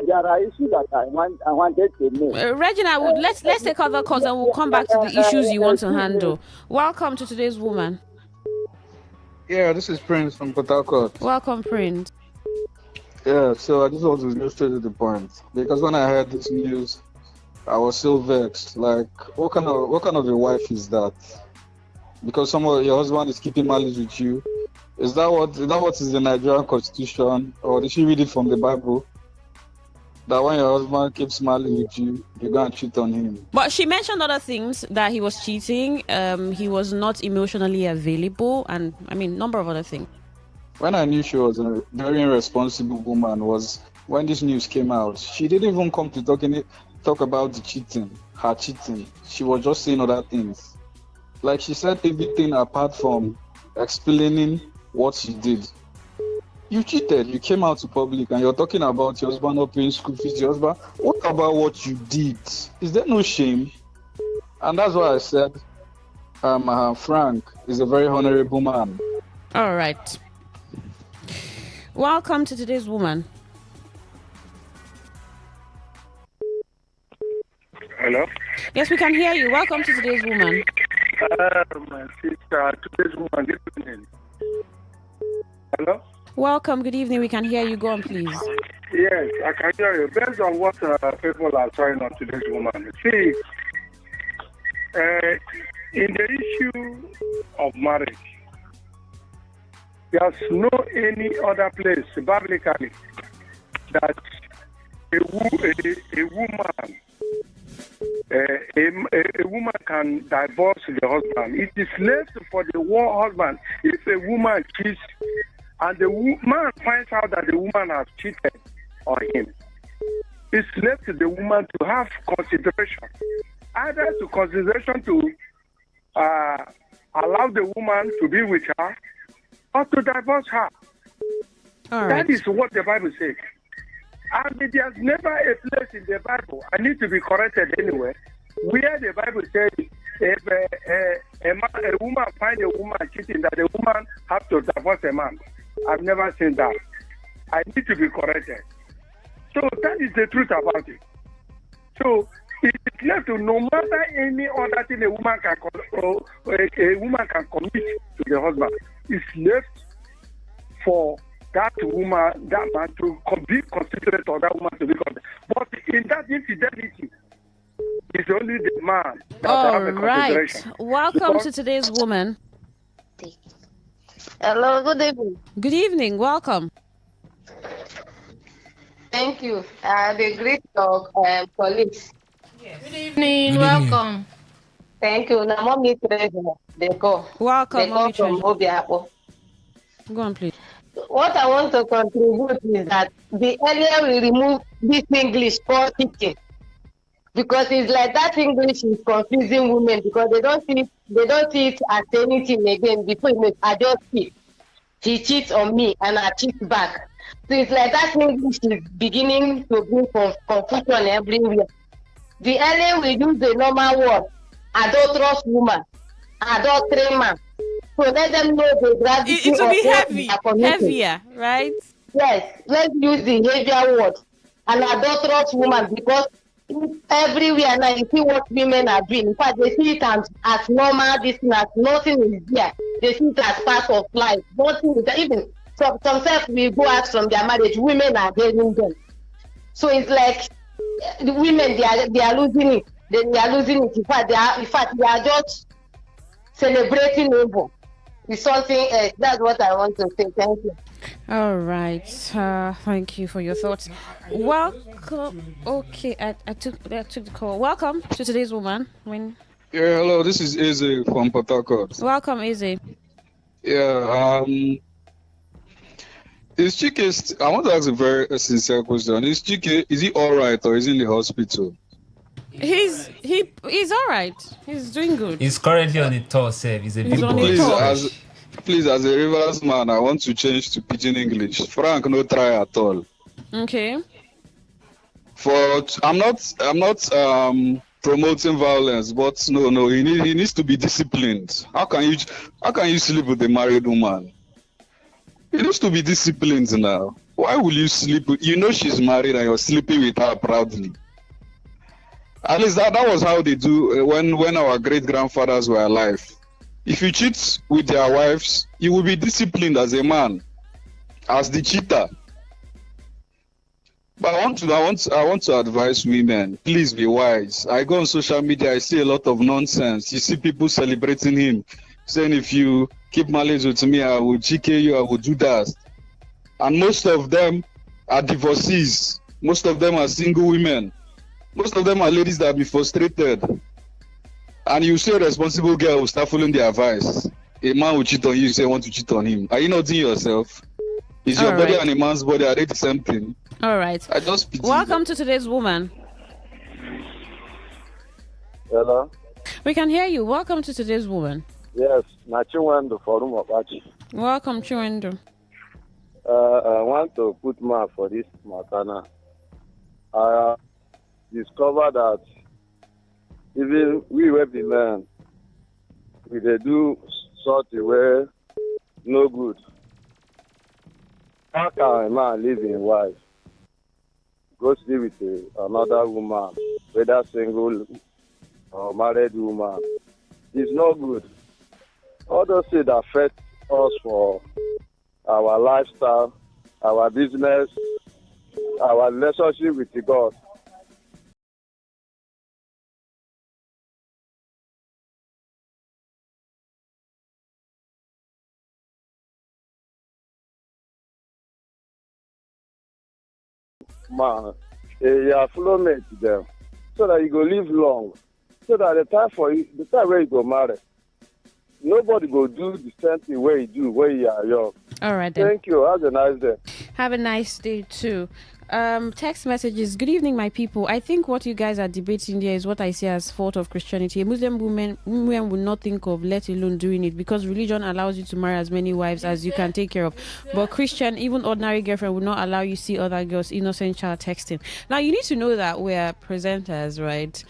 there are issues that I wanted to make. Regina, let's take other calls and we'll come back to the issues you want to handle. Welcome to Today's Woman. Yeah, this is Prince from Port Harcourt. Welcome, Prince. Yeah, so I just want to go straight to the point, because when I heard this news, I was so vexed. Like, what kind of a wife is that? Because your husband is keeping malice with you. Is that what is the Nigerian constitution, or did she read it from the Bible? That when your husband keeps malice with you, you're going to cheat on him. But she mentioned other things, that he was cheating, he was not emotionally available, and number of other things. When I knew she was a very irresponsible woman was when this news came out. She didn't even come to talk about her cheating. She was just saying other things. Like, she said everything apart from explaining what she did. You cheated. You came out to public and you're talking about your husband not paying school fees. Your husband. What about what you did? Is there no shame? And that's why I said Frank is a very honorable man. All right. Welcome to Today's Woman. Hello? Yes, we can hear you. Welcome to Today's Woman. My sister, Today's Woman, good evening. Hello? Welcome. Good evening. We can hear you. Go on, please. Yes, I can hear you. Based on what people are trying on Today's Woman, see, in the issue of marriage, there's no any other place biblically that a woman can divorce the husband. It is left for the husband. If a woman cheats and the man finds out that the woman has cheated on him, it's left to the woman to have consideration, either to consideration to allow the woman to be with her or to divorce her. All right. That is what the Bible says. And there's never a place in the Bible, I need to be corrected anyway, where the Bible says if a woman finds a woman cheating, that the woman has to divorce a man. I've never seen that. I need to be corrected. So that is the truth about it. So it is left to no matter any other thing a woman can commit to the husband. It's left for that woman, that man to be considerate, or that woman to be considerate. But in that infidelity, it's only the man that has the consideration. Welcome to Today's Woman. Hello, good evening. Good evening. Welcome. Thank you. The great colleagues. Good evening. Welcome. Thank you. Namomi Treasure. They go. Welcome, They come from Obiapo. Go on, please. What I want to contribute is that the earlier we remove this English called teaching, because it's like that English is confusing women, because they don't see it as anything again. Before I just cheat. He cheats on me and I cheat back. So it's like that English is beginning to bring confusion everywhere. The earlier we use the normal word, adulterous woman, adultery man. So let them know the gravity it will be of heavier, right? Yes, let's use the heavier word, an adulterous woman, because everywhere now you see what women are doing. In fact, they see it as normal, this as nothing is there. They see it as part of life. Nothing is there. Even sometimes we go out from their marriage, women are dating them. So it's like the women they are losing it. They are losing it. In fact, they are just celebrating neighbor. It's something else. That's what I want to say. Thank you. All right. Thank you for your thoughts. Welcome. Okay, I took the call. Welcome to Today's Woman. Yeah, hello. This is Izzy from Port Harcourt. Welcome, Izzy. Yeah. Is Chike? I want to ask a very sincere question. Is Chike? Is he all right, or is he in the hospital? He's all right. He's doing good. He's currently on the tour, sir. He's a big boy. Please, as a Rivers man, I want to change to Pidgin English. Frank, no try at all. Okay. I'm not promoting violence, but no, he needs to be disciplined. How can you sleep with a married woman? He needs to be disciplined now. Why will you sleep with? You know she's married and you're sleeping with her proudly. At least that was how they do when our great grandfathers were alive. If you cheat with their wives, you will be disciplined as a man, as the cheater. But I want to advise women, please be wise. I go on social media, I see a lot of nonsense. You see people celebrating him, saying if you keep marriage with me, I will GK you, I will do that. And most of them are divorcees. Most of them are single women. Most of them are ladies that be frustrated. And you say a responsible girl will start following the advice. A man will cheat on you, you say you want to cheat on him. Are you not doing yourself? Is your body and a man's body, are they the same thing? All right. Welcome to Today's Woman. Hello? We can hear you. Welcome to Today's Woman. Yes, Chiwendo from Apache. Welcome, Chiwendo. I want to put more for this matter now. I discovered that even we were the men, we dey do something where no good. How can a man leave his wife, go stay with another woman, whether single or married woman? It's not good. All those things affect us for our lifestyle, our business, our relationship with God. Man, you are follow me to them so that you go live long, so that the time where you go marry, nobody go do the same thing where you do when you are young. All right then. Thank you. Have a nice day. Have a nice day too. Text messages. Good evening, my people. I think what you guys are debating there is what I see as fault of Christianity. A Muslim women would not think of, let alone doing it, because religion allows you to marry as many wives as you can take care of. But Christian, even ordinary girlfriend would not allow you see other girls, innocent child texting. Now you need to know that we're presenters, right?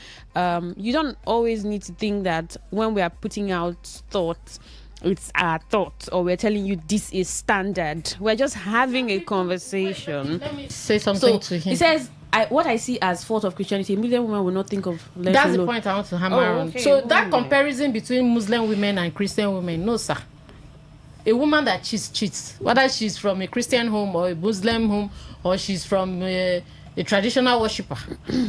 You don't always need to think that when we are putting out thoughts, it's our thought, or we're telling you this is standard. We're just having a conversation. Let me say something to him. He says, what I see as fault of Christianity, Muslim women will not think of. That's the point I want to hammer on. Okay. So that comparison between Muslim women and Christian women, no sir. A woman that cheats, whether she's from a Christian home or a Muslim home, or she's from a traditional worshipper.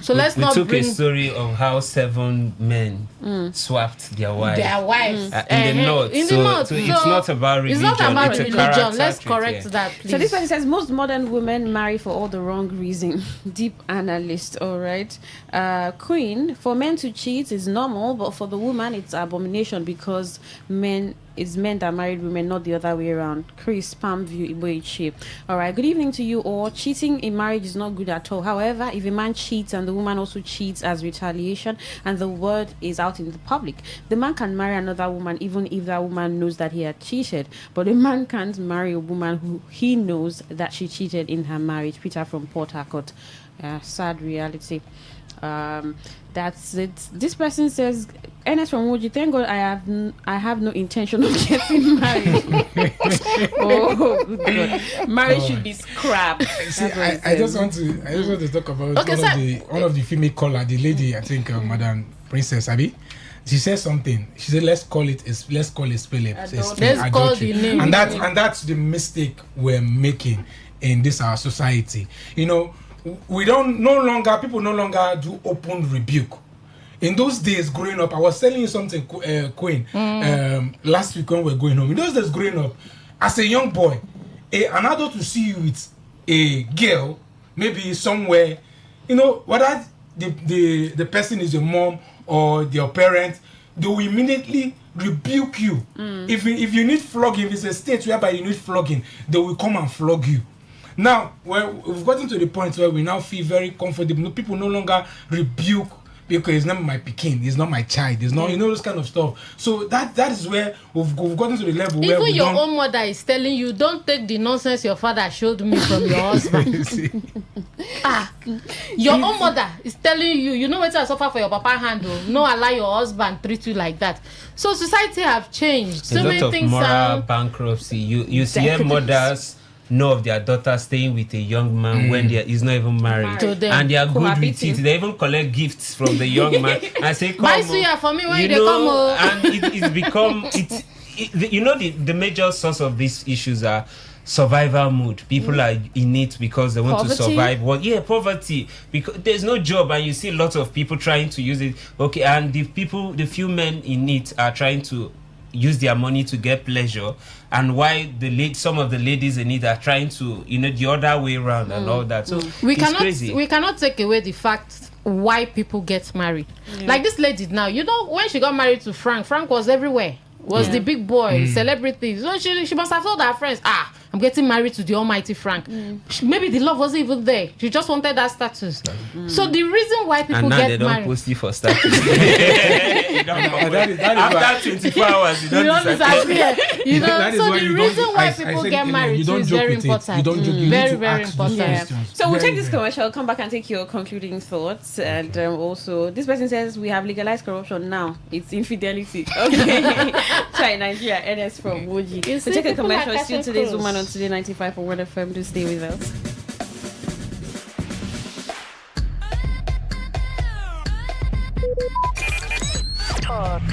So let's not took bring a story of how 7 men swapped their wives. In the north. So it's not about religion. It's not about religion. Let's trait, correct that, please. So this person says most modern women marry for all the wrong reason. Deep analyst, all right. Queen, for men to cheat is normal, but for the woman it's abomination because men that married women, not the other way around. Chris, Palmview, Iboichi. All right. Good evening to you all. Cheating in marriage is not good at all. However, if a man cheats and the woman also cheats as retaliation, and the word is out in the public, the man can marry another woman even if that woman knows that he had cheated. But a man can't marry a woman who he knows that she cheated in her marriage. Peter from Port Harcourt. Sad reality. That's it. This person says, Ernest from Woji, thank God I have no intention of getting married. Oh, good God. Marriage should be scrapped. See, I just want to talk about one of the female caller, the lady, I think Madam Princess Abby. She said something. She said, let's call it spell adultery. And that's the mistake we're making in this our society. You know, people no longer do open rebuke. In those days growing up, I was telling you something, Queen, last week when we were going home. In those days growing up, as a young boy, an adult to see you with a girl, maybe somewhere, you know, whether the person is your mom or your parent, they will immediately rebuke you. If you need flogging, if it's a state whereby you need flogging, they will come and flog you. Now, we've gotten to the point where we now feel very comfortable. People no longer rebuke because it's not my Pekin, it's not my child, it's not, you know, those kind of stuff. So that is where we've gotten to the level where even your own mother is telling you, don't take the nonsense your father showed me from your husband. Your own mother is telling you, you know what I suffer for your papa handle. No, allow your husband treat you like that. So society have changed. So many things. Moral bankruptcy. You see mothers know of their daughter staying with a young man when they is not even married, and they are good with it. They even collect gifts from the young man and say, "Come, buy suya for me when you they know." Come and it's become you know, the major source of these issues are survival mood. People are in it because they want to survive. Poverty, because there's no job and you see lots of people trying to use it. Okay, and the few men in it are trying to use their money to get pleasure, and why some of the ladies in it are trying to, you know, the other way around and all that. So we cannot take away the fact why people get married. Like this lady now, you know, when she got married to Frank was everywhere. Was the big boy, celebrity. So she must have told her friends, I'm getting married to the almighty Frank. Maybe the love wasn't even there. She just wanted that status. So the reason why people and now get they don't married, post it for status. After 24 hours, you don't disappear. You know, so the reason why people get married is very important. Very, very important. So we'll take this commercial, come back and take your concluding thoughts. And also, this person says we have legalized corruption now. It's infidelity. Okay. Try Nigeria, NS from Woji. So take a commercial. Still today's woman on Today 95.1fm. Do stay with us.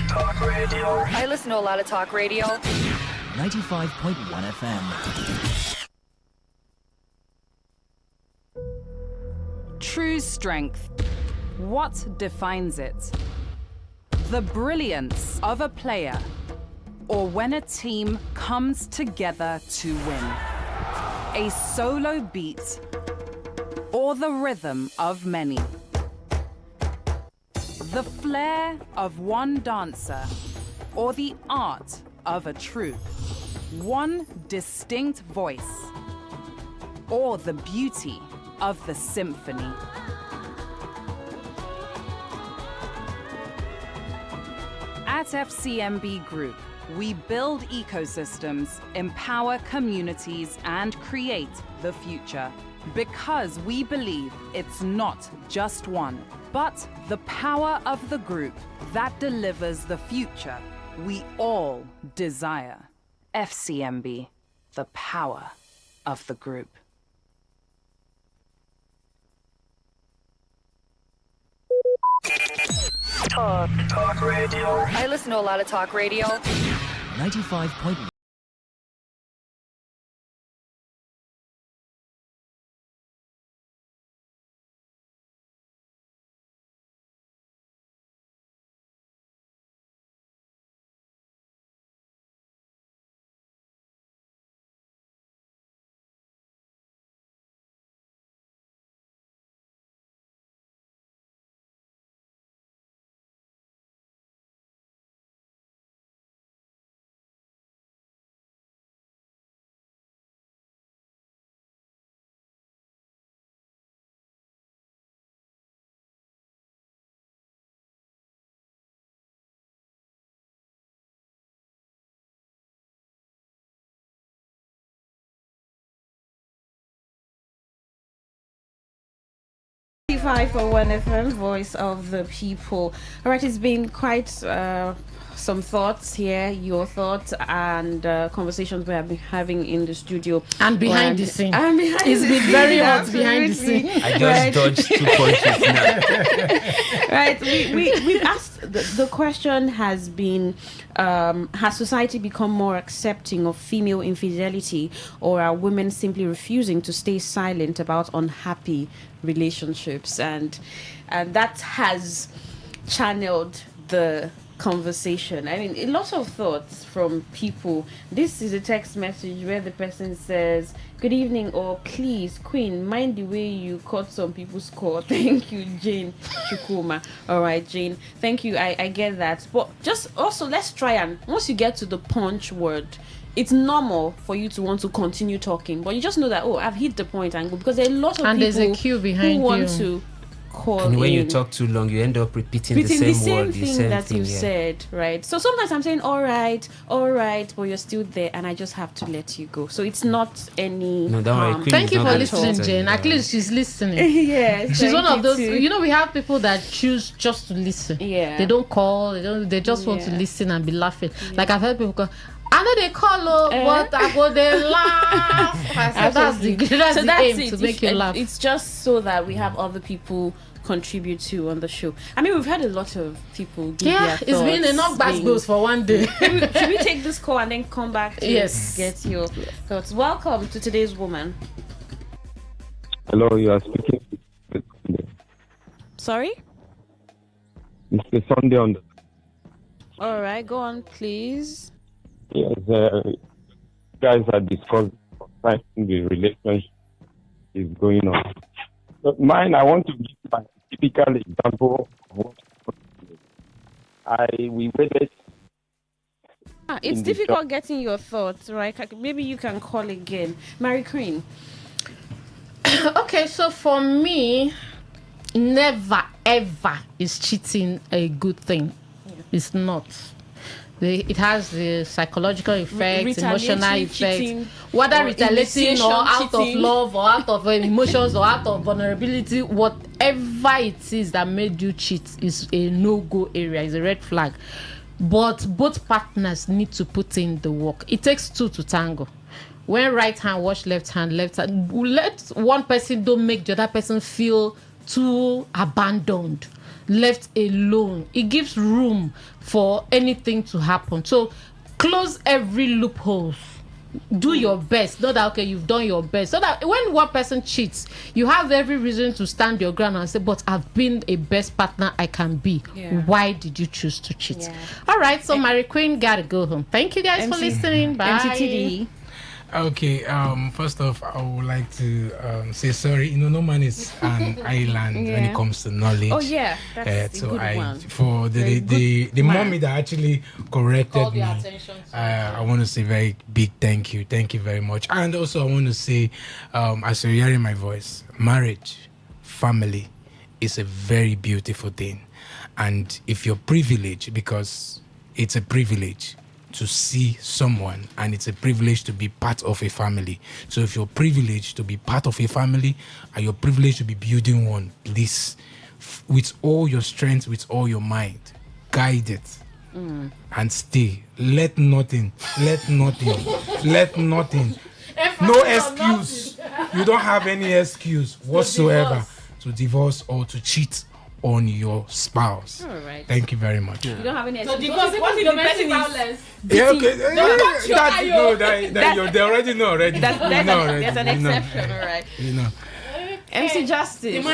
Talk radio. I listen to a lot of talk radio. 95.1 FM. True strength. What defines it? The brilliance of a player, or when a team comes together to win. A solo beat, or the rhythm of many. The flair of one dancer, or the art of a troupe. One distinct voice, or the beauty of the symphony. At FCMB Group, we build ecosystems, empower communities, and create the future. Because we believe it's not just one, but the power of the group that delivers the future we all desire. FCMB, the power of the group. Talk radio. I listen to a lot of talk radio. 95.1. For 1FM, voice of the people. All right, it's been quite some thoughts here, your thoughts, and conversations we have been having in the studio and behind the scene. It's been very hot behind the scene. I just dodged 2 punches now. Right, we've asked the question has been, has society become more accepting of female infidelity, or are women simply refusing to stay silent about unhappy relationships? And that has channeled the conversation. I mean, a lot of thoughts from people. This is a text message where the person says, "Good evening," or "Please, Queen, mind the way you cut some people's score." Thank you, Jane Chukuma. All right, Jane, thank you. I get that, but just also let's try, and once you get to the punch word, it's normal for you to want to continue talking, but you just know that, oh, I've hit the point and go, because there are a lot of and people there's a queue behind who want you. To call and when in. you talk too long, you end up repeating the same word, the same that thing, you yeah. said, right? So sometimes I'm saying all right, but you're still there, and I just have to let you go. So it's not any No, don't worry, Queen. Thank you for It's not listening, gonna Jane. tell you At least she's listening. Yeah, she's one of you those. too. You know, we have people that choose just to listen. Yeah, they don't call. They just want to listen and be laughing. Yeah. Like I've heard people go, I know they call, but I go they laugh. I said, that's the aim, to make you laugh. It's just so that we have other people contribute to on the show. I mean, we've had a lot of people give their it's been enough bad goals for one day. Should we take this call and then come back to get your thoughts? Welcome to Today's Woman. Hello, you are speaking. Sorry? Mr. Sunday on the... All right, go on, please. Yes, guys are discussing the relationship is going on. But mine, I want to give my typical example of what we waited It's difficult getting your thoughts, right? Maybe you can call again. Mary Queen. Okay, so for me, never ever is cheating a good thing. It's not. It has the psychological effects, emotional effects, whether retaliating or out of love or out of emotions or out of vulnerability, whatever it is that made you cheat is a no-go area, is a red flag. But both partners need to put in the work. It takes two to tango. When right hand wash left hand, let one person don't make the other person feel too abandoned, left alone. It gives room for anything to happen. So close every loophole. Do your best. Not that okay, you've done your best. So that when one person cheats, you have every reason to stand your ground and say, but I've been a best partner I can be. Yeah. Why did you choose to cheat? Yeah. All right, so Mary Queen gotta go home. Thank you guys for listening. Bye. MCTD. Okay, first off, I would like to say sorry. No man is an island when it comes to knowledge. Oh yeah, that's a good one. For the mommy that actually corrected me, I want to say very big thank you. Thank you very much. And also I want to say, as you're hearing my voice, marriage, family is a very beautiful thing. And if you're privileged, because it's a privilege to see someone, and it's a privilege to be part of a family. So if you're privileged to be part of a family and you're privileged to be building one, please, with all your strength, with all your mind, guide it and stay. Let nothing. No excuse. You don't have any excuse whatsoever to divorce or to cheat on your spouse. All right. Thank you very much. You don't have any excuse. So divorce is domestic violence. Yeah, okay. They already know already. There's an exception, all right. You know. MC Justice.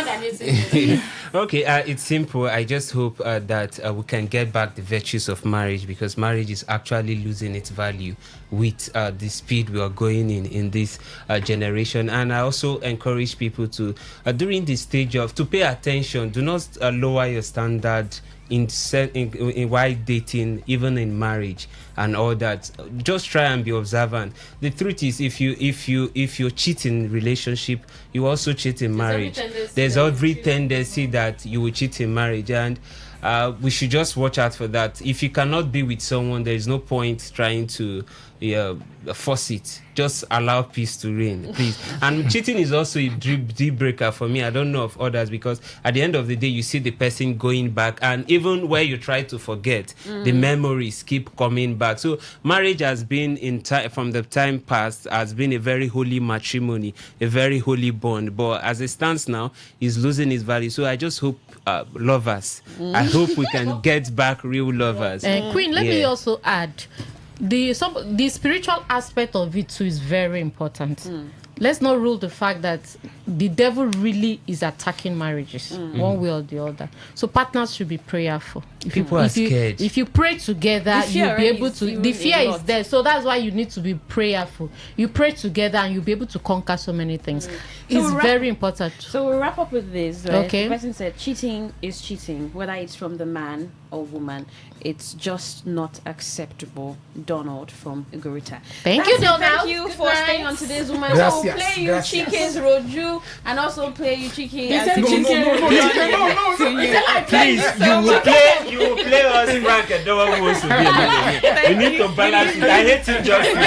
Okay, it's simple. I just hope that we can get back the virtues of marriage, because marriage is actually losing its value with the speed we are going in this generation. And I also encourage people to, during this stage to pay attention. Do not lower your standard in while dating, even in marriage and all that. Just try and be observant. The truth is, if you cheat in relationship, you also cheat in marriage. There's every tendency that you will cheat in marriage, and we should just watch out for that. If you cannot be with someone, there is no point trying to force it. Just allow peace to reign, please. And cheating is also a deal breaker for me. I don't know of others, because at the end of the day, you see the person going back, and even where you try to forget, the memories keep coming back. So marriage has been from the time past, has been a very holy matrimony, a very holy bond. But as it stands now, it's losing its value. So I just hope lovers, I hope we can get back real lovers. Queen, let me also add, the spiritual aspect of it too is very important. Let's not rule the fact that the devil really is attacking marriages one way or the other. So partners should be prayerful. People are scared. If you pray together, you'll be able to. The fear is there, so that's why you need to be prayerful. You pray together, and you'll be able to conquer so many things. It's very important. So we'll wrap up with this. Right? Okay. The person said, cheating is cheating, whether it's from the man or woman. It's just not acceptable. Donald from Igorita. Thank you, Donald. Thank you for staying on today's Woman. So we'll play you Chike's Roju, and also play you Chike. Please, you will play us Frank and no one wants to be a millionaire. We need to balance it. I hate injustice.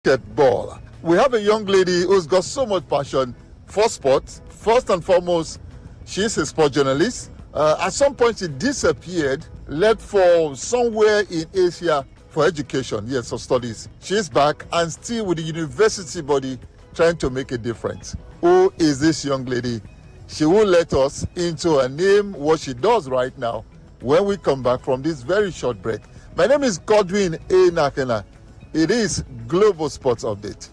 basketball. We have a young lady who's got so much passion for sports. First and foremost, she's a sport journalist. At some point, she disappeared, left for somewhere in Asia for education, yes, for studies. She's back and still with the university body trying to make a difference. Who is this young lady? She will let us into her name, what she does right now, when we come back from this very short break. My name is Godwin A. Nakena. It is Global Sports Update.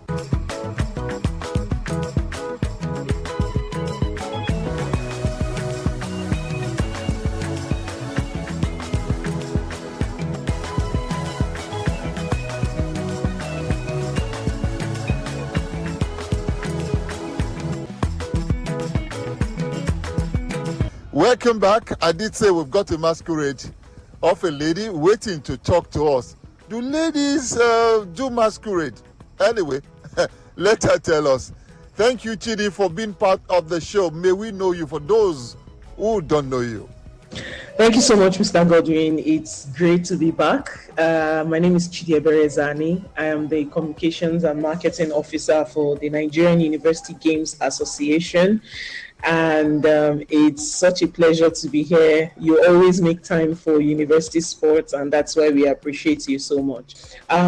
Welcome back. I did say we've got a masquerade of a lady waiting to talk to us. Do ladies do masquerade? Anyway, let her tell us. Thank you, Chidi, for being part of the show. May we know you for those who don't know you. Thank you so much, Mr. Godwin. It's great to be back. My name is Chidi Eberezani. I am the Communications and Marketing Officer for the Nigerian University Games Association. And it's such a pleasure to be here. You always make time for university sports, and that's why we appreciate you so much.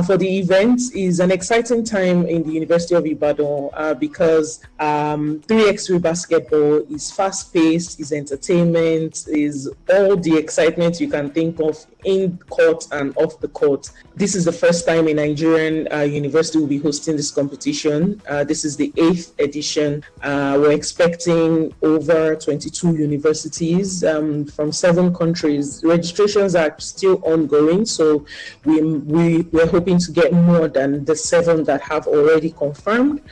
For the event is an exciting time in the University of Ibadan because 3x3 basketball is fast-paced, is entertainment, is all the excitement you can think of in court and off the court. This is the first time a Nigerian university will be hosting this competition. This is the 8th edition. We're expecting over 22 universities from 7 countries. Registrations are still ongoing, so we're hoping to get more than the 7 that have already confirmed.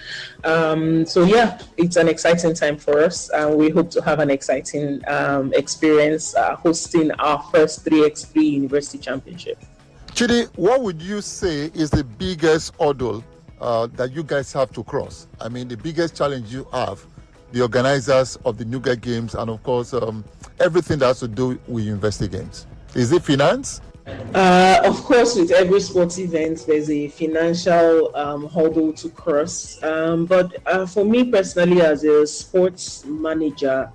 So yeah, it's an exciting time for us, and we hope to have an exciting experience hosting our first 3x3 University Championship. Chidi, what would you say is the biggest hurdle that you guys have to cross? I mean, the biggest challenge you have, the organizers of the Nuga Games, and of course, everything that has to do with University Games. Is it finance? Of course, with every sports event, there's a financial hurdle to cross. But for me personally, as a sports manager,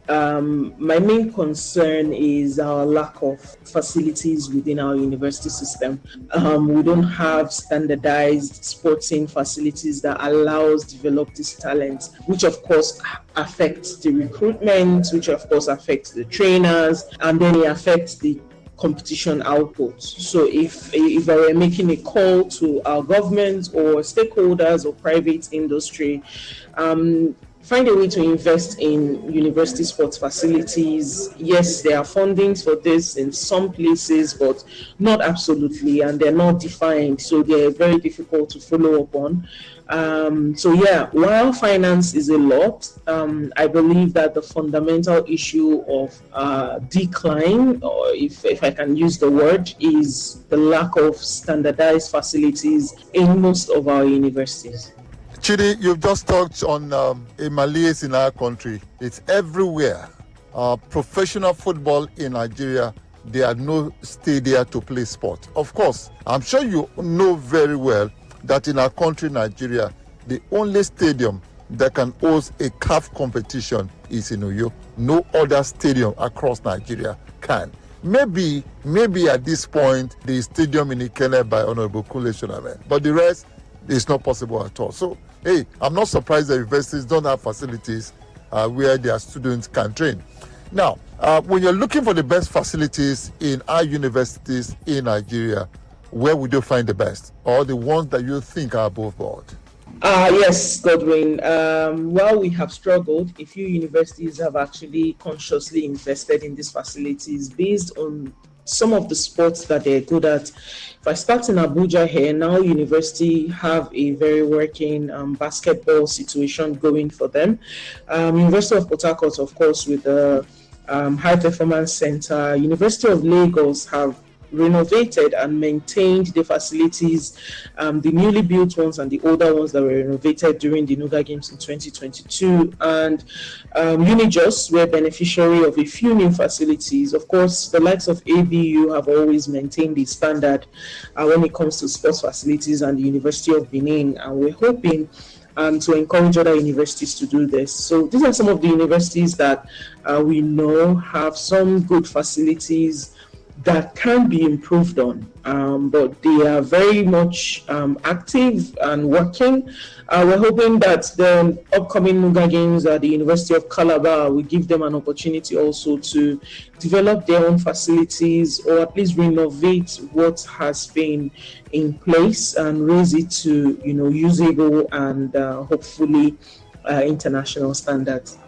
my main concern is our lack of facilities within our university system. We don't have standardized sporting facilities that allows develop this talent, which of course affects the recruitment, which of course affects the trainers, and then it affects the competition output. So if I were making a call to our government or stakeholders or private industry, find a way to invest in university sports facilities. Yes, there are fundings for this in some places, but not absolutely, and they're not defined, so they're very difficult to follow up on. So yeah, while finance is a lot, I believe that the fundamental issue of decline, or if I can use the word, is the lack of standardized facilities in most of our universities. Chidi, you've just touched on a malaise in our country. It's everywhere. Professional football in Nigeria, there are no stadia to play sport. Of course, I'm sure you know very well that in our country, Nigeria, the only stadium that can host a CAF competition is in Uyo. No other stadium across Nigeria can. Maybe at this point, the stadium in Ikene by Honorable Kule Shoname, but the rest is not possible at all. So, hey, I'm not surprised that universities don't have facilities where their students can train. Now, when you're looking for the best facilities in our universities in Nigeria, where would you find the best, or the ones that you think are above board? Yes, Godwin. While we have struggled, a few universities have actually consciously invested in these facilities based on some of the sports that they're good at. If I start in Abuja here, now university have a very working basketball situation going for them. University of Port Harcourt, of course, with the High Performance Center. University of Lagos have renovated and maintained the facilities, the newly built ones and the older ones that were renovated during the Nuga Games in 2022. And Unijust were beneficiary of a few new facilities. Of course, the likes of ABU have always maintained the standard when it comes to sports facilities, and the University of Benin, and we're hoping to encourage other universities to do this. So these are some of the universities that we know have some good facilities that can be improved on, but they are very much active and working. We're hoping that the upcoming Nuga Games at the University of Calabar will give them an opportunity also to develop their own facilities, or at least renovate what has been in place and raise it to, usable and hopefully international standards.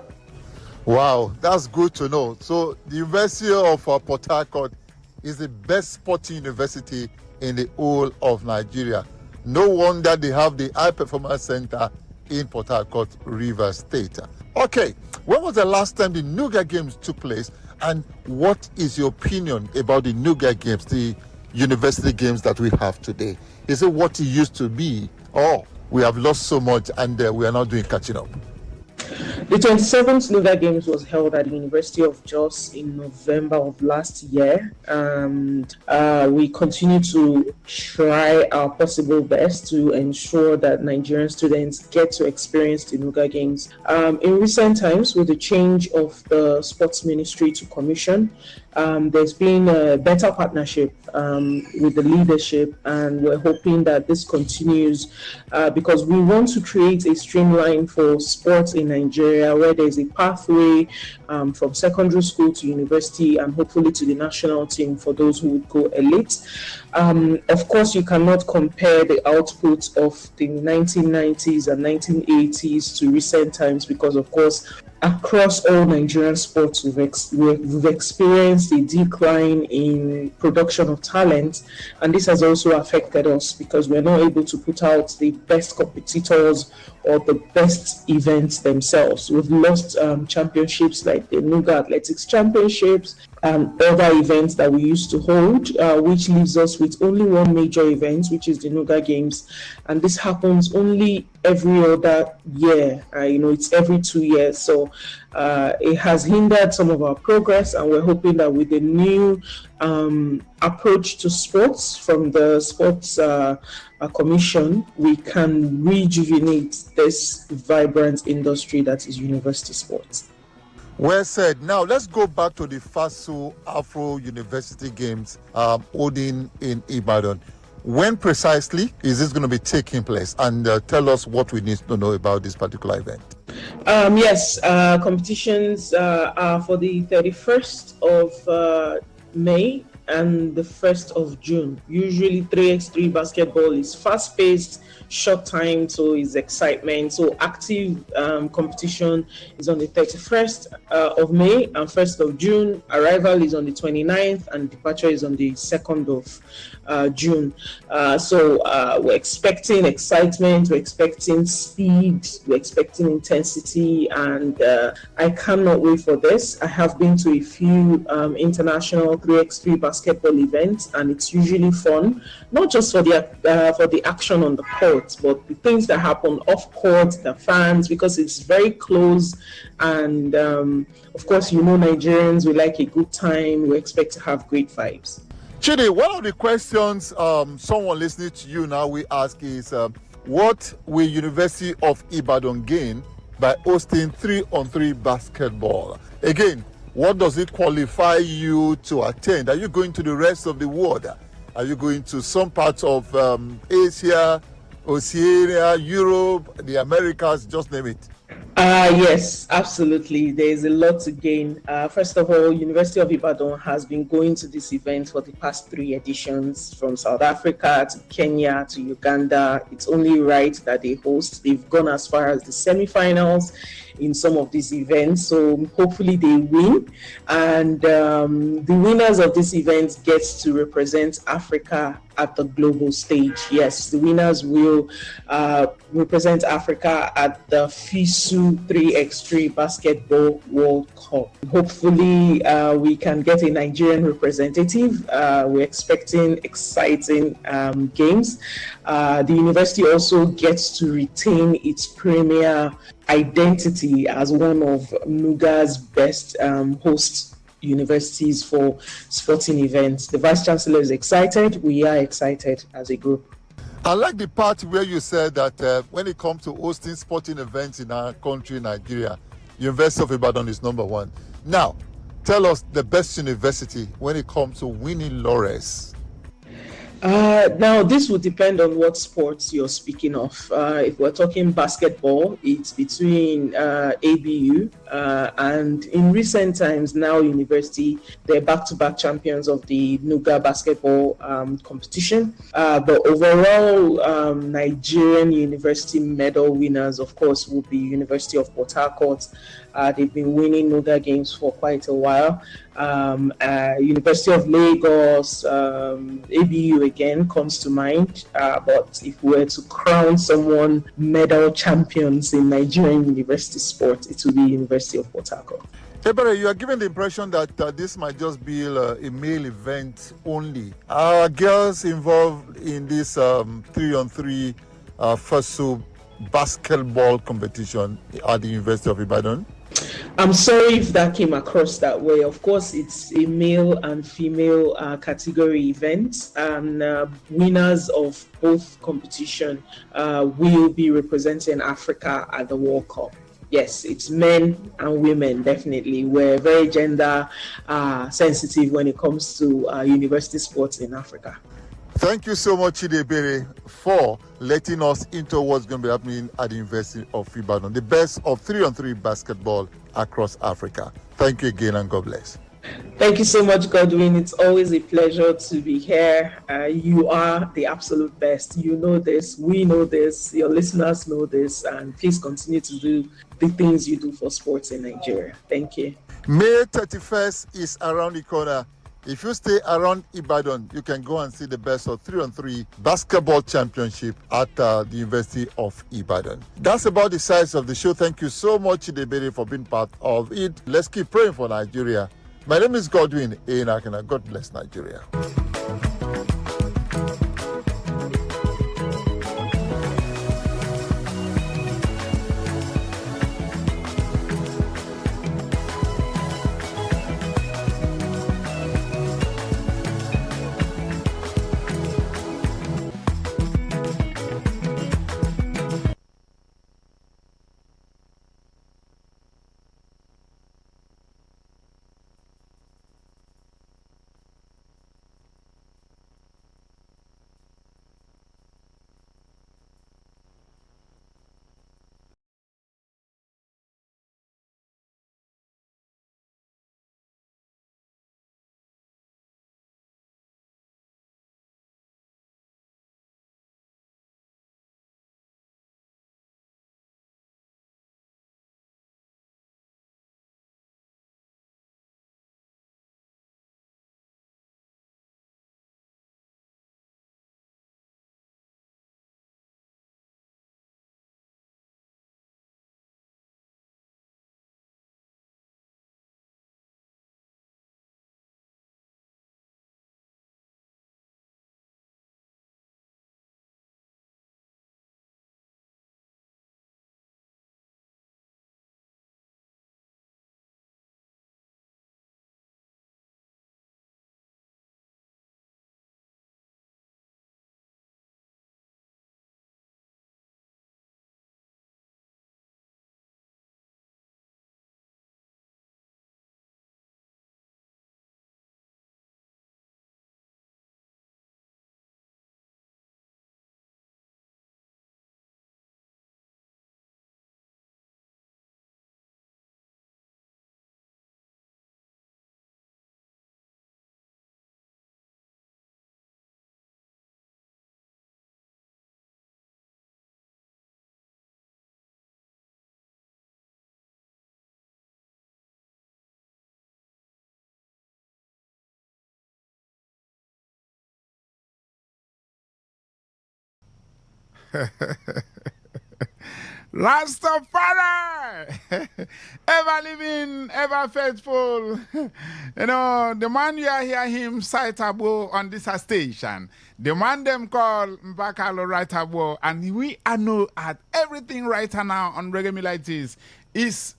Wow, that's good to know. So the University of Port Harcourt is the best sporting university in the whole of Nigeria. No wonder they have the High Performance Center in Port Harcourt, Rivers State. Okay, when was the last time the Nuga Games took place, and what is your opinion about the Nuga Games, the university games that we have today? Is it what it used to be, or we have lost so much and we are not doing catching up? The 27th Nuga Games was held at the University of Jos in November of last year, and we continue to try our possible best to ensure that Nigerian students get to experience the Nuga Games. In recent times, with the change of the Sports Ministry to Commission, there's been a better partnership with the leadership, and we're hoping that this continues because we want to create a streamline for sports in Nigeria, where there's a pathway from secondary school to university and hopefully to the national team for those who would go elite. Of course, you cannot compare the output of the 1990s and 1980s to recent times, because of course, across all Nigerian sports, we've experienced a decline in production of talent, and this has also affected us because we're not able to put out the best competitors or the best events themselves. We've lost championships like the Nuga Athletics Championships and other events that we used to hold, which leaves us with only one major event, which is the Nuga Games. And this happens only every other year. It's every 2 years. So it has hindered some of our progress, and we're hoping that with the new approach to sports from the Sports Commission, we can rejuvenate this vibrant industry that is university sports. Well said. Now let's go back to the FASU Afro University Games holding in Ibadan. When precisely is this going to be taking place? And tell us what we need to know about this particular event. Yes, competitions are for the 31st of May and the 1st of June. Usually 3x3 basketball is fast-paced, short time, so is excitement. So active competition is on the 31st of May and 1st of June. Arrival is on the 29th and departure is on the 2nd of June. So we're expecting excitement, we're expecting speed, we're expecting intensity, and I cannot wait for this. I have been to a few international 3x3 basketball events, and it's usually fun, not just for the action on the court, but the things that happen off court, the fans, because it's very close. And of course, Nigerians, we like a good time. We expect to have great vibes. Chidi, one of the questions someone listening to you now we ask is, what will University of Ibadan gain by hosting 3-on-3 basketball? Again, what does it qualify you to attend? Are you going to the rest of the world? Are you going to some parts of Asia, Oceania, Europe, the Americas, just name it? Yes, absolutely. There is a lot to gain. First of all, University of Ibadan has been going to this event for the past 3 editions, from South Africa to Kenya to Uganda. It's only right that they host. They've gone as far as the semifinals in some of these events. So hopefully they win, and the winners of this event gets to represent Africa at the global stage. Yes, the winners will represent Africa at the FISU 3x3 Basketball World Cup. Hopefully, we can get a Nigerian representative. We're expecting exciting games. The university also gets to retain its premier identity as one of NUGA's best host universities for sporting events. The Vice Chancellor is excited. We are excited as a group. I like the part where you said that when it comes to hosting sporting events in our country, Nigeria, University of Ibadan is number one. Now, tell us the best university when it comes to winning laurels. Now, this would depend on what sports you're speaking of. If we're talking basketball, it's between ABU and in recent times, now University, they're back-to-back champions of the NUGA basketball competition. But overall, Nigerian university medal winners, of course, will be University of Port Harcourt. They've been winning NUGA games for quite a while. University of Lagos, ABU again comes to mind. But if we were to crown someone medal champions in Nigerian university sport, it would be University of Port Harcourt. Ebere, you are given the impression that this might just be a male event only. Are girls involved in this 3-on-3 FISU basketball competition at the University of Ibadan? I'm sorry if that came across that way. Of course, it's a male and female category event, and winners of both competition will be representing Africa at the World Cup. Yes, it's men and women, definitely. We're very gender sensitive when it comes to university sports in Africa. Thank you so much, Chidebere, for letting us into what's going to be happening at the University of Ibadan, the best of 3-on-3 basketball across Africa. Thank you again, and God bless. Thank you so much, Godwin. It's always a pleasure to be here. You are the absolute best. You know this. We know this. Your listeners know this. And please continue to do the things you do for sports in Nigeria. Thank you. May 31st is around the corner. If you stay around Ibadan, you can go and see the best of 3-on-3 basketball championship at the University of Ibadan. That's about the size of the show. Thank you so much, Chidebere, for being part of it. Let's keep praying for Nigeria. My name is Godwin Enakina. God bless Nigeria. Rastafari, ever living, ever faithful. You know, the man you hear him citable on this station, the man them call Mbakalo Writable, and we are know at everything right now on Reggae Milites is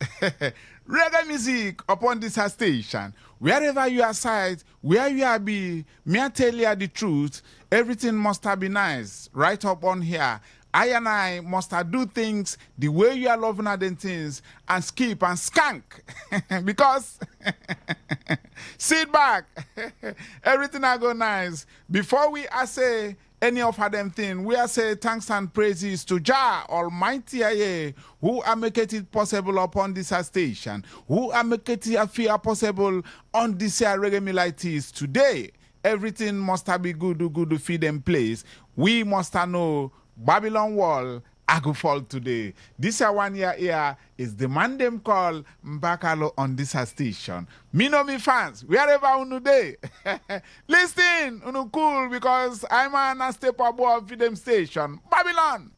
reggae music upon this station. Wherever you are sight, where you are be, me I tell you the truth, everything must have been nice right up on here. I and I must do things the way you are loving other things and skip and skank because sit back, everything I go nice. Before we say any of them thing, we say thanks and praises to Jah Almighty Aye, who are making it possible upon this station, who are making it feel possible on this reggae milites today. Everything must be good to feed them place. We must know Babylon wall I go fall today. This 1 year here is the man them call Mbakalo on this station. Me know me fans, wherever unu day. Listen, unu cool because I'm a step above them station. Babylon.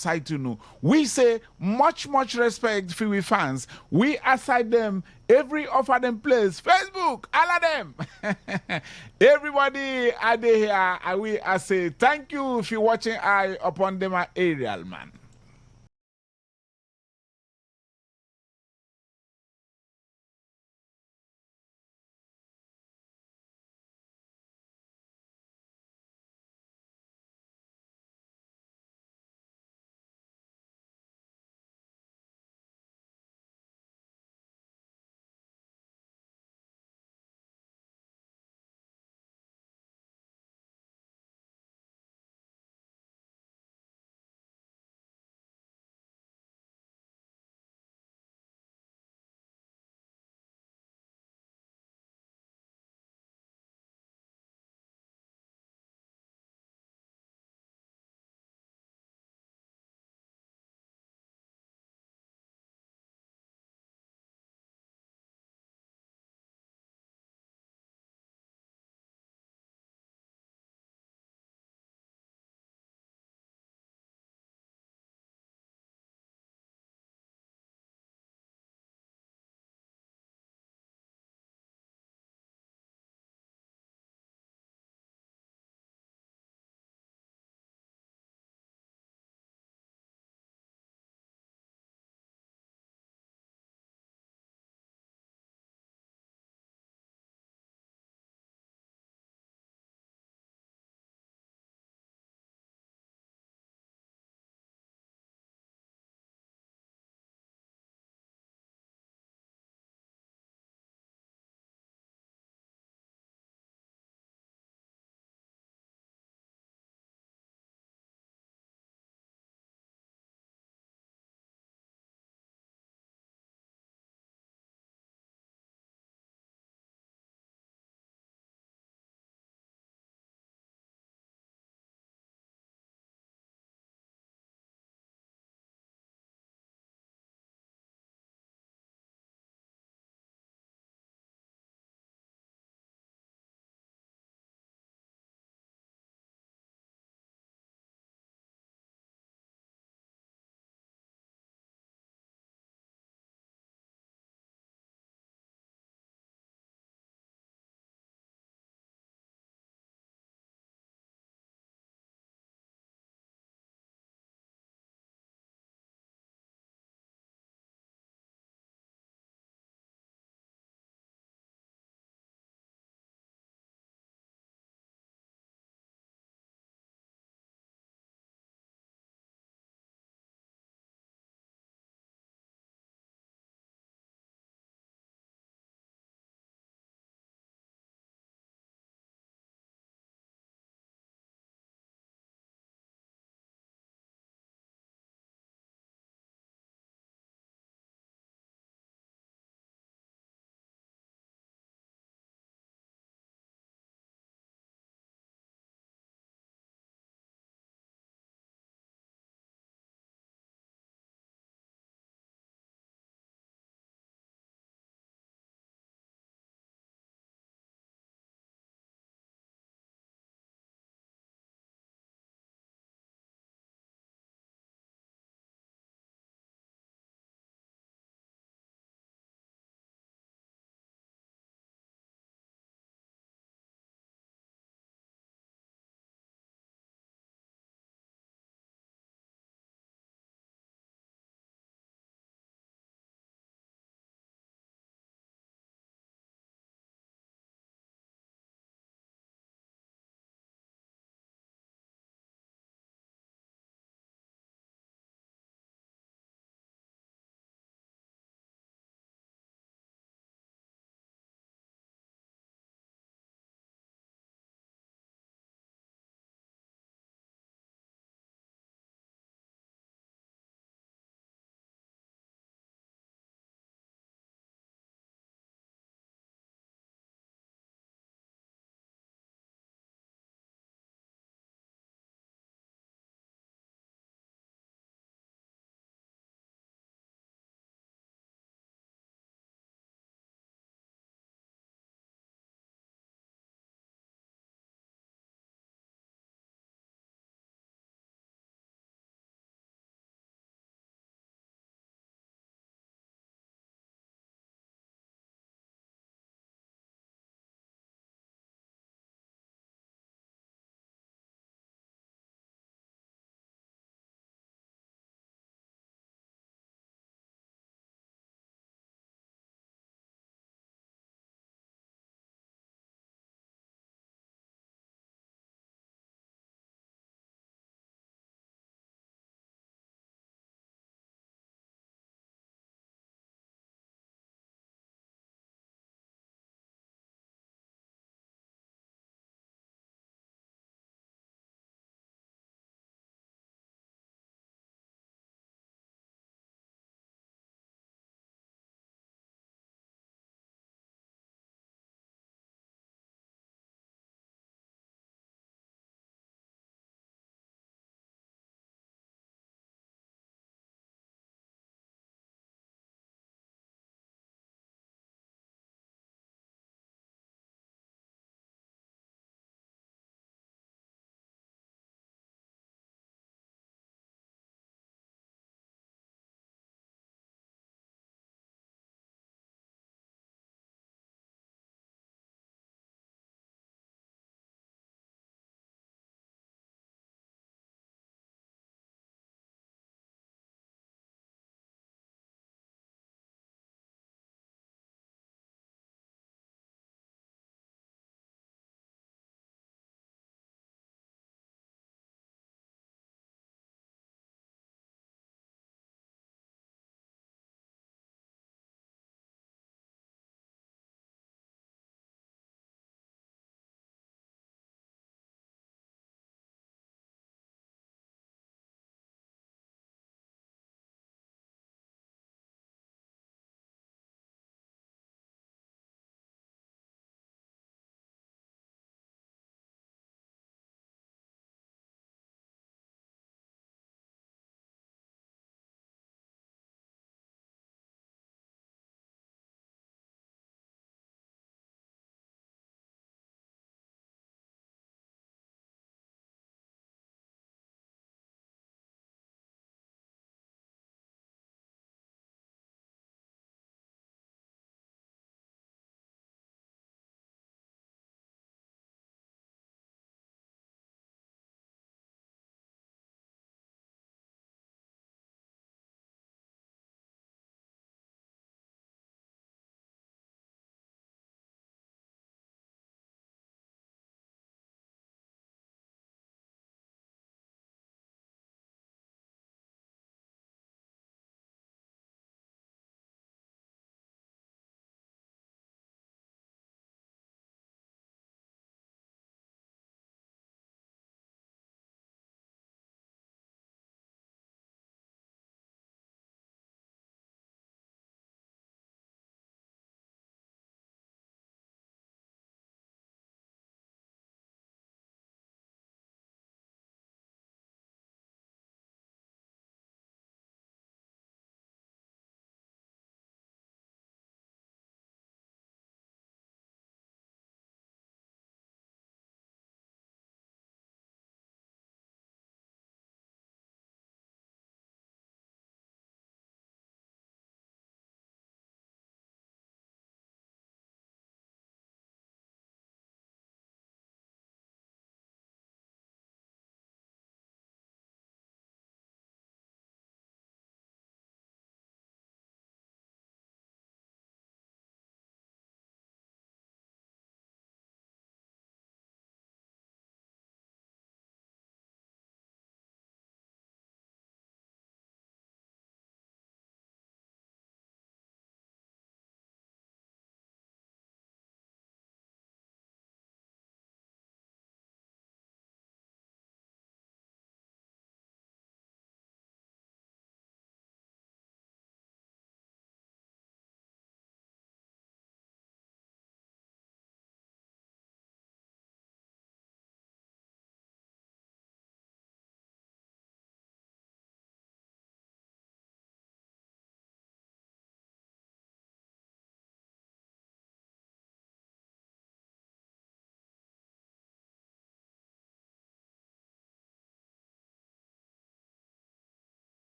side to know. We say much respect for we fans. We aside them every offer them place. Facebook, all of them. Everybody are there here. I say thank you for watching I upon them aerial man.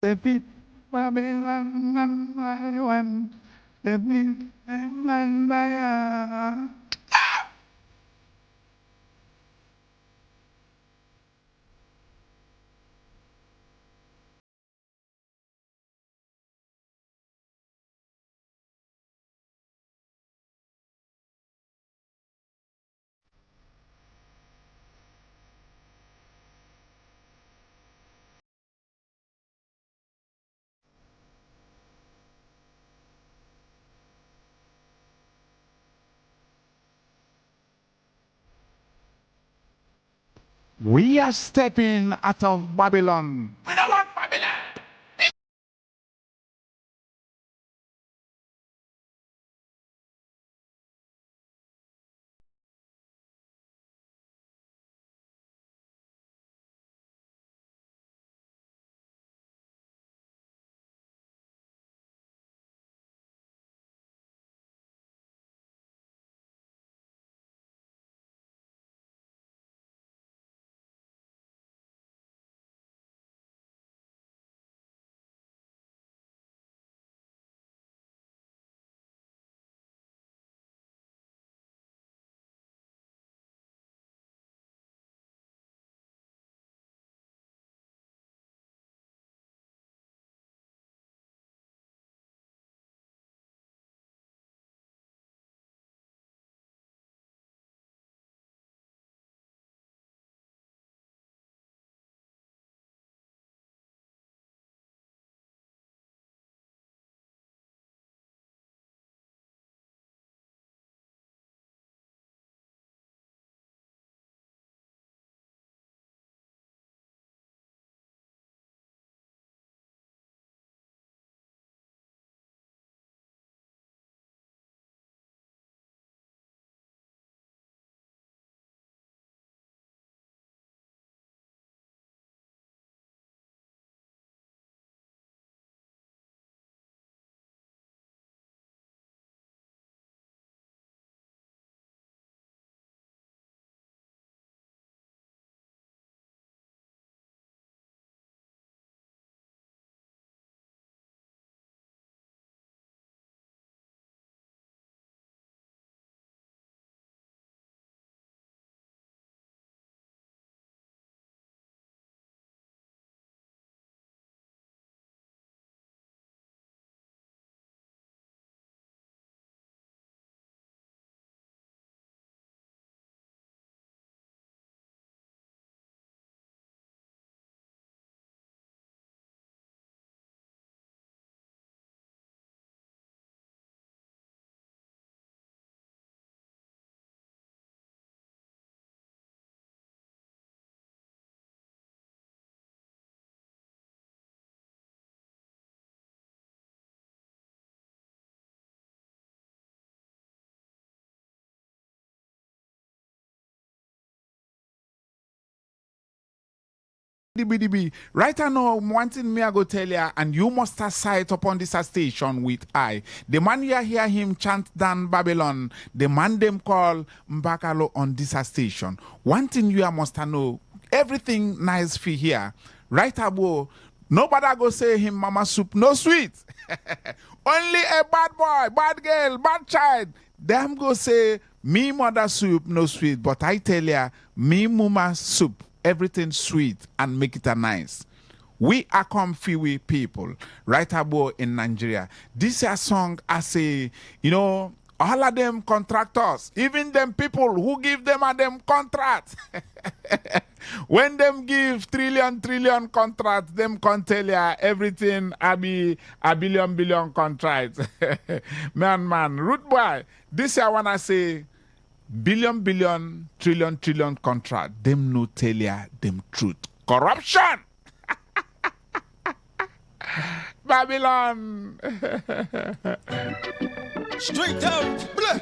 The beat, Babylon, I want. The beat, Babylon. We are stepping out of Babylon. We don't want Babylon. Right now, one thing me I go tell ya, and you must start sight upon this station with I. The man you hear him chant down Babylon, the man them call Mbakalo on this station. One thing you must know, everything nice for here. Right abo, nobody go say him mama soup no sweet. Only a bad boy, bad girl, bad child. Them go say me mother soup no sweet, but I tell ya, me mama soup everything sweet and make it a nice. We are comfy with people right about in Nigeria. This is a song I say, all of them contractors, even them people who give them a them contract. When them give trillion contract, them can tell ya everything I be a billion contract. man, root boy. This I wanna say billion, trillion contract. Them no tell ya them truth. Corruption! Babylon! Straight out, blah.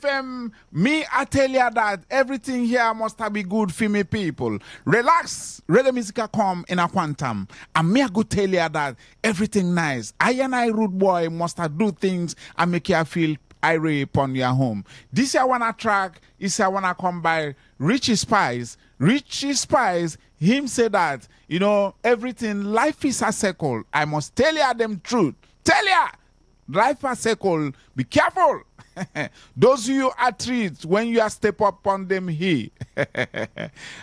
FM, me, I tell you that everything here must be good for me people. Relax, Radio Musica come in a quantum. And me, I go tell you that everything nice. I and I rude boy must do things and make you feel irate upon your home. This I wanna track is I wanna come by Richie Spice. Richie Spice, him say that, you know, everything, life is a circle. I must tell you them truth. Tell ya! Life a circle. Be careful. Those you are treat when you are step up on them here.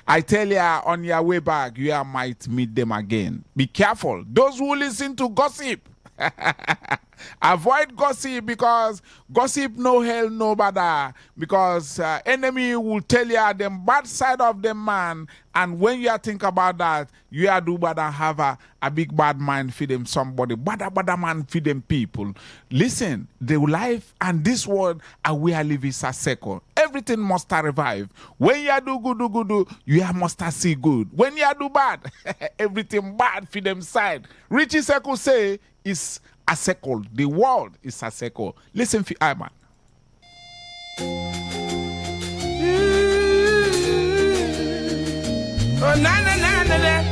I tell ya on your way back, you are might meet them again. Be careful. Those who listen to gossip. Avoid gossip because gossip no hell no bother because enemy will tell you them bad side of them man, and when you think about that you are do bad and have a big bad mind for them somebody bad man for them people. Listen, the life and this world are we are living is a second. Everything must revive. When you do good, you must see good. When you do bad, everything bad for them side. Richie Sekou say is a circle. The world is a circle. Listen for Iman. Oh, na na na na na.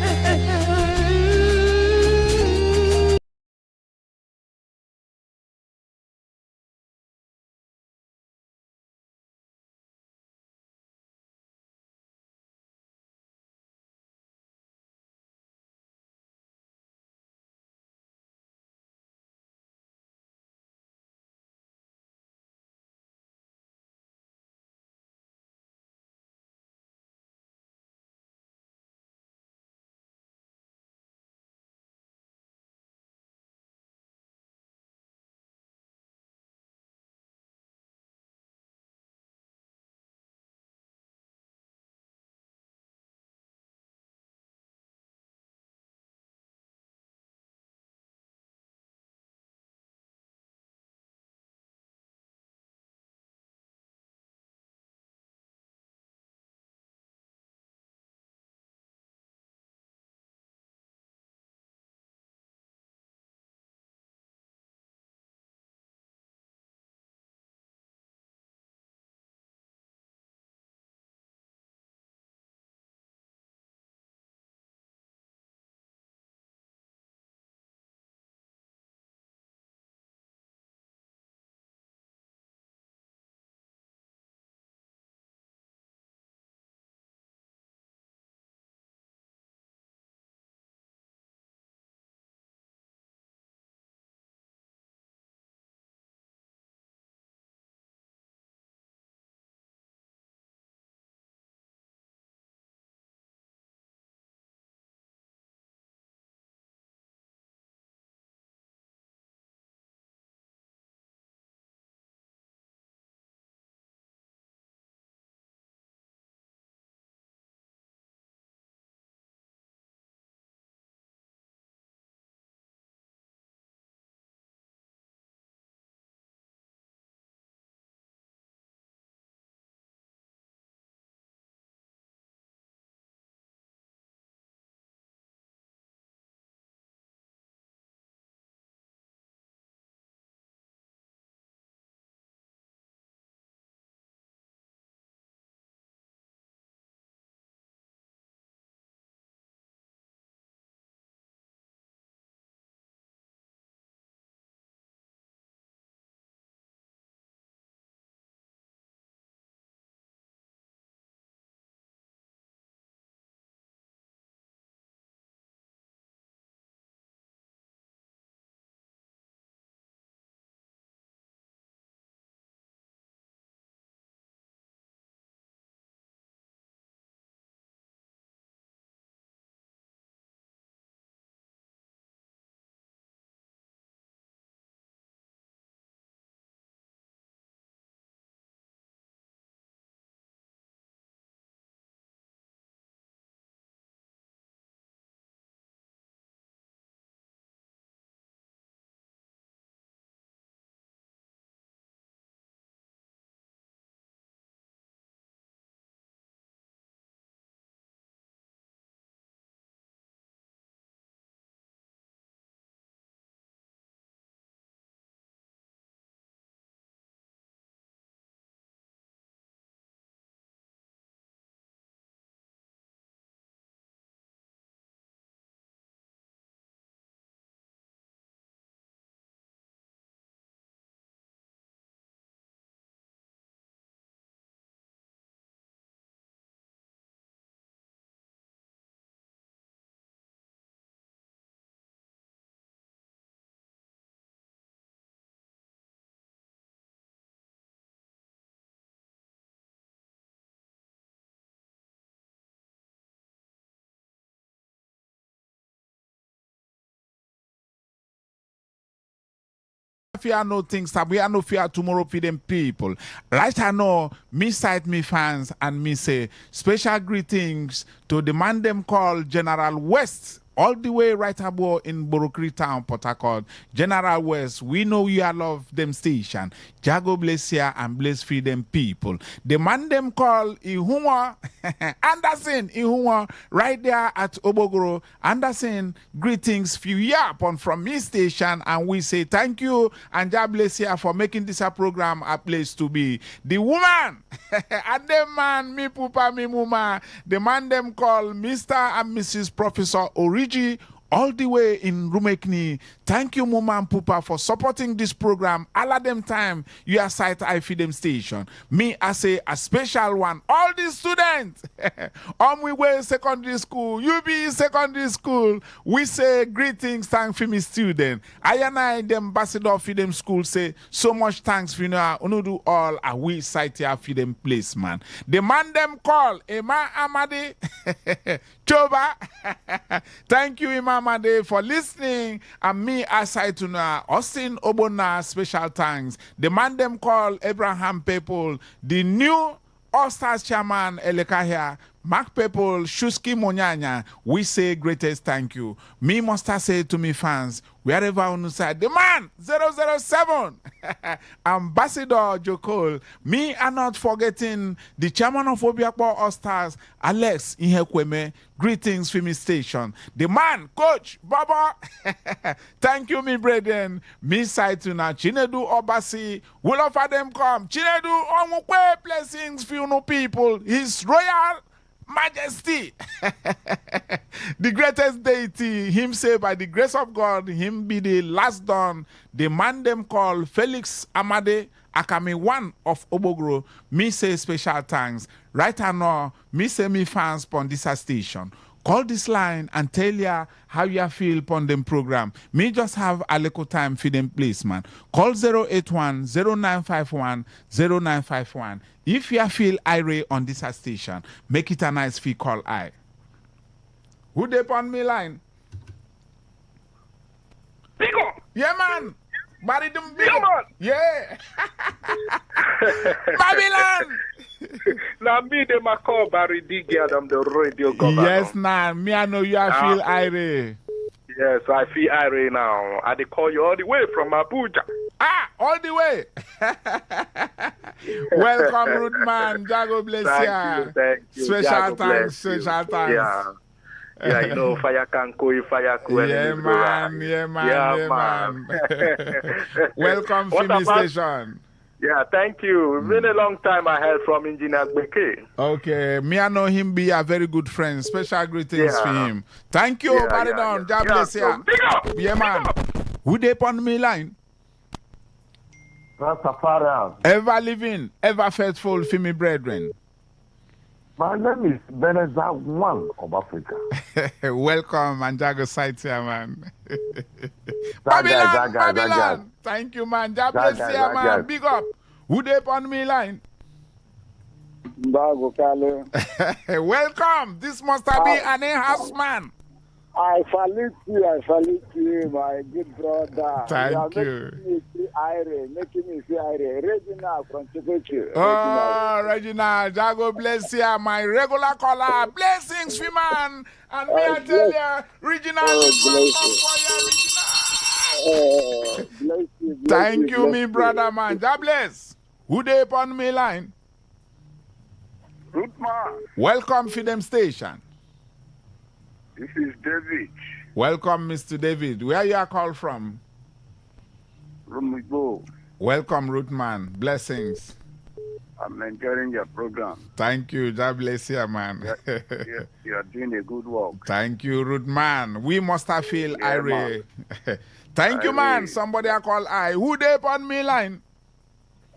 fear no things that we are no fear tomorrow for them people. Right I know, me cite me fans and me say special greetings to the man them call General West. All the way right above in Borokri Town, Port Harcourt. General West, we know you are love them station. Jago bless ya and bless feed them people. The man them call Ihuma Anderson Ihuma right there at Obogoro. Anderson, greetings few year upon from me station, and we say thank you and God bless ya for making this a program a place to be. The woman and the man, me pupa me muma, the man them call Mr. and Mrs. Professor Origi, all the way in Rumekni. Thank you, Muma and Pupa, for supporting this program. All of them time, you are site I feed them station. Me, I say a special one. All the students, we way secondary school, UB secondary school, we say greetings, thanks for me student. I and I, the ambassador for them school, say so much thanks for you do all a we site here for them place, man. The man them call Emma Amadi Choba. Thank you, Imam Amadi, for listening. And me, aside to now, Austin Obona, special thanks. The man them call Abraham People, the new All-Stars chairman Elekahia, Mark People, Shuski Monyanya, we say greatest thank you. Me must say to me fans, wherever on the side, the man 007, Ambassador Jokol, me are not forgetting the chairman of Obiakpo All-Stars, Alex Ihekweme, greetings for me station. The man, Coach Baba, thank you, me brethren. Me side to now, Chinedu Obasi, will offer them come. Chinedu Omukwe, blessings for you no people. His royal Majesty, the greatest deity, him say by the grace of God, him be the last done. The man them call Felix Amade Akami, one of Obogro. Me say special thanks. Right now, me say me fans on this station. Call this line and tell ya how you feel upon them program. Me just have a little time for them place, man. Call 081-0951-0951. If you feel irate on this station, make it a nice fee call I. Who they on me line? Bigo! Yeah, man. Barry them big. Yeah. Babylon. Now me they ma call Barry Diggy, I'm the radio governor. Yes, nah. Me I know you feel irate. Yes, I feel irate now. I they call you all the way from Abuja. All the way. Welcome, Ruth man. Jago bless you. Thank you. Special thanks. Special thanks. Yeah. Yeah, you know, fire can go, fire cool. Yeah, man. Welcome to the station. Yeah, thank you. It's been a long time I heard from Engineer Beke. Okay, me I know him be a very good friend. Special greetings for him. Thank you, Baridon. God bless you. Yeah, man. Who they on me line? Rastafari. Ever living, ever faithful for me brethren. My name is Beneza One of Africa. Welcome, Manjago site here, man. Babylon. Thank you, man. God bless you, man. Big up. Who they on me line? Welcome. This must be an in-house man. I salute you, my good brother. Thank you. Making me see Ire. Regina from Chibuchi. Oh, Regina, God bless you, my regular caller. Blessings, man. And me, I tell you, Regina, bless you. Thank you, me brother, man. God bless. Who they on me line? Rootman. Welcome to them station. This is David. Welcome, Mr. David. Where you are called from? Rumigo. Welcome, Rootman. Blessings. I'm enjoying your program. Thank you. God bless you, man. You are doing a good work. Thank you, Rootman. We must have feel irate. Thank you, man. Somebody I call I. Who they on me line?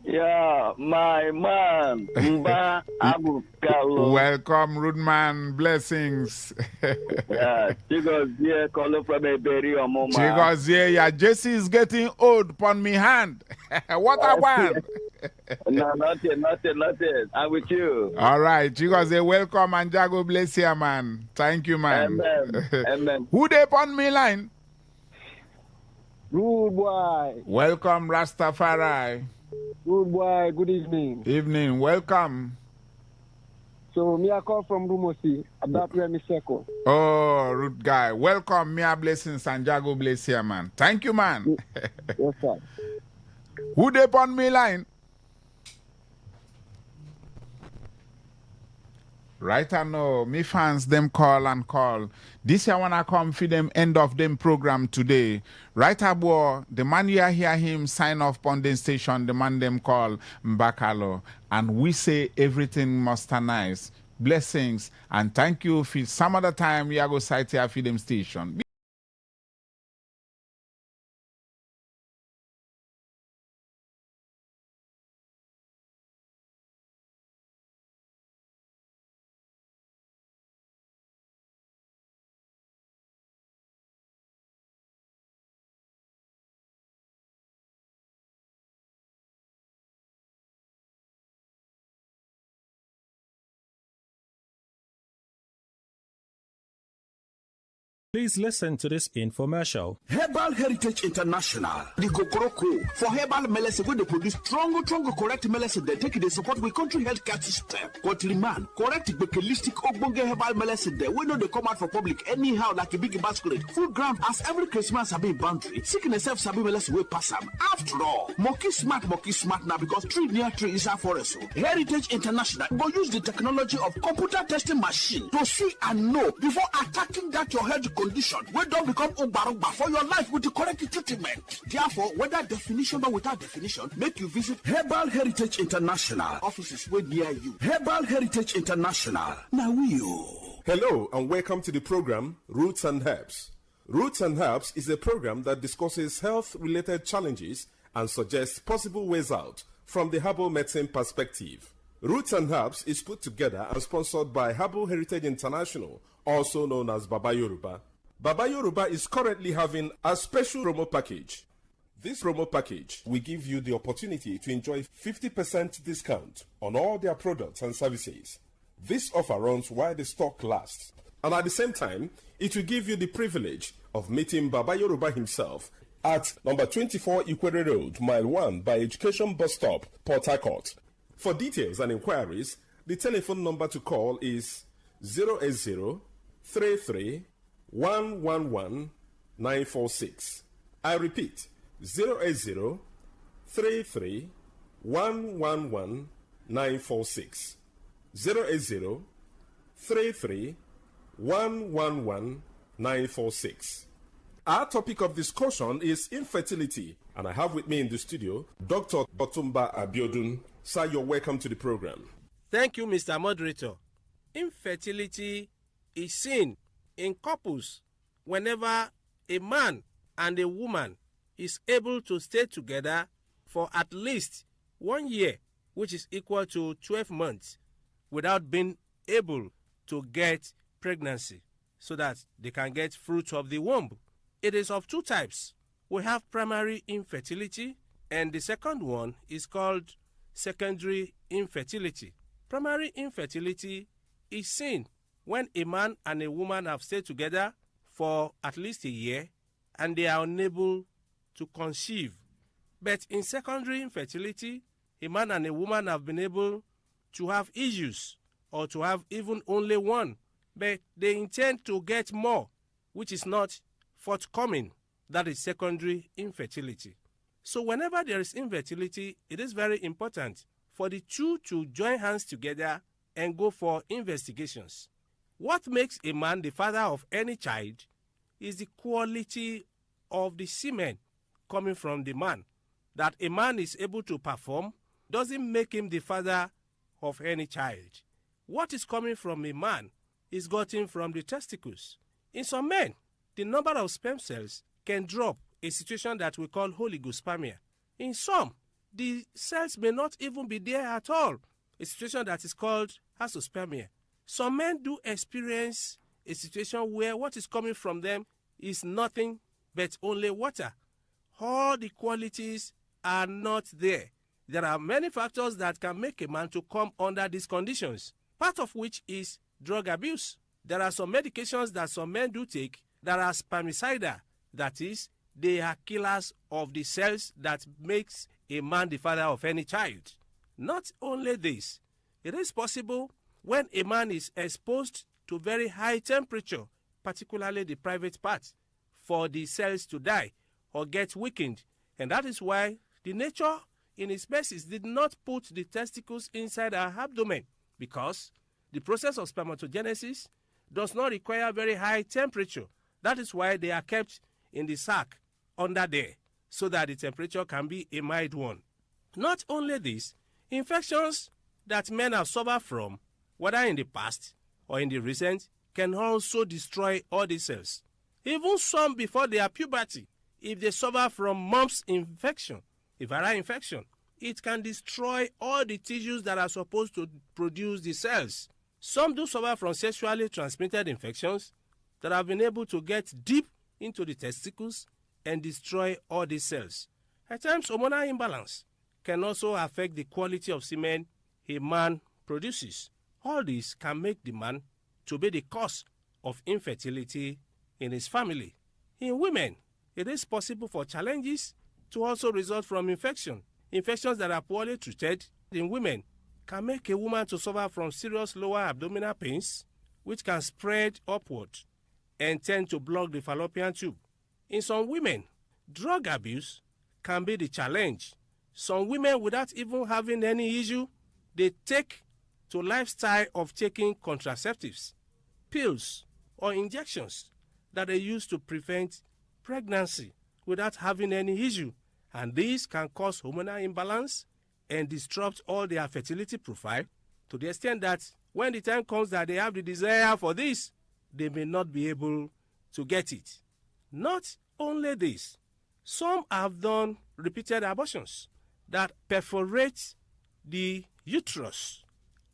Yeah, my man, Mba Abukalo. Welcome, Rudman. Blessings. Yeah, Chigozie calling from a berry or mama. Chigozie, yeah, Jesse is getting old upon me hand. What I want? No, nothing. I'm with you. All right, Chigozie, welcome and Jago bless you, man. Thank you, man. Amen. Who they upon me line? Good boy. Welcome, Rastafari. Good boy. Good evening. Evening. Welcome. So, me I call from Rumosi. About where me circle. Oh, root guy. Welcome. Me a blessing Sanjago bless here, man. Thank you, man. Yes, sir. Who dey on me line? Right now, me fans them call and call. This I wanna come for them end of them program today. Right about the man you hear him sign off on the station, the man them call Mbakalo. And we say everything must be nice. Blessings and thank you for some other time we are go site here for them station. Please listen to this infomercial. Herbal Heritage International, the Kokoroko, for herbal medicine, when they produce strong, correct medicine, they take it, they support with country healthcare system. Country man, correct, bakelistic, ogbonge herbal medicine, they know they come out for public anyhow, like a big basket. Food ground, as every Christmas, have been boundary. Sickness, self, sabi medicine, will pass them. After all, monkey smart now, because tree near tree is a forest. Heritage International will use the technology of computer testing machine to see and know before attacking that your health condition wey don become ugba for your life with the correct treatment. Therefore, whether definition or without definition, make you visit Herbal Heritage International offices wey near you. Herbal Heritage International. Now we you. Hello and welcome to the program Roots and Herbs. Roots and Herbs is a program that discusses health-related challenges and suggests possible ways out from the herbal medicine perspective. Roots and Herbs is put together and sponsored by Herbal Heritage International, also known as Baba Yoruba. Baba Yoruba is currently having a special promo package. This promo package will give you the opportunity to enjoy 50% discount on all their products and services. This offer runs while the stock lasts. And at the same time, it will give you the privilege of meeting Baba Yoruba himself at number 24 Ikwere Road, Mile 1 by Education Bus Stop, Port Harcourt. For details and inquiries, the telephone number to call is 080 33 111 946. I repeat, 080 33 111 946. 080 33 111 946. Our topic of discussion is infertility, and I have with me in the studio Dr. Otumba Abiodun. Sir, you're welcome to the program. Thank you, Mr. Moderator. Infertility is seen in couples whenever a man and a woman is able to stay together for at least 1 year, which is equal to 12 months, without being able to get pregnancy so that they can get fruit of the womb. It is of two types. We have primary infertility, and the second one is called secondary infertility. Primary infertility is seen when a man and a woman have stayed together for at least a year and they are unable to conceive. But in secondary infertility, a man and a woman have been able to have issues or to have even only one, but they intend to get more, which is not forthcoming. That is secondary infertility. So whenever there is infertility, it is very important for the two to join hands together and go for investigations. What makes a man the father of any child is the quality of the semen coming from the man. That a man is able to perform doesn't make him the father of any child. What is coming from a man is gotten from the testicles. In some men, the number of sperm cells can drop, a situation that we call oligospermia. In some, the cells may not even be there at all, a situation that is called azoospermia. Some men do experience a situation where what is coming from them is nothing but only water. All the qualities are not there. There are many factors that can make a man to come under these conditions, part of which is drug abuse. There are some medications that some men do take that are spermicidal, that is, they are killers of the cells that makes a man the father of any child. Not only this, it is possible when a man is exposed to very high temperature, particularly the private part, for the cells to die or get weakened. And that is why the nature in his mercies did not put the testicles inside our abdomen, because the process of spermatogenesis does not require very high temperature. That is why they are kept in the sac under there, so that the temperature can be a mild one. Not only this, infections that men have suffered from, whether in the past or in the recent, can also destroy all the cells. Even some before their puberty, if they suffer from mumps infection, a viral infection, it can destroy all the tissues that are supposed to produce the cells. Some do suffer from sexually transmitted infections that have been able to get deep into the testicles and destroy all the cells. At times, hormonal imbalance can also affect the quality of semen a man produces. All this can make the man to be the cause of infertility in his family. In women, it is possible for challenges to also result from infection. Infections that are poorly treated in women can make a woman to suffer from serious lower abdominal pains, which can spread upward and tend to block the fallopian tube. In some women, drug abuse can be the challenge. Some women, without even having any issue, they take to lifestyle of taking contraceptives, pills, or injections that they use to prevent pregnancy without having any issue. And this can cause hormonal imbalance and disrupt all their fertility profile to the extent that when the time comes that they have the desire for this, they may not be able to get it. Not only this, some have done repeated abortions that perforate the uterus,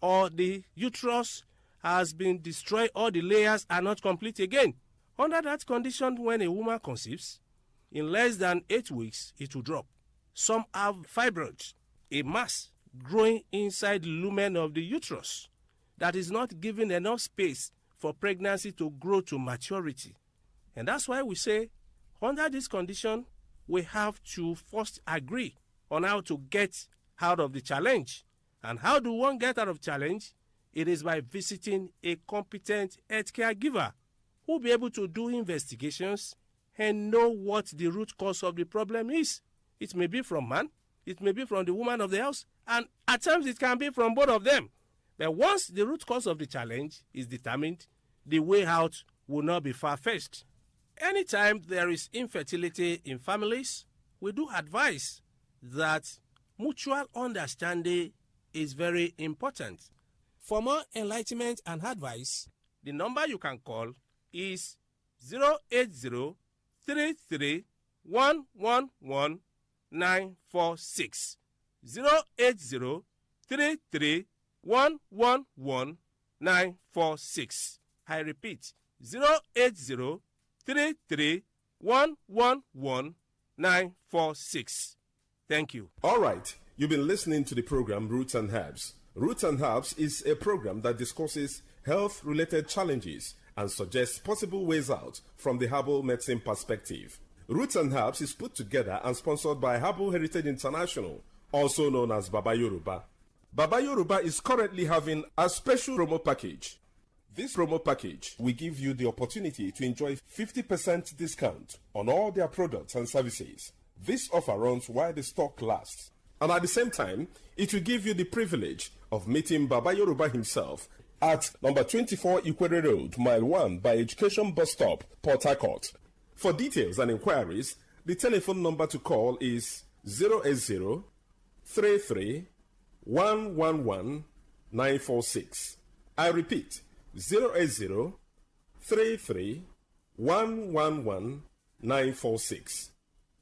or the uterus has been destroyed, all the layers are not complete again. Under that condition, when a woman conceives, in less than 8 weeks, it will drop. Some have fibroids, a mass growing inside the lumen of the uterus that is not giving enough space for pregnancy to grow to maturity. And that's why we say, under this condition, we have to first agree on how to get out of the challenge. And how do one get out of challenge? It is by visiting a competent healthcare giver who will be able to do investigations and know what the root cause of the problem is. It may be from man, it may be from the woman of the house, and at times it can be from both of them. But once the root cause of the challenge is determined, the way out will not be far-fetched. Anytime there is infertility in families, we do advise that mutual understanding is very important. For more enlightenment and advice, the number you can call is 080-33-111-946. 080-33-111-946. I repeat, 080-33-111-946. Thank you. All right. You've been listening to the program Roots and Herbs. Roots and Herbs is a program that discusses health-related challenges and suggests possible ways out from the herbal medicine perspective. Roots and Herbs is put together and sponsored by Herbal Heritage International, also known as Baba Yoruba. Baba Yoruba is currently having a special promo package. This promo package will give you the opportunity to enjoy 50% discount on all their products and services. This offer runs while the stock lasts. And at the same time, it will give you the privilege of meeting Baba Yoruba himself at number 24 Ikwere Road, Mile 1 by Education Bus Stop, Port Harcourt. For details and inquiries, the telephone number to call is 080-33-111-946. I repeat, 080-33-111-946.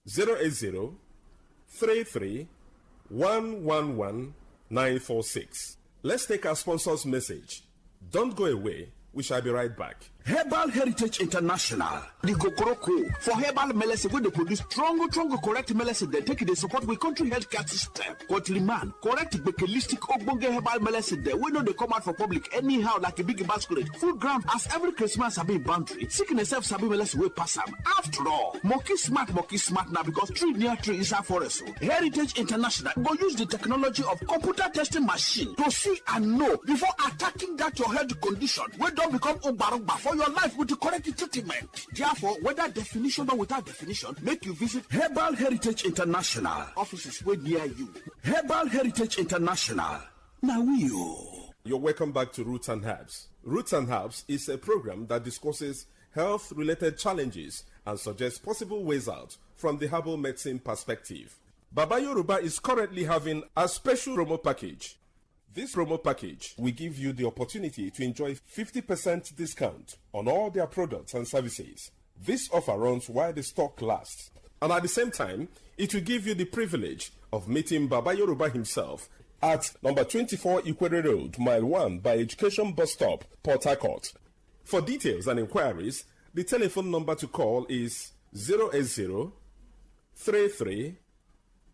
080-33-111-946. Let's take our sponsor's message. Don't go away. We shall be right back. Herbal Heritage International, the Gokoroko, for herbal medicine where they produce strong, correct medicine. They take it, they support with country health care system. Country man, correct bakelistic ogbonge herbal medicine. They we know they come out for public anyhow like a big basket. Full ground as every Christmas have been boundary. Sickness self sabi medicine will pass them. After all, monkey smart now because tree near tree is a forest. Heritage International go use the technology of computer testing machine to see and know before attacking that your health condition. We don't become umbarumba for your life with the correct treatment. Therefore, whether definition or without definition, make you visit Herbal Heritage International. Offices way near you. Herbal Heritage International. Now You're welcome back to Roots and Herbs. Roots and Herbs is a program that discusses health-related challenges and suggests possible ways out from the herbal medicine perspective. Baba Yoruba is currently having a special promo package. This promo package will give you the opportunity to enjoy 50% discount on all their products and services. This offer runs while the stock lasts. And at the same time, it will give you the privilege of meeting Baba Yoruba himself at number 24 Ikwere Road, Mile 1 by Education Bus Stop, Port Harcourt. For details and inquiries, the telephone number to call is 080 33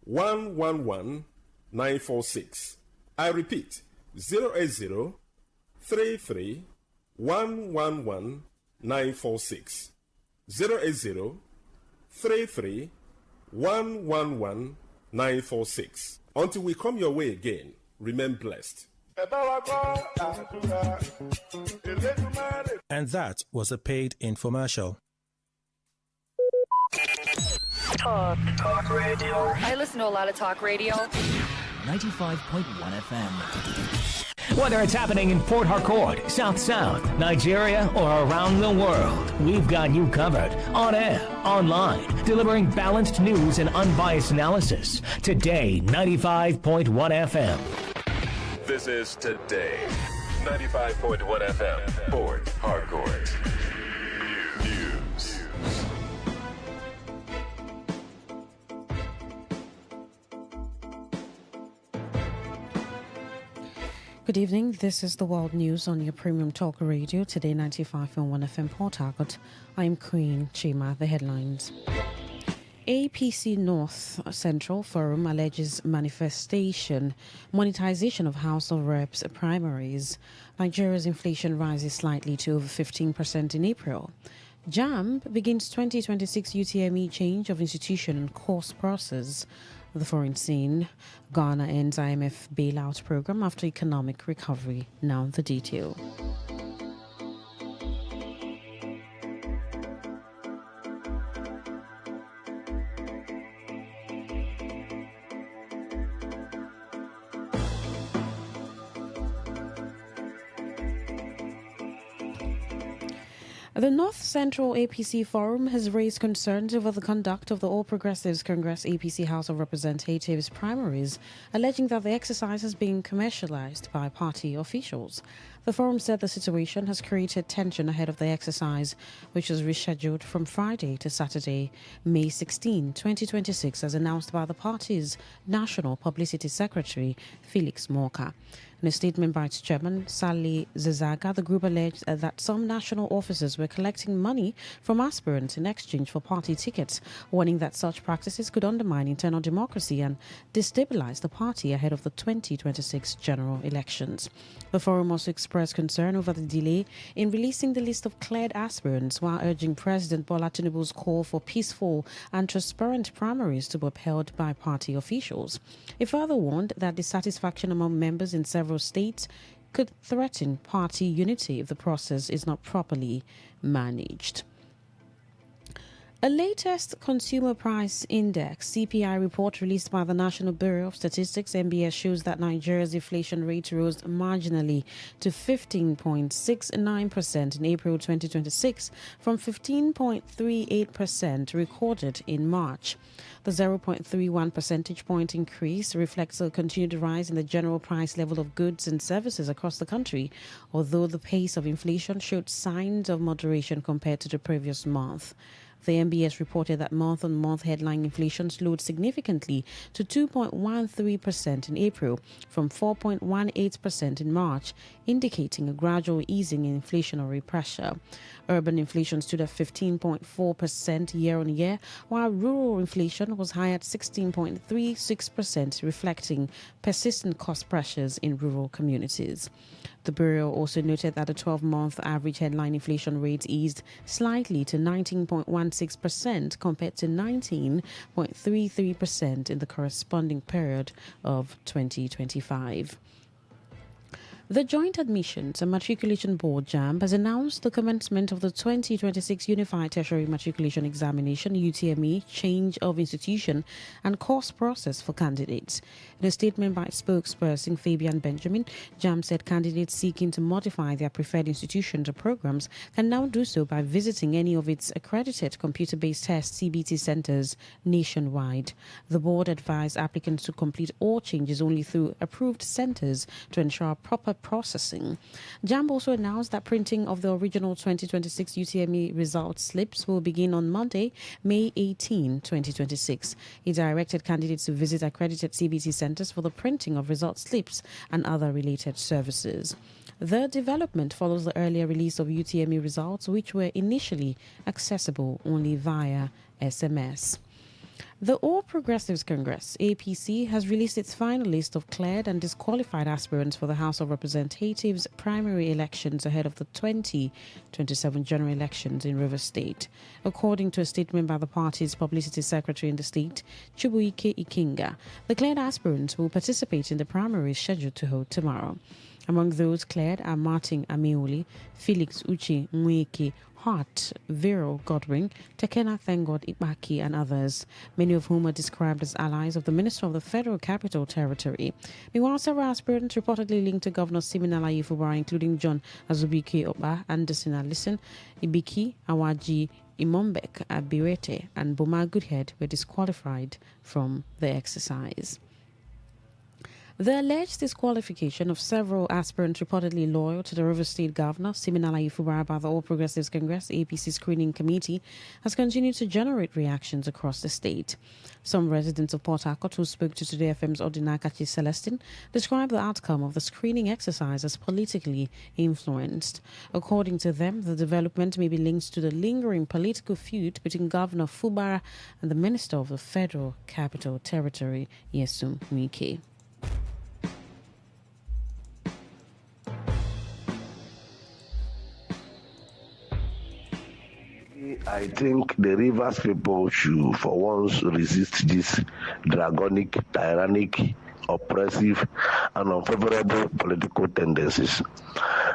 111 946. I repeat, 080 33 111 946. 080 33 111 946. Until we come your way again, remain blessed. And that was a paid infomercial. Talk radio. I listen to a lot of talk radio. 95.1 FM. Whether it's happening in Port Harcourt, South, Nigeria, or around the world, we've got you covered. On air, online, delivering balanced news and unbiased analysis. Today, 95.1 FM. This is Today, 95.1 FM, Port Harcourt. News. Good evening. This is the World News on your premium talk radio, Today 95.1 FM Port Harcourt. I'm Queen Chima. The headlines. APC North Central Forum alleges monetization of House of Reps primaries. Nigeria's inflation rises slightly to over 15% in April. JAMB begins 2026 UTME change of institution and course process. The foreign scene. Ghana ends IMF bailout program after economic recovery. Now the detail. The North Central APC Forum has raised concerns over the conduct of the All Progressives Congress APC House of Representatives primaries, alleging that the exercise has been commercialized by party officials. The forum said the situation has created tension ahead of the exercise, which was rescheduled from Friday to Saturday, May 16, 2026, as announced by the party's National Publicity Secretary, Felix Morka. In a statement by its chairman, Sally Zizaga, the group alleged that some national officers were collecting money from aspirants in exchange for party tickets, warning that such practices could undermine internal democracy and destabilize the party ahead of the 2026 general elections. The forum also expressed concern over the delay in releasing the list of cleared aspirants, while urging President Bola Tinubu's call for peaceful and transparent primaries to be upheld by party officials. It further warned that dissatisfaction among members in several states could threaten party unity if the process is not properly managed. A latest consumer price index CPI report released by the National Bureau of Statistics (NBS) shows that Nigeria's inflation rate rose marginally to 15.69% in April 2026 from 15.38% recorded in March. The 0.31 percentage point increase reflects a continued rise in the general price level of goods and services across the country, although the pace of inflation showed signs of moderation compared to the previous month. The MBS reported that month-on-month headline inflation slowed significantly to 2.13% in April from 4.18% in March, indicating a gradual easing in inflationary pressure. Urban inflation stood at 15.4% year-on-year, while rural inflation was high at 16.36%, reflecting persistent cost pressures in rural communities. The Bureau also noted that the 12-month average headline inflation rate eased slightly to 19.16% compared to 19.33% in the corresponding period of 2025. The Joint Admissions and Matriculation Board, JAMB, has announced the commencement of the 2026 Unified Tertiary Matriculation Examination, UTME, change of institution and course process for candidates. In a statement by spokesperson Fabian Benjamin, JAMB said candidates seeking to modify their preferred institutions or programs can now do so by visiting any of its accredited computer-based test CBT centers nationwide. The board advised applicants to complete all changes only through approved centers to ensure proper processing. JAMB also announced that printing of the original 2026 UTME results slips will begin on Monday, May 18, 2026. It directed candidates to visit accredited CBT centers for the printing of result slips and other related services. The development follows the earlier release of UTME results, which were initially accessible only via SMS. The All Progressives Congress, APC, has released its final list of cleared and disqualified aspirants for the House of Representatives primary elections ahead of the 2027 general elections in Rivers State. According to a statement by the party's publicity secretary in the state, Chubuike Ikinga, the cleared aspirants will participate in the primaries scheduled to hold tomorrow. Among those cleared are Martin Ameoli, Felix Uche Nweke, Hart, Vero Godwin, Tekena Thengod Ibaki, and others, many of whom are described as allies of the Minister of the Federal Capital Territory. Meanwhile, several aspirants reportedly linked to Governor Siminala Ifubara, including John Azubike Oba, Anderson Alison, Ibiki, Awaji, Imombek, Abirete, and Boma Goodhead, were disqualified from the exercise. The alleged disqualification of several aspirants reportedly loyal to the Rivers State Governor, Siminala Ifubara, by the All Progressives Congress APC Screening Committee has continued to generate reactions across the state. Some residents of Port Harcourt who spoke to Today FM's Odinakachi Celestin described the outcome of the screening exercise as politically influenced. According to them, the development may be linked to the lingering political feud between Governor Fubara and the Minister of the Federal Capital Territory, Yesum Wike. I think the Rivers people should for once resist this draconic, tyrannic, oppressive and unfavorable political tendencies.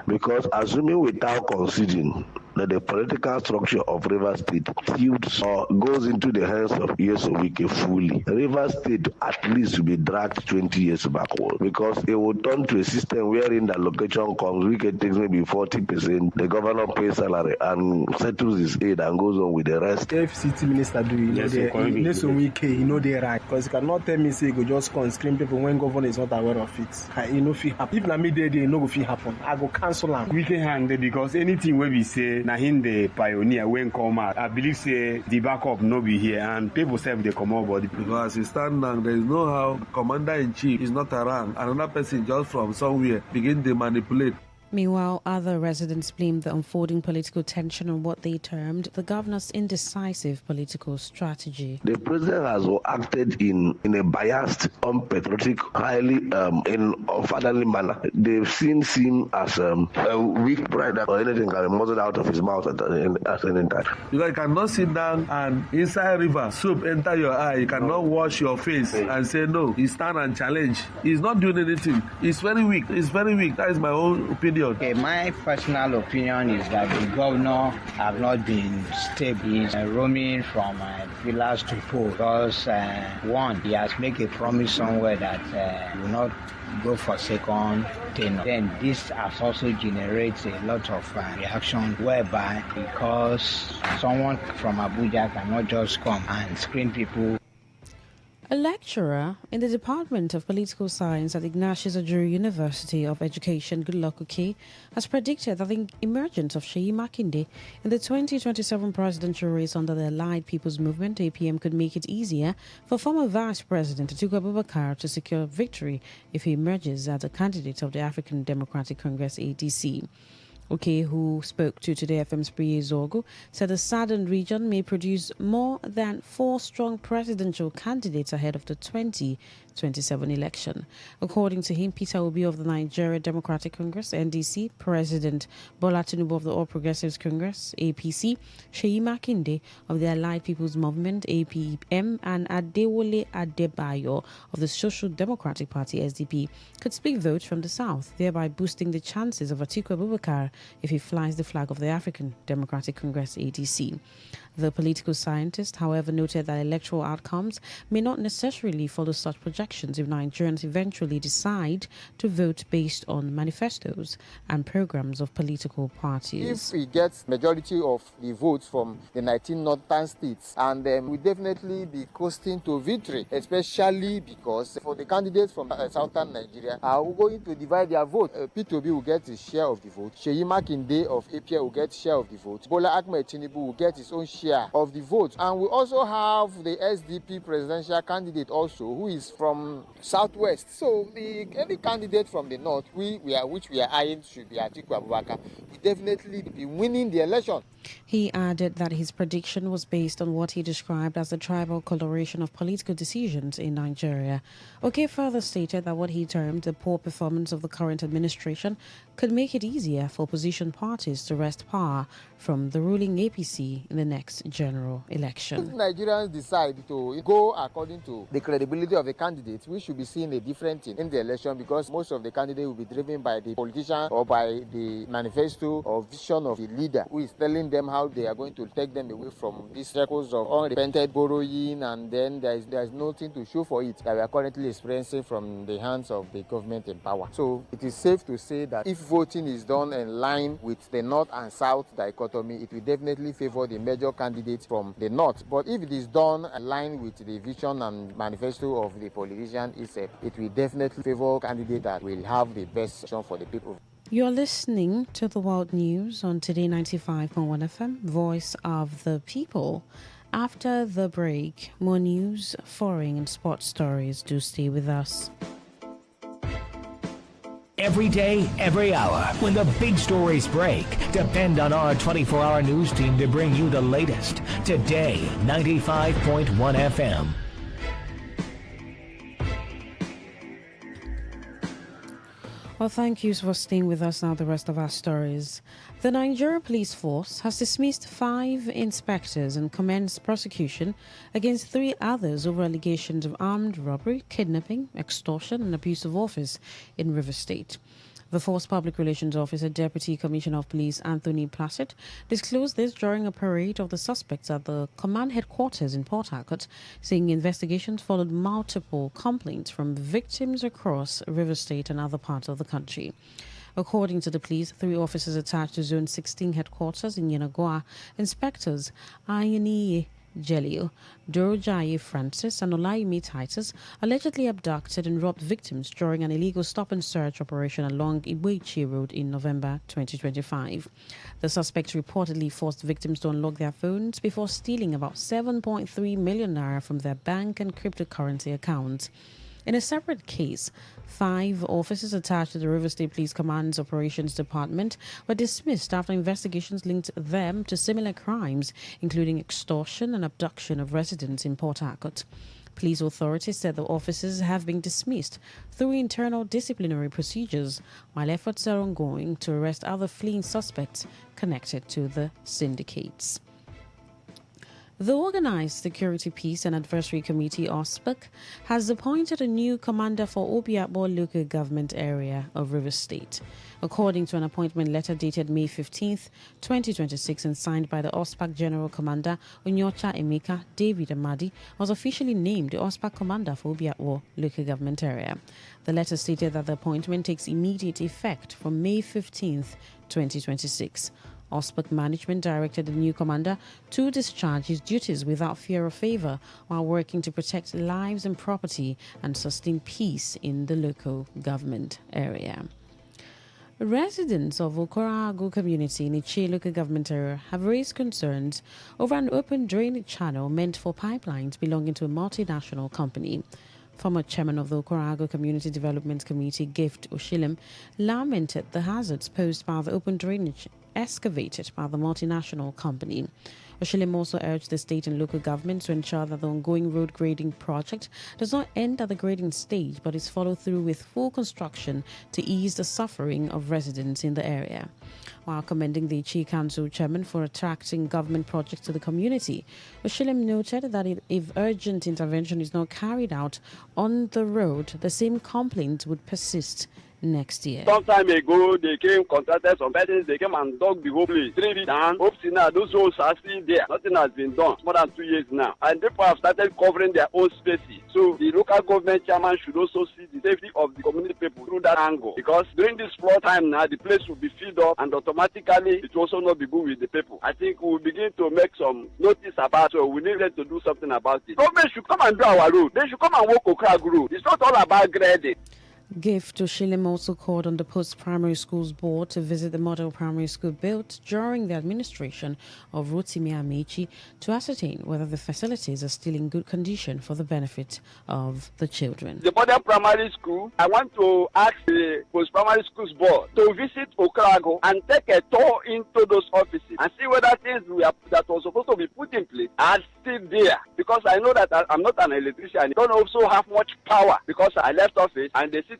Because assuming without conceding that the political structure of Rivers State tilts or goes into the hands of Yesowike fully, Rivers State at least will be dragged 20 years backward, because it will turn to a system wherein the allocation comes, Wike takes maybe 40%, the governor pays salary and settles his aid and goes on with the rest. If city minister do, you know they right, because you cannot tell me say you go just come and scream people when governor is not aware of it. You know, if na me they no go fit happen, I go cancel am. We can hand it because anything where we say na him the pioneer when come out, I believe say the backup no be here and people say they come out body. Because he stand down, there is no how commander-in-chief is not around, another person just from somewhere begin to manipulate. Meanwhile, other residents blamed the unfolding political tension on what they termed the governor's indecisive political strategy. The president has acted in a biased, unpatriotic, highly in a fatherly manner. They've seen him as a weak pride or anything can be muzzled out of his mouth at any time. You cannot sit down and inside river, soup enter your eye. You cannot wash your face and say no. He stand and challenge. He's not doing anything. He's very weak. He's very weak. That is my own opinion. Okay, my personal opinion is that the governor have not been stable. He's roaming from villas to pole because one, he has made a promise somewhere that he will not go for second tenure. Then this has also generated a lot of reaction whereby because someone from Abuja cannot just come and screen people. A lecturer in the Department of Political Science at Ignatius Ajuru University of Education, Goodluck Uke, has predicted that the emergence of Seyi Makinde in the 2027 presidential race under the Allied People's Movement, APM, could make it easier for former Vice President Atiku Abubakar to secure victory if he emerges as a candidate of the African Democratic Congress, ADC. Uke, who spoke to Today FM's Priye Zorgo, said the southern region may produce more than 4 strong presidential candidates ahead of the 2027 election. According to him, Peter Obi of the Nigeria Democratic Congress, NDC, President Bola Tinubu of the All Progressives Congress, APC, Seyi Makinde of the Allied People's Movement, APM, and Adewole Adebayo of the Social Democratic Party, SDP, could split votes from the south, thereby boosting the chances of Atiku Abubakar if he flies the flag of the African Democratic Congress, ADC. The political scientist, however, noted that electoral outcomes may not necessarily follow such projections if Nigerians eventually decide to vote based on manifestos and programs of political parties. If we get majority of the votes from the 19 northern states, and we definitely be coasting to victory, especially because for the candidates from southern Nigeria are going to divide their vote. P2B will get his share of the vote. Seyi Makinde of APA will get share of the vote. Bola Ahmed Tinubu will get his own share of the vote. And we also have the SDP presidential candidate also, who is from southwest. So any candidate from the north, which we are eyeing, should be Atiku Abubakar, will definitely be winning the election. He added that his prediction was based on what he described as the tribal coloration of political decisions in Nigeria. Oke further stated that what he termed the poor performance of the current administration could make it easier for opposition parties to wrest power from the ruling APC in the next general election. If Nigerians decide to go according to the credibility of the candidates, we should be seeing a different thing in the election, because most of the candidates will be driven by the politician or by the manifesto or vision of the leader who is telling them how they are going to take them away from these circles of unrepented borrowing, and then there is nothing to show for it that we are currently experiencing from the hands of the government in power. So it is safe to say that if voting is done in line with the north and south dichotomy, it will definitely favor the major candidates from the north. But if it is done in line with the vision and manifesto of the politician itself, it will definitely favor candidates that will have the best option for the people. You're listening to the World News on Today 95.1 FM, Voice of the People. After the break, more news, foreign and sports stories. Do stay with us. Every day, every hour, when the big stories break, depend on our 24-hour news team to bring you the latest. Today, 95.1 FM. Well, thank you for staying with us now. The rest of our stories. The Nigeria Police Force has dismissed 5 inspectors and commenced prosecution against 3 others over allegations of armed robbery, kidnapping, extortion, and abuse of office in Rivers State. The Force Public Relations Officer, Deputy Commissioner of Police Anthony Placid, disclosed this during a parade of the suspects at the command headquarters in Port Harcourt, saying investigations followed multiple complaints from victims across River State and other parts of the country. According to the police, 3 officers attached to Zone 16 headquarters in Yenagoa, Inspectors Ayani Jelio, Dorojaye Francis, and Olaimi Titus, allegedly abducted and robbed victims during an illegal stop-and-search operation along Iwechi Road in November 2025. The suspects reportedly forced victims to unlock their phones before stealing about 7.3 million naira from their bank and cryptocurrency accounts. In a separate case, 5 officers attached to the River State Police Command's Operations Department were dismissed after investigations linked them to similar crimes, including extortion and abduction of residents in Port Harcourt. Police authorities said the officers have been dismissed through internal disciplinary procedures, while efforts are ongoing to arrest other fleeing suspects connected to the syndicates. The Organized Security, Peace and Advisory Committee, OSPAC, has appointed a new commander for Obiakpo local government area of Rivers State. According to an appointment letter dated May 15th, 2026 and signed by the OSPAC General Commander Onyocha Emeka, David Amadi was officially named the OSPAC commander for Obiakpo local government area. The letter stated that the appointment takes immediate effect from May 15th, 2026. Osberg Management directed the new commander to discharge his duties without fear or favor while working to protect lives and property and sustain peace in the local government area. Residents of Okorago community in Ichi local government area have raised concerns over an open drainage channel meant for pipelines belonging to a multinational company. Former chairman of the Okorago Community Development Committee, Gift Oshilem, lamented the hazards posed by the open drainage excavated by the multinational company. Oshilem also urged the state and local government to ensure that the ongoing road grading project does not end at the grading stage but is followed through with full construction to ease the suffering of residents in the area. While commending the Ichi Council chairman for attracting government projects to the community, Oshilem noted that if urgent intervention is not carried out on the road, the same complaint would persist next year. Some time ago, they came, contracted some persons, they came and dug the whole place. 3 feet down, hopefully now those holes are still there. Nothing has been done. It's more than 2 years now. And people have started covering their own spaces. So the local government chairman should also see the safety of the community people through that angle. Because during this flood time now, the place will be filled up and automatically it will also not be good with the people. I think we will begin to make some notice about it. So we need them to do something about it. Government should come and do our road. They should come and walk Okorago road. It's not all about grading. Gift Oshilem also called on the Post-Primary Schools Board to visit the model primary school built during the administration of Rotimi Amechi to ascertain whether the facilities are still in good condition for the benefit of the children. The model primary school, I want to ask the Post-Primary Schools Board to visit Okorago and take a tour into those offices and see whether things that were supposed to be put in place are still there. Because I know that I'm not an electrician. I don't also have much power because I left office and the sitting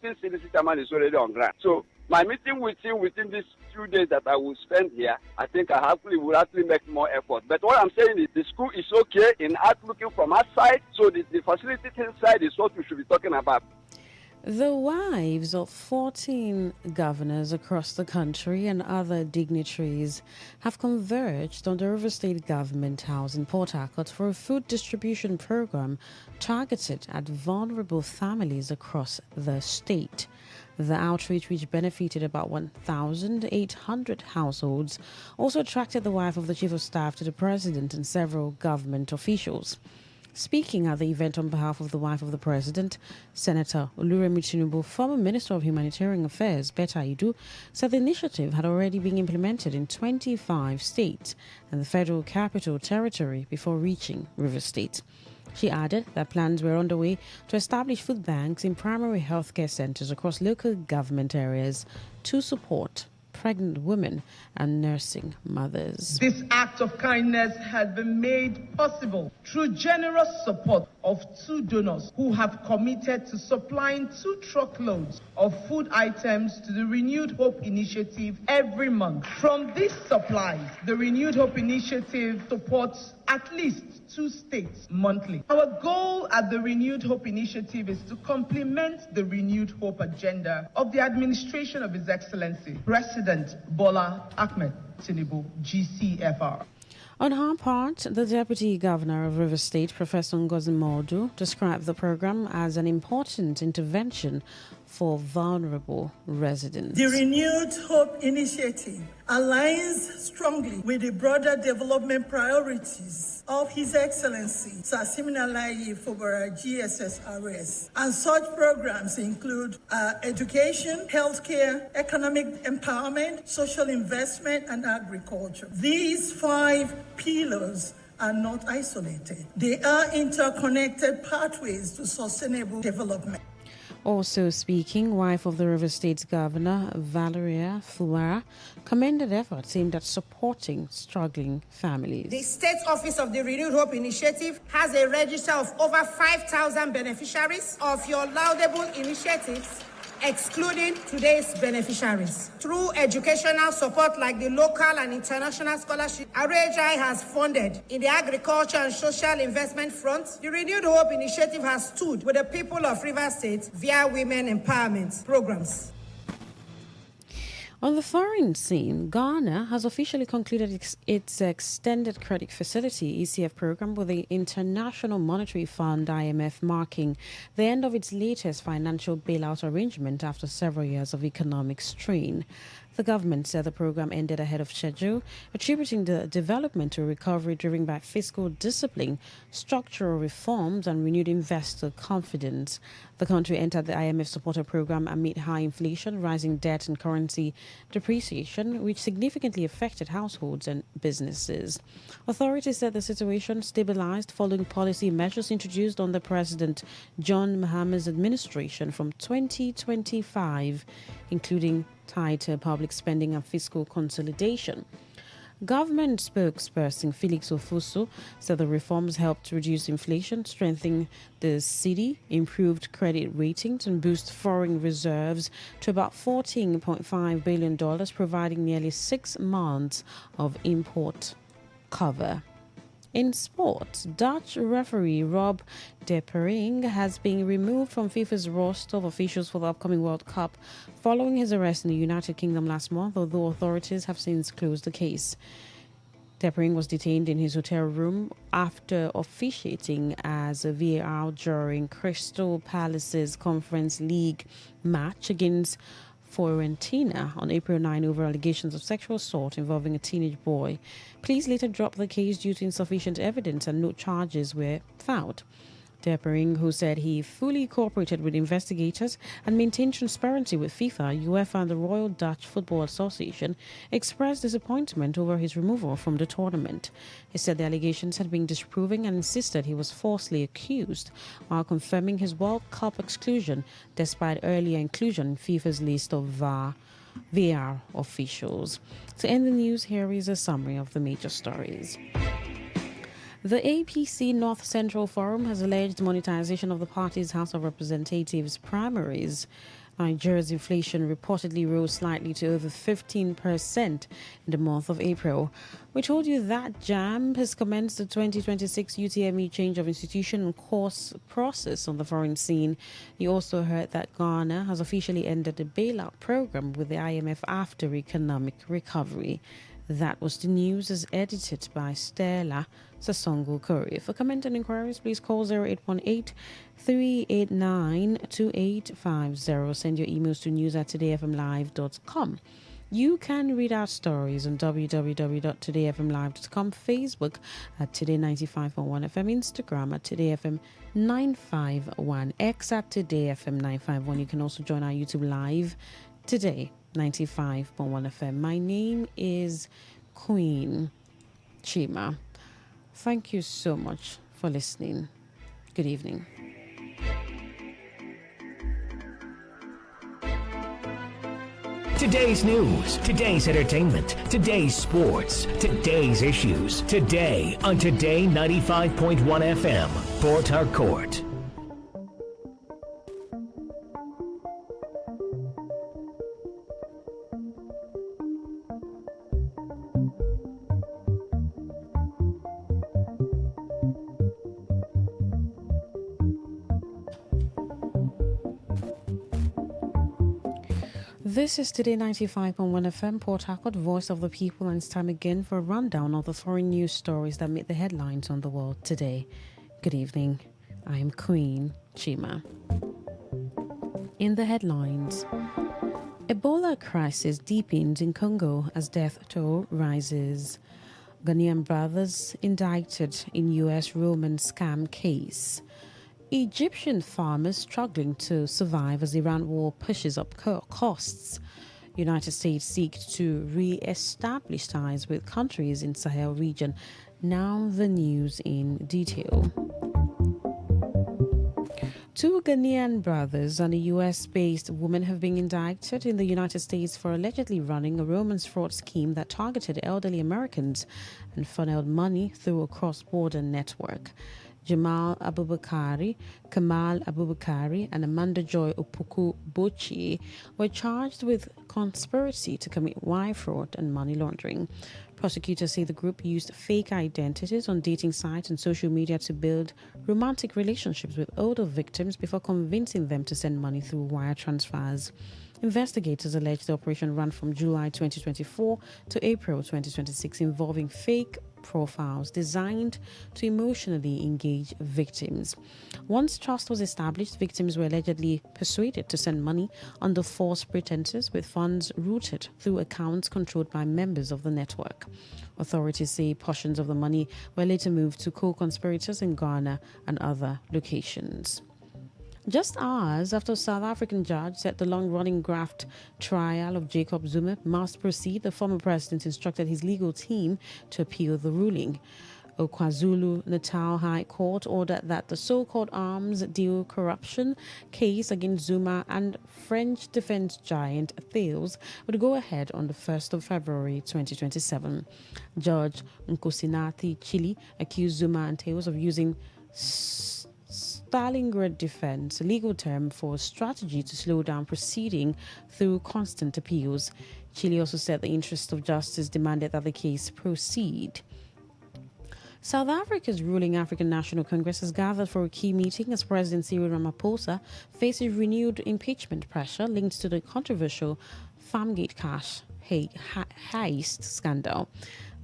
chairman is already on ground. So my meeting with him within these few days that I will spend here, I think I will actually make more effort. But what I'm saying is the school is okay in looking from outside, so the facility inside is what we should be talking about. The wives of 14 governors across the country and other dignitaries have converged on the River State Government House in Port Harcourt for a food distribution program targeted at vulnerable families across the state. The outreach, which benefited about 1,800 households, also attracted the wife of the Chief of Staff to the President and several government officials. Speaking at the event on behalf of the wife of the president, Senator Oluremi Tinubu, former Minister of Humanitarian Affairs, Betta Idu, said the initiative had already been implemented in 25 states and the Federal Capital Territory before reaching River State. She added that plans were underway to establish food banks in primary healthcare centers across local government areas to support pregnant women and nursing mothers. This act of kindness has been made possible through generous support of 2 donors who have committed to supplying 2 truckloads of food items to the Renewed Hope Initiative every month. From these supplies, the Renewed Hope Initiative supports at least 2 states monthly. Our goal at the Renewed Hope Initiative is to complement the Renewed Hope agenda of the administration of His Excellency, President Bola Ahmed Tinubu, GCFR. On her part, the Deputy Governor of River State, Professor Ngozi Modu, described the program as an important intervention for vulnerable residents. The Renewed Hope Initiative aligns strongly with the broader development priorities of His Excellency Sir Siminalayi Fubara GSSRS. And such programs include education, healthcare, economic empowerment, social investment, and agriculture. These 5 pillars are not isolated. They are interconnected pathways to sustainable development. Also speaking, wife of the River State's Governor, Valeria Fuwara, commended efforts aimed at supporting struggling families. The State Office of the Renewed Hope Initiative has a register of over 5,000 beneficiaries of your laudable initiatives, excluding today's beneficiaries. Through educational support like the local and international scholarship RHI has funded in the agriculture and social investment front, the Renewed Hope Initiative has stood with the people of River State via women empowerment programs. On the foreign scene, Ghana has officially concluded its Extended Credit Facility ECF program with the International Monetary Fund IMF, marking the end of its latest financial bailout arrangement after several years of economic strain. The government said the program ended ahead of schedule, attributing the development to a recovery driven by fiscal discipline, structural reforms, and renewed investor confidence. The country entered the IMF-supported program amid high inflation, rising debt, and currency depreciation, which significantly affected households and businesses. Authorities said the situation stabilized following policy measures introduced under President John Mahama's administration from 2025, including tighter public spending and fiscal consolidation. Government spokesperson Felix Ofuso said the reforms helped reduce inflation, strengthen the cedi, improved credit ratings, and boost foreign reserves to about $14.5 billion, providing nearly 6 months of import cover. In sports, Dutch referee Rob de Pering has been removed from FIFA's roster of officials for the upcoming World Cup following his arrest in the United Kingdom last month, although authorities have since closed the case. De Pering was detained in his hotel room after officiating as a VAR during Crystal Palace's Conference League match against Fiorentina on April 9 over allegations of sexual assault involving a teenage boy. Police later dropped the case due to insufficient evidence and no charges were found. De Pering, who said he fully cooperated with investigators and maintained transparency with FIFA, UEFA, and the Royal Dutch Football Association, expressed disappointment over his removal from the tournament. He said the allegations had been disproving and insisted he was falsely accused, while confirming his World Cup exclusion despite earlier inclusion in FIFA's list of VAR officials. To end the news, here is a summary of the major stories. The APC North Central Forum has alleged monetization of the party's House of Representatives primaries. Nigeria's inflation reportedly rose slightly to over 15% in the month of April. We told you that JAMB has commenced the 2026 UTME change of institution and course process on the foreign scene. You also heard that Ghana has officially ended the bailout program with the IMF after economic recovery. That was the news as edited by Stella Sasongo Curry. For comment and inquiries, please call 0818-389-2850. Send your emails to news@todayfmlive.com. You can read our stories on www.todayfmlive.com, Facebook at Today95.1fm, Instagram at TodayFM951, X at TodayFM951. You can also join our YouTube live today. 95.1 FM. My name is Queen Chima. Thank you so much for listening. Good evening. Today's news, today's entertainment, today's sports, today's issues. Today on Today 95.1 FM, Port Harcourt. This is Today 95.1 FM, Port Harcourt, Voice of the People, and it's time again for a rundown of the foreign news stories that made the headlines on the world today. Good evening. I am Queen Chima. In the headlines, Ebola crisis deepens in Congo as death toll rises. Ghanaian brothers indicted in U.S. Roman scam case. Egyptian farmers struggling to survive as Iran war pushes up costs. United States seek to re-establish ties with countries in Sahel region. Now the news in detail. 2 Ghanaian brothers and a US-based woman have been indicted in the United States for allegedly running a romance fraud scheme that targeted elderly Americans and funneled money through a cross-border network. Jamal Abubakari, Kamal Abubakari, and Amanda Joy Opoku Bochi were charged with conspiracy to commit wire fraud and money laundering. Prosecutors say the group used fake identities on dating sites and social media to build romantic relationships with older victims before convincing them to send money through wire transfers. Investigators allege the operation ran from July 2024 to April 2026, involving fake profiles designed to emotionally engage victims. Once trust was established, victims were allegedly persuaded to send money under false pretenses, with funds routed through accounts controlled by members of the network. Authorities say portions of the money were later moved to co-conspirators in Ghana and other locations. Just hours after a South African judge said the long-running graft trial of Jacob Zuma must proceed, the former president instructed his legal team to appeal the ruling. A KwaZulu-Natal High Court ordered that the so-called arms deal corruption case against Zuma and French defense giant Thales would go ahead on the 1st of February 2027. Judge Nkosinathi Chili accused Zuma and Thales of using Stalingrad defense, a legal term for a strategy to slow down proceeding through constant appeals. Chile also said the interest of justice demanded that the case proceed. South Africa's ruling African National Congress has gathered for a key meeting as President Cyril Ramaphosa faces renewed impeachment pressure linked to the controversial Farmgate cash heist scandal.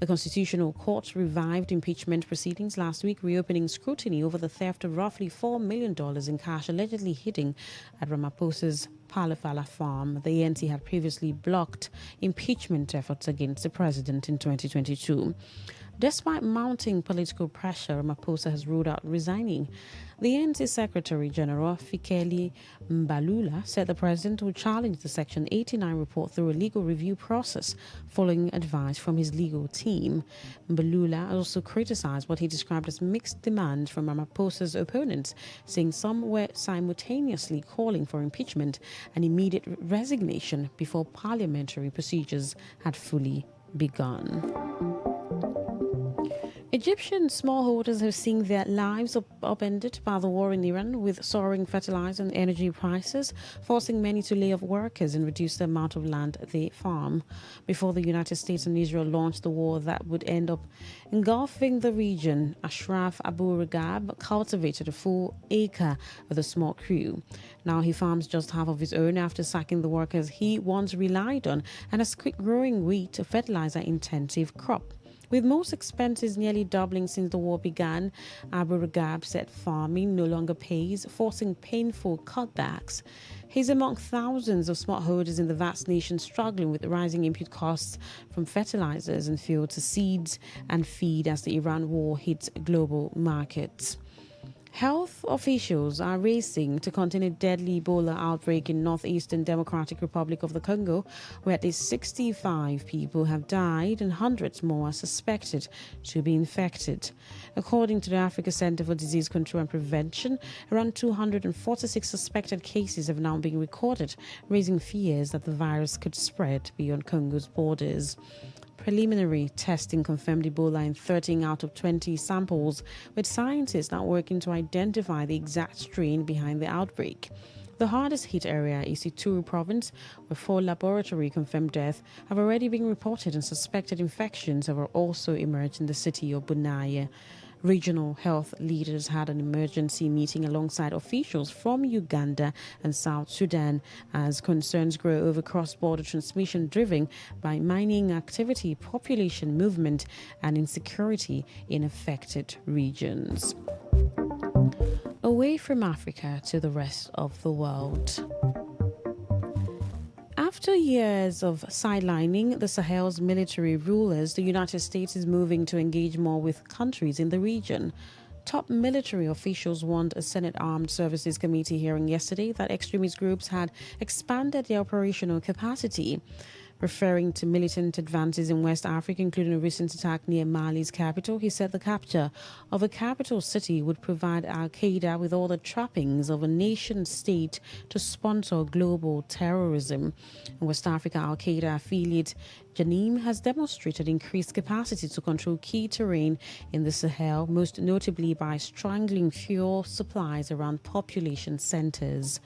The Constitutional Court revived impeachment proceedings last week, reopening scrutiny over the theft of roughly $4 million in cash allegedly hidden at Ramaphosa's Palafala farm. The ANC had previously blocked impeachment efforts against the president in 2022. Despite mounting political pressure, Ramaphosa has ruled out resigning. The ANC Secretary General Fikeli Mbalula said the president will challenge the Section 89 report through a legal review process following advice from his legal team. Mbalula also criticized what he described as mixed demands from Ramaphosa's opponents, saying some were simultaneously calling for impeachment and immediate resignation before parliamentary procedures had fully begun. Egyptian smallholders have seen their lives upended by the war in Iran, with soaring fertilizer and energy prices forcing many to lay off workers and reduce the amount of land they farm. Before the United States and Israel launched the war that would end up engulfing the region, Ashraf Abu Ragab cultivated a full acre with a small crew. Now he farms just half of his own after sacking the workers he once relied on and has quit growing wheat, a fertilizer-intensive crop. With most expenses nearly doubling since the war began, Abu Ragab said farming no longer pays, forcing painful cutbacks. He's among thousands of smallholders in the vast nation struggling with rising input costs from fertilizers and fuel to seeds and feed as the Iran war hits global markets. Health officials are racing to contain a deadly Ebola outbreak in northeastern Democratic Republic of the Congo, where at least 65 people have died and hundreds more are suspected to be infected. According to the Africa Center for Disease Control and Prevention, around 246 suspected cases have now been recorded, raising fears that the virus could spread beyond Congo's borders. Preliminary testing confirmed Ebola in 13 out of 20 samples, with scientists now working to identify the exact strain behind the outbreak. The hardest hit area is Ituri province, where 4 laboratory confirmed deaths have already been reported and suspected infections have also emerged in the city of Bunaye. Regional health leaders had an emergency meeting alongside officials from Uganda and South Sudan as concerns grow over cross-border transmission driven by mining activity, population movement, and insecurity in affected regions. Away from Africa to the rest of the world. After years of sidelining the Sahel's military rulers, the United States is moving to engage more with countries in the region. Top military officials warned a Senate Armed Services Committee hearing yesterday that extremist groups had expanded their operational capacity. Referring to militant advances in West Africa, including a recent attack near Mali's capital, he said the capture of a capital city would provide al-Qaeda with all the trappings of a nation-state to sponsor global terrorism. In West Africa, al-Qaeda affiliate Janim has demonstrated increased capacity to control key terrain in the Sahel, most notably by strangling fuel supplies around population centers.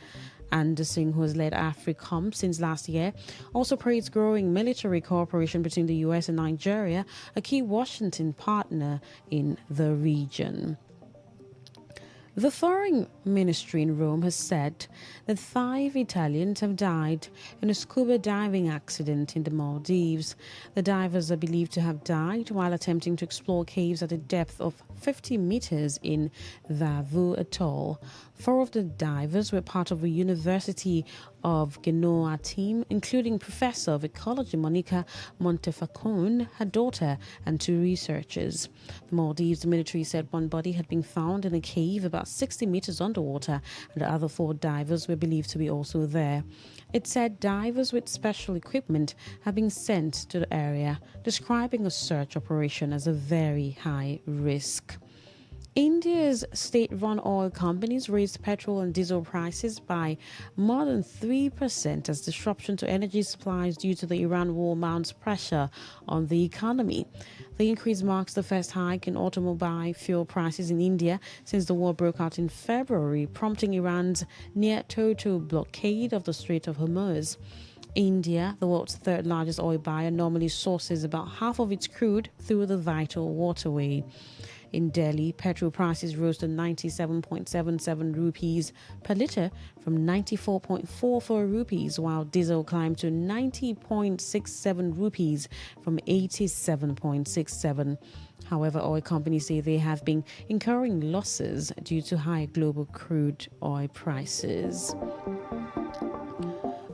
Anderson, who has led AFRICOM since last year, also praised growing military cooperation between the U.S. and Nigeria, a key Washington partner in the region. The Foreign Ministry in Rome has said that 5 Italians have died in a scuba diving accident in the Maldives. The divers are believed to have died while attempting to explore caves at a depth of 50 meters in Vavu Atoll. 4 of the divers were part of a University of Genoa team, including Professor of Ecology Monica Montefalcone, her daughter, and 2 researchers. The Maldives military said one body had been found in a cave about 60 meters underwater, and the other 4 divers were believed to be also there. It said divers with special equipment have been sent to the area, describing a search operation as a very high risk. India's state-run oil companies raised petrol and diesel prices by more than 3% as disruption to energy supplies due to the Iran war mounts pressure on the economy. The increase marks the first hike in automobile fuel prices in India since the war broke out in February, prompting Iran's near-total blockade of the Strait of Hormuz. India, the world's 3rd largest oil buyer, normally sources about half of its crude through the vital waterway. In Delhi, petrol prices rose to 97.77 rupees per litre from 94.44 rupees, while diesel climbed to 90.67 rupees from 87.67. However, oil companies say they have been incurring losses due to high global crude oil prices.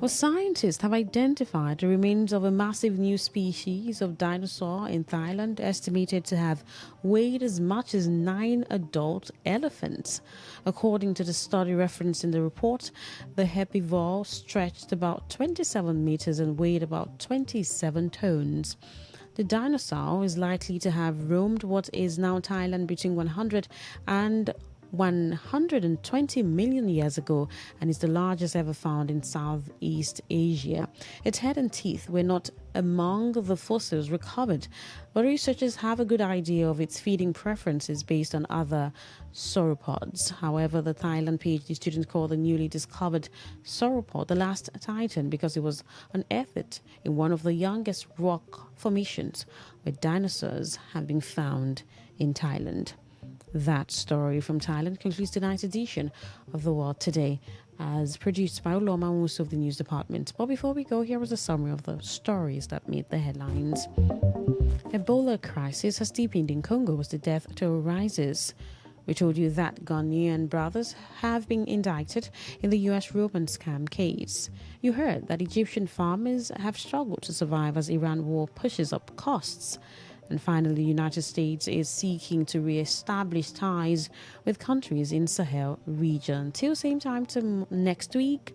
Well, scientists have identified the remains of a massive new species of dinosaur in Thailand, estimated to have weighed as much as 9 adult elephants. According to the study referenced in the report, the herbivore stretched about 27 meters and weighed about 27 tons. The dinosaur is likely to have roamed what is now Thailand between 100 and 120 million years ago and is the largest ever found in Southeast Asia. Its head and teeth were not among the fossils recovered, but researchers have a good idea of its feeding preferences based on other sauropods. However, the Thailand PhD students call the newly discovered sauropod the last titan because it was unearthed in one of the youngest rock formations where dinosaurs have been found in Thailand. That story from Thailand concludes tonight's edition of The World Today, as produced by Oloma Musu of the news department. But before we go, here is a summary of the stories that made the headlines. Ebola crisis has deepened in Congo as the death toll rises. We told you that Ghanaian brothers have been indicted in the U.S. Roman scam case. You heard that Egyptian farmers have struggled to survive as Iran war pushes up costs. And finally, the United States is seeking to re-establish ties with countries in Sahel region. Till same time to next week,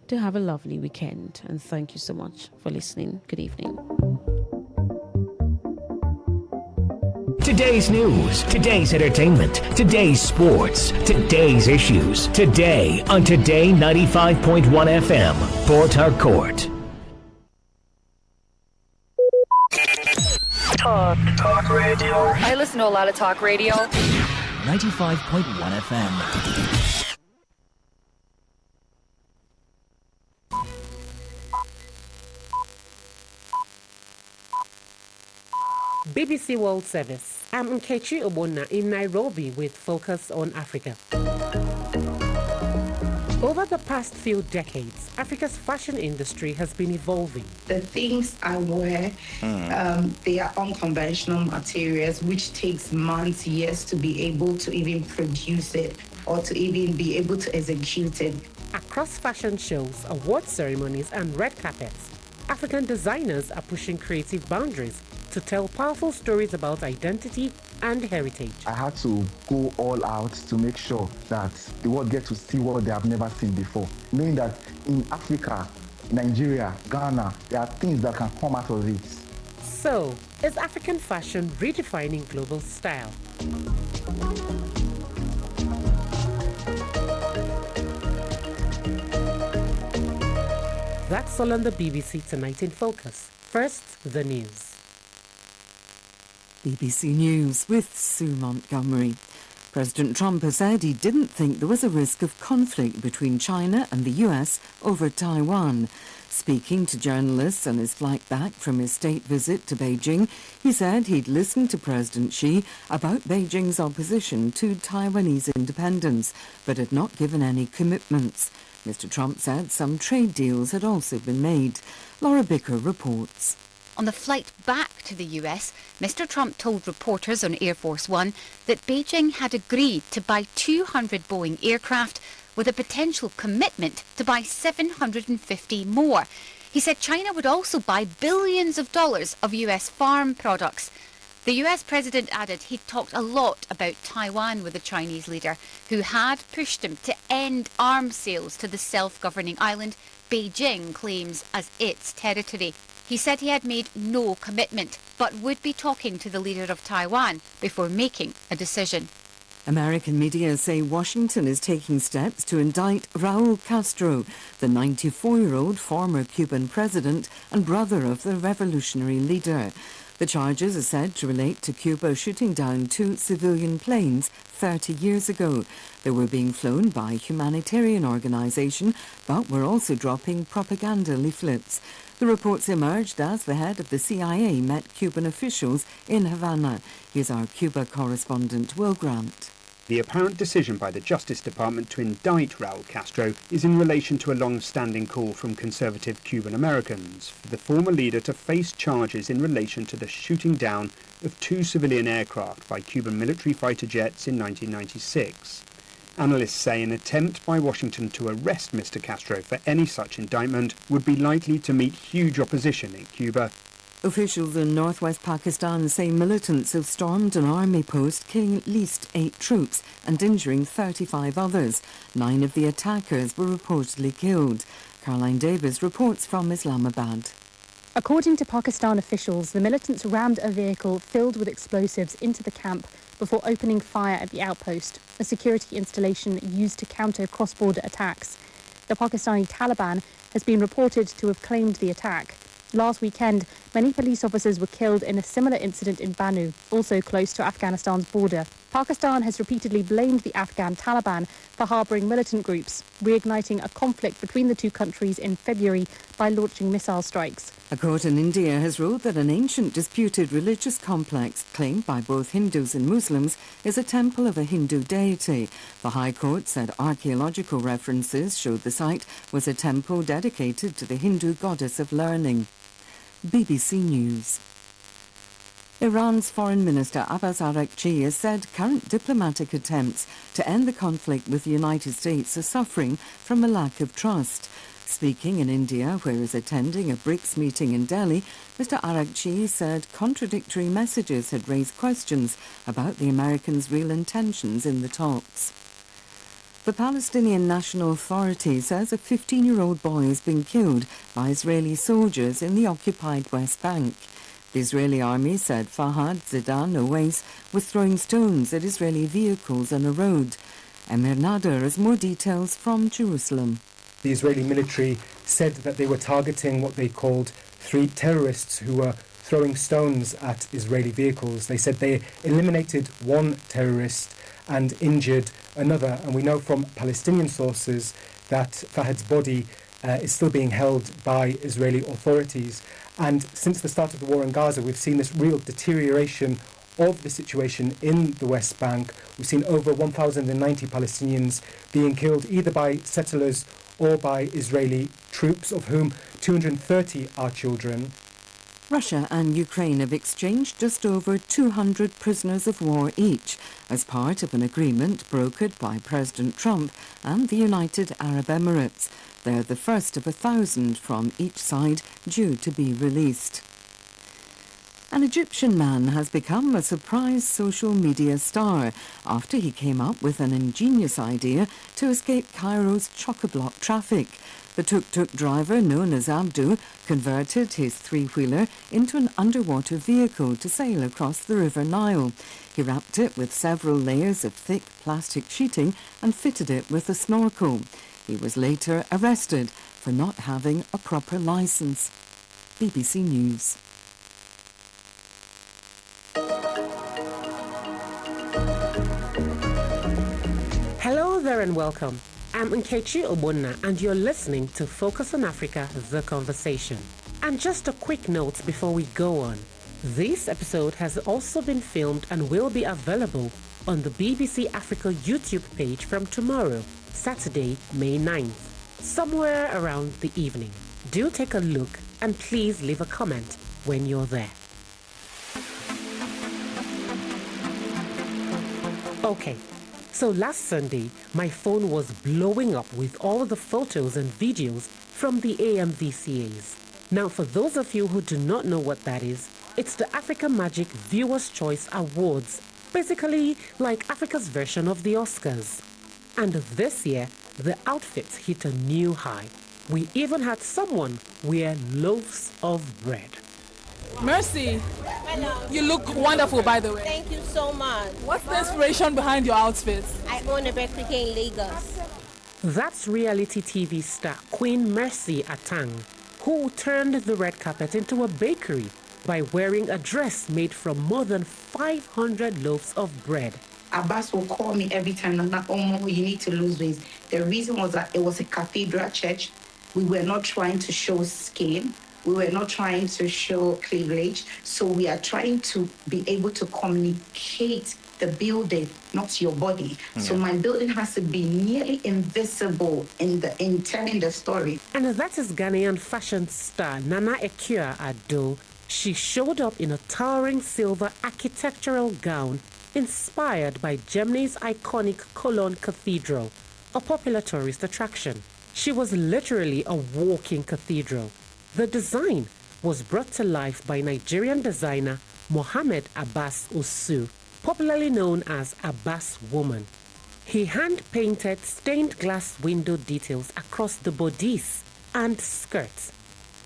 to have a lovely weekend. And thank you so much for listening. Good evening. Today's news, today's entertainment, today's sports, today's issues. Today on Today 95.1 FM, Port Harcourt. Talk radio. I listen to a lot of talk radio. 95.1 FM. BBC World Service. I'm Nkechi Obona in Nairobi with Focus on Africa. Over the past few decades, Africa's fashion industry has been evolving. The things I wear, they are unconventional materials, which takes months, years to be able to even produce it or to even be able to execute it. Across fashion shows, award ceremonies, and red carpets, African designers are pushing creative boundaries to tell powerful stories about identity and heritage. I had to go all out to make sure that the world gets to see what they have never seen before. Knowing that in Africa, Nigeria, Ghana, there are things that can come out of it. So, is African fashion redefining global style? That's all on the BBC Tonight in Focus. First, the news. BBC News with Sue Montgomery. President Trump has said he didn't think there was a risk of conflict between China and the US over Taiwan. Speaking to journalists on his flight back from his state visit to Beijing, he said he'd listened to President Xi about Beijing's opposition to Taiwanese independence, but had not given any commitments. Mr. Trump said some trade deals had also been made. Laura Bicker reports. On the flight back to the US, Mr. Trump told reporters on Air Force One that Beijing had agreed to buy 200 Boeing aircraft with a potential commitment to buy 750 more. He said China would also buy billions of dollars of US farm products. The US president added he'd talked a lot about Taiwan with the Chinese leader, who had pushed him to end arms sales to the self-governing island Beijing claims as its territory. He said he had made no commitment, but would be talking to the leader of Taiwan before making a decision. American media say Washington is taking steps to indict Raul Castro, the 94-year-old former Cuban president and brother of the revolutionary leader. The charges are said to relate to Cuba shooting down 2 civilian planes 30 years ago. They were being flown by a humanitarian organisation, but were also dropping propaganda leaflets. The reports emerged as the head of the CIA met Cuban officials in Havana. Here's our Cuba correspondent, Will Grant. The apparent decision by the Justice Department to indict Raul Castro is in relation to a long-standing call from conservative Cuban Americans for the former leader to face charges in relation to the shooting down of 2 civilian aircraft by Cuban military fighter jets in 1996. Analysts say an attempt by Washington to arrest Mr. Castro for any such indictment would be likely to meet huge opposition in Cuba. Officials in northwest Pakistan say militants have stormed an army post, killing at least 8 troops and injuring 35 others. 9 of the attackers were reportedly killed. Caroline Davis reports from Islamabad. According to Pakistan officials, the militants rammed a vehicle filled with explosives into the camp before opening fire at the outpost, a security installation used to counter cross-border attacks. The Pakistani Taliban has been reported to have claimed the attack. Last weekend, many police officers were killed in a similar incident in Banu, also close to Afghanistan's border. Pakistan has repeatedly blamed the Afghan Taliban for harbouring militant groups, reigniting a conflict between the two countries in February by launching missile strikes. A court in India has ruled that an ancient disputed religious complex claimed by both Hindus and Muslims is a temple of a Hindu deity. The High Court said archaeological references showed the site was a temple dedicated to the Hindu goddess of learning. BBC News. Iran's Foreign Minister Abbas Araghchi has said current diplomatic attempts to end the conflict with the United States are suffering from a lack of trust. Speaking in India, where he's attending a BRICS meeting in Delhi, Mr. Araghchi said contradictory messages had raised questions about the Americans' real intentions in the talks. The Palestinian National Authority says a 15-year-old boy has been killed by Israeli soldiers in the occupied West Bank. The Israeli army said Fahad Zidan Owais was throwing stones at Israeli vehicles on a road. Emir Nader has more details from Jerusalem. The Israeli military said that they were targeting what they called 3 terrorists who were throwing stones at Israeli vehicles. They said they eliminated 1 terrorist and injured another. And we know from Palestinian sources that Fahad's body is still being held by Israeli authorities. And since the start of the war in Gaza, we've seen this real deterioration of the situation in the West Bank. We've seen over 1,090 Palestinians being killed either by settlers or by Israeli troops, of whom 230 are children. Russia and Ukraine have exchanged just over 200 prisoners of war each as part of an agreement brokered by President Trump and the United Arab Emirates. They're the first of 1,000 from each side due to be released. An Egyptian man has become a surprise social media star after he came up with an ingenious idea to escape Cairo's chock-a-block traffic. The tuk-tuk driver, known as Abdu, converted his 3-wheeler into an underwater vehicle to sail across the River Nile. He wrapped it with several layers of thick plastic sheeting and fitted it with a snorkel. He was later arrested for not having a proper licence. BBC News. Hello there and welcome. I'm Nkechi Obonna and you're listening to Focus on Africa, The Conversation. And just a quick note before we go on. This episode has also been filmed and will be available on the BBC Africa YouTube page from tomorrow, Saturday, May 9th, somewhere around the evening. Do take a look and please leave a comment when you're there. Okay, so last Sunday, my phone was blowing up with all the photos and videos from the AMVCAs. Now, for those of you who do not know what that is, it's the Africa Magic Viewers' Choice Awards, basically like Africa's version of the Oscars. And this year, the outfits hit a new high. We even had someone wear loaves of bread. Mercy, hello. You look wonderful, by the way. Thank you so much. What's the inspiration behind your outfits? I own a bakery here in Lagos. That's reality TV star Queen Mercy Atang, who turned the red carpet into a bakery by wearing a dress made from more than 500 loaves of bread. Abbas will call me every time, Nana, you need to lose weight. The reason was that it was a cathedral church. We were not trying to show skin. We were not trying to show cleavage. So we are trying to be able to communicate the building, not your body. Yeah. So my building has to be nearly invisible in telling the story. And that is Ghanaian fashion star Nana Ekua Ado. She showed up in a towering silver architectural gown inspired by Germany's iconic Cologne Cathedral, a popular tourist attraction. She was literally a walking cathedral. The design was brought to life by Nigerian designer Mohammed Abbas Osu, popularly known as Abbas Woman. He hand-painted stained glass window details across the bodice and skirts.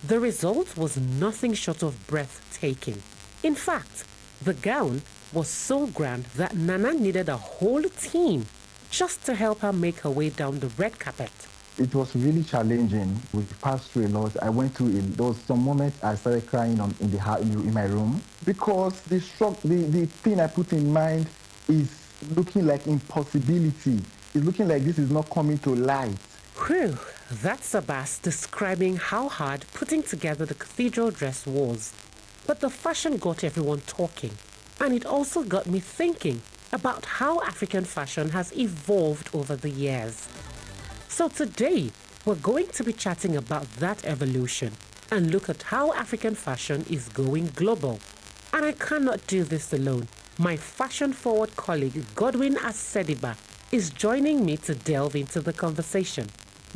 The result was nothing short of breathtaking. In fact, the gown was so grand that Nana needed a whole team just to help her make her way down the red carpet. It was really challenging. We passed through a lot. I went through it. There was some moments I started crying in my room because the thing I put in mind is looking like impossibility. It's looking like this is not coming to light. Whew, that's Abbas describing how hard putting together the cathedral dress was. But the fashion got everyone talking. And it also got me thinking about how African fashion has evolved over the years. So today, we're going to be chatting about that evolution and look at how African fashion is going global. And I cannot do this alone. My fashion-forward colleague, Godwin Asediba, is joining me to delve into the conversation.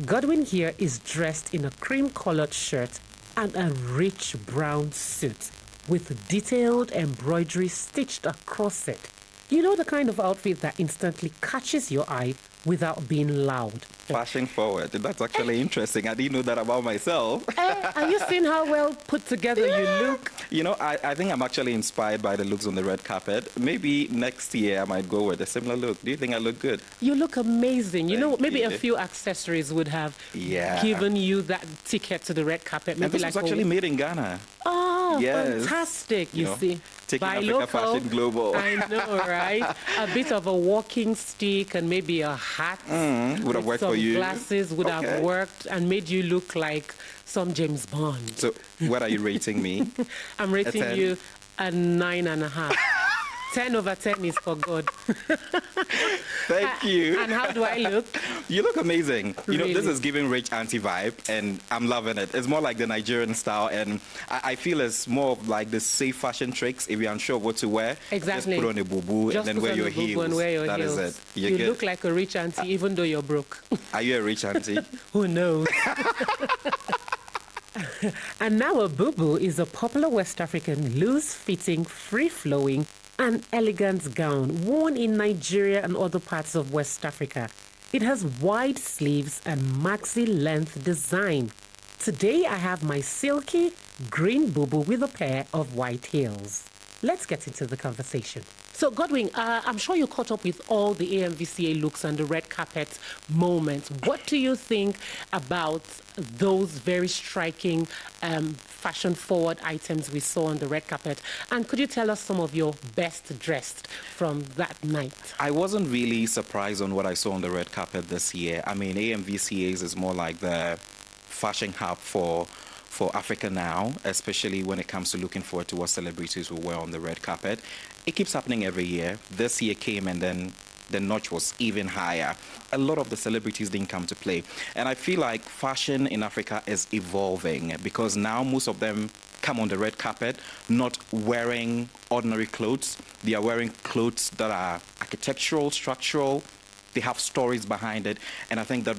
Godwin here is dressed in a cream-colored shirt and a rich brown suit with detailed embroidery stitched across it. You know, the kind of outfit that instantly catches your eye without being loud. Fashion forward. That's actually interesting. I didn't know that about myself. Are you seeing how well put together you look? You know, I think I'm actually inspired by the looks on the red carpet. Maybe next year I might go with a similar look. Do you think I look good? You look amazing. You know, maybe a few accessories would have given you that ticket to the red carpet. Maybe and this like was actually made in Ghana. Oh, yes. Fantastic. You see. Taking Africa fashion global. I know, right? A bit of a walking stick and maybe a hat. Would have worked for you. Glasses would have worked and made you look like some James Bond. So what are you rating me? I'm rating you a 9.5. 10 over 10 is for God. Thank you. And how do I look? You look amazing. You know, Really? this is giving rich auntie vibe, and I'm loving it. It's more like the Nigerian style, and I feel it's more of like the safe fashion tricks. If you're unsure what to wear, Exactly. just put on a boo-boo and then wear your heels. And wear your that heels. is it. You good. look like a rich auntie even though you're broke. Are you a rich auntie? Who knows? And now a boo-boo is a popular West African loose-fitting, free-flowing and elegant gown worn in Nigeria and other parts of West Africa. It has wide sleeves and maxi-length design. Today I have my silky green boo-boo with a pair of white heels. Let's get into the conversation. So So, Godwin, I'm sure you caught up with all the AMVCA looks and the red carpet moments. What do you think about those very striking fashion-forward items we saw on the red carpet? And could you tell us some of your best dressed from that night? I wasn't really surprised on what I saw on the red carpet this year. I mean, AMVCA's is more like the fashion hub for Africa now, especially when it comes to looking forward to what celebrities will wear on the red carpet. It keeps happening every year. This year came and then the notch was even higher. A lot of the celebrities didn't come to play. And I feel like fashion in Africa is evolving because now most of them come on the red carpet not wearing ordinary clothes. They are wearing clothes that are architectural, structural. They have stories behind it. And I think that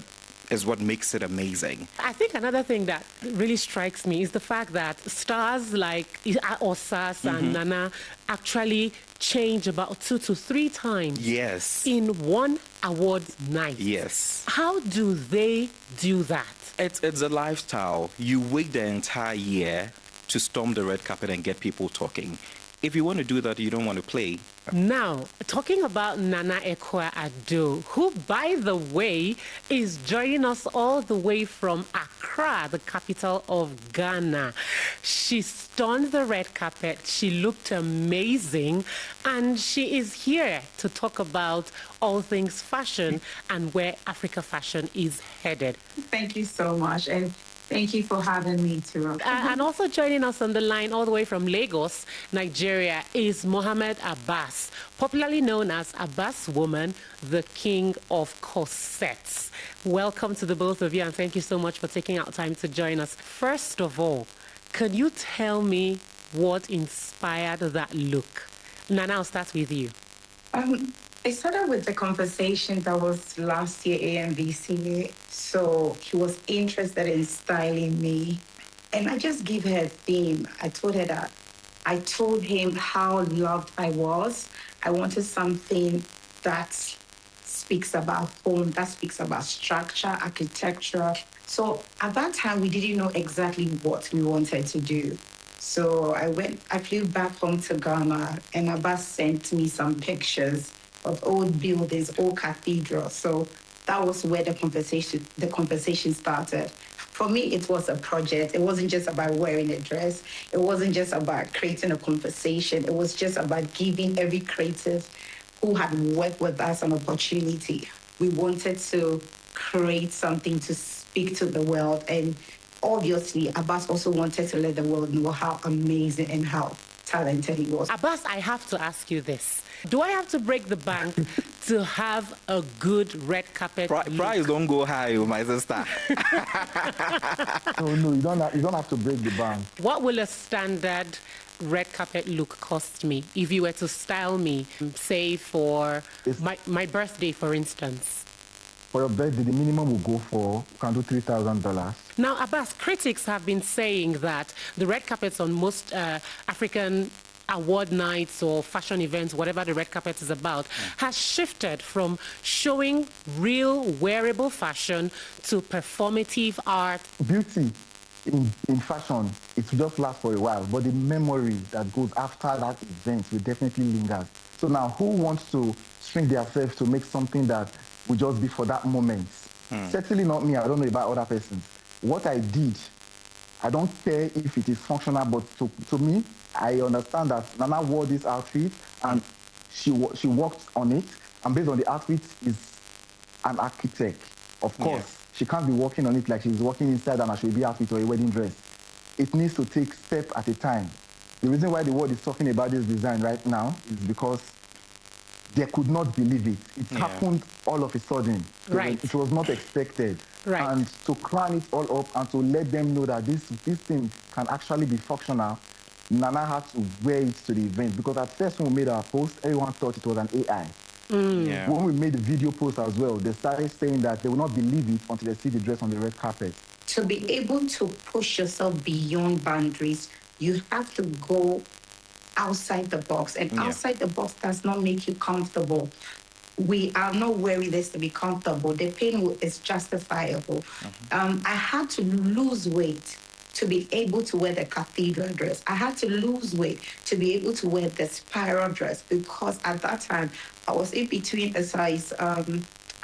is what makes it amazing. I think another thing that really strikes me is the fact that stars like Osas and Nana actually change about 2 to 3 times in one award night. Yes. How do they do that? It's a lifestyle. You wait the entire year to storm the red carpet and get people talking. If you want to do that, you don't want to play. Now, talking about Nana Akua-Addo, who, by the way, is joining us all the way from Accra, the capital of Ghana. She stunned the red carpet. She looked amazing. And she is here to talk about all things fashion and where Africa fashion is headed. Thank you so much. And thank you for having me, too. And also joining us on the line all the way from Lagos, Nigeria, is Mohammed Abbas, popularly known as Abbas Woman, the king of corsets. Welcome to the both of you, and thank you so much for taking out time to join us. First of all, can you tell me what inspired that look? Nana, I'll start with you. It started with the conversation that was last year AMVCA. So he was interested in styling me. And I just gave her a theme. I told her that I told him how loved I was. I wanted something that speaks about home, that speaks about structure, architecture. So at that time, we didn't know exactly what we wanted to do. So I flew back home to Ghana, and Abbas sent me some pictures of old buildings, old cathedrals. So that was where the conversation started. For me, it was a project. It wasn't just about wearing a dress. It wasn't just about creating a conversation. It was just about giving every creative who had worked with us an opportunity. We wanted to create something to speak to the world. And obviously, Abbas also wanted to let the world know how amazing and how talented he was. Abbas, I have to ask you this. Do I have to break the bank to have a good red carpet look? Price don't go high, my sister. No, you don't have to break the bank. What will a standard red carpet look cost me if you were to style me, say for my birthday, for instance? For your birthday, the minimum will go for, you can do $3,000. Now, Abbas, critics have been saying that the red carpets on most African award nights or fashion events, whatever the red carpet is about, has shifted from showing real wearable fashion to performative art. Beauty in fashion, it will just last for a while, but the memory that goes after that event will definitely linger. So now, who wants to shrink themselves to make something that will just be for that moment? Certainly not me. I don't know about other persons. What I did, I don't care if it is functional, but to me, I understand that Nana wore this outfit and she worked on it, and based on the outfit is an architect. Of course, she can't be working on it like she's working inside an Ashwebi outfit or a wedding dress. It needs to take step at a time. The reason why the world is talking about this design right now is because they could not believe it. It happened all of a sudden. Right. It was not expected. Right. And to crown it all up and to let them know that this thing can actually be functional, Nana had to wear it to the event. Because at first when we made our post, everyone thought it was an AI. When we made the video post as well, they started saying that they will not believe it until they see the dress on the red carpet. To be able to push yourself beyond boundaries, you have to go outside the box. And outside the box does not make you comfortable. We are not wearing this to be comfortable. The pain is justifiable. I had to lose weight to be able to wear the cathedral dress. I had to lose weight to be able to wear the spiral dress because at that time I was in between a size, I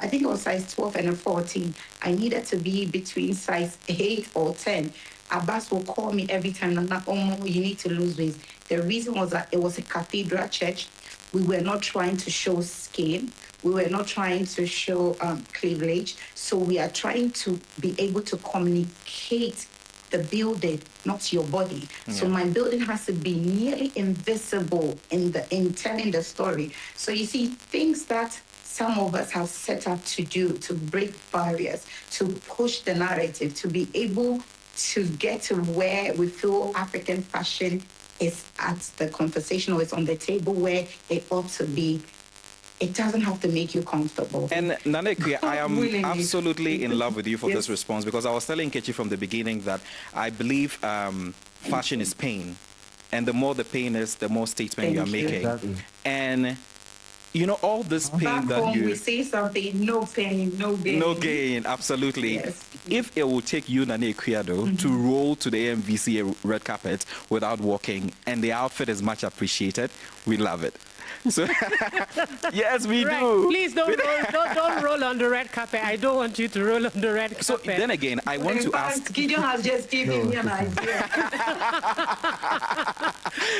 think it was size 12 and a 14. I needed to be between size 8 or 10. Abbas will call me every time, Nana, oh, you need to lose weight. The reason was that it was a cathedral church. We were not trying to show skin. We were not trying to show cleavage. So we are trying to be able to communicate the building, not your body. Yeah. So my building has to be nearly invisible in telling the story. So you see, things that some of us have set up to do, to break barriers, to push the narrative, to be able to get to where we feel African fashion is at the conversation or it's on the table where it ought to be. It doesn't have to make you comfortable. And Nanekwe, I am absolutely in love with you for this response, because I was telling Kechi from the beginning that I believe fashion is pain. And the more the pain is, the more statement you are making. Exactly. And you know, all this pain back that home, we say something, no pain, no gain. No gain, absolutely. Yes. If it will take you, Nane Kwiado, to roll to the AMVCA red carpet without walking, and the outfit is much appreciated, we love it. So, yes, we do. Please don't roll on the red carpet. I don't want you to roll on the red carpet. So then again, I want to ask. Gideon has just given me an idea.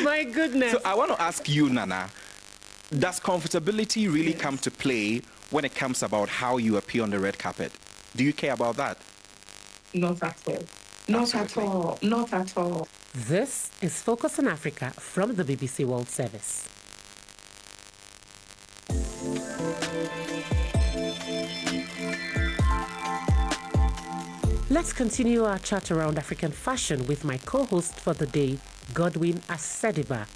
My goodness. So I want to ask you, Nana, does comfortability really come to play when it comes about how you appear on the red carpet? Do you care about that? Not at all. Not at all. Not at all. This is Focus on Africa from the BBC World Service. Let's continue our chat around African fashion with my co-host for the day, Godwin Asediba,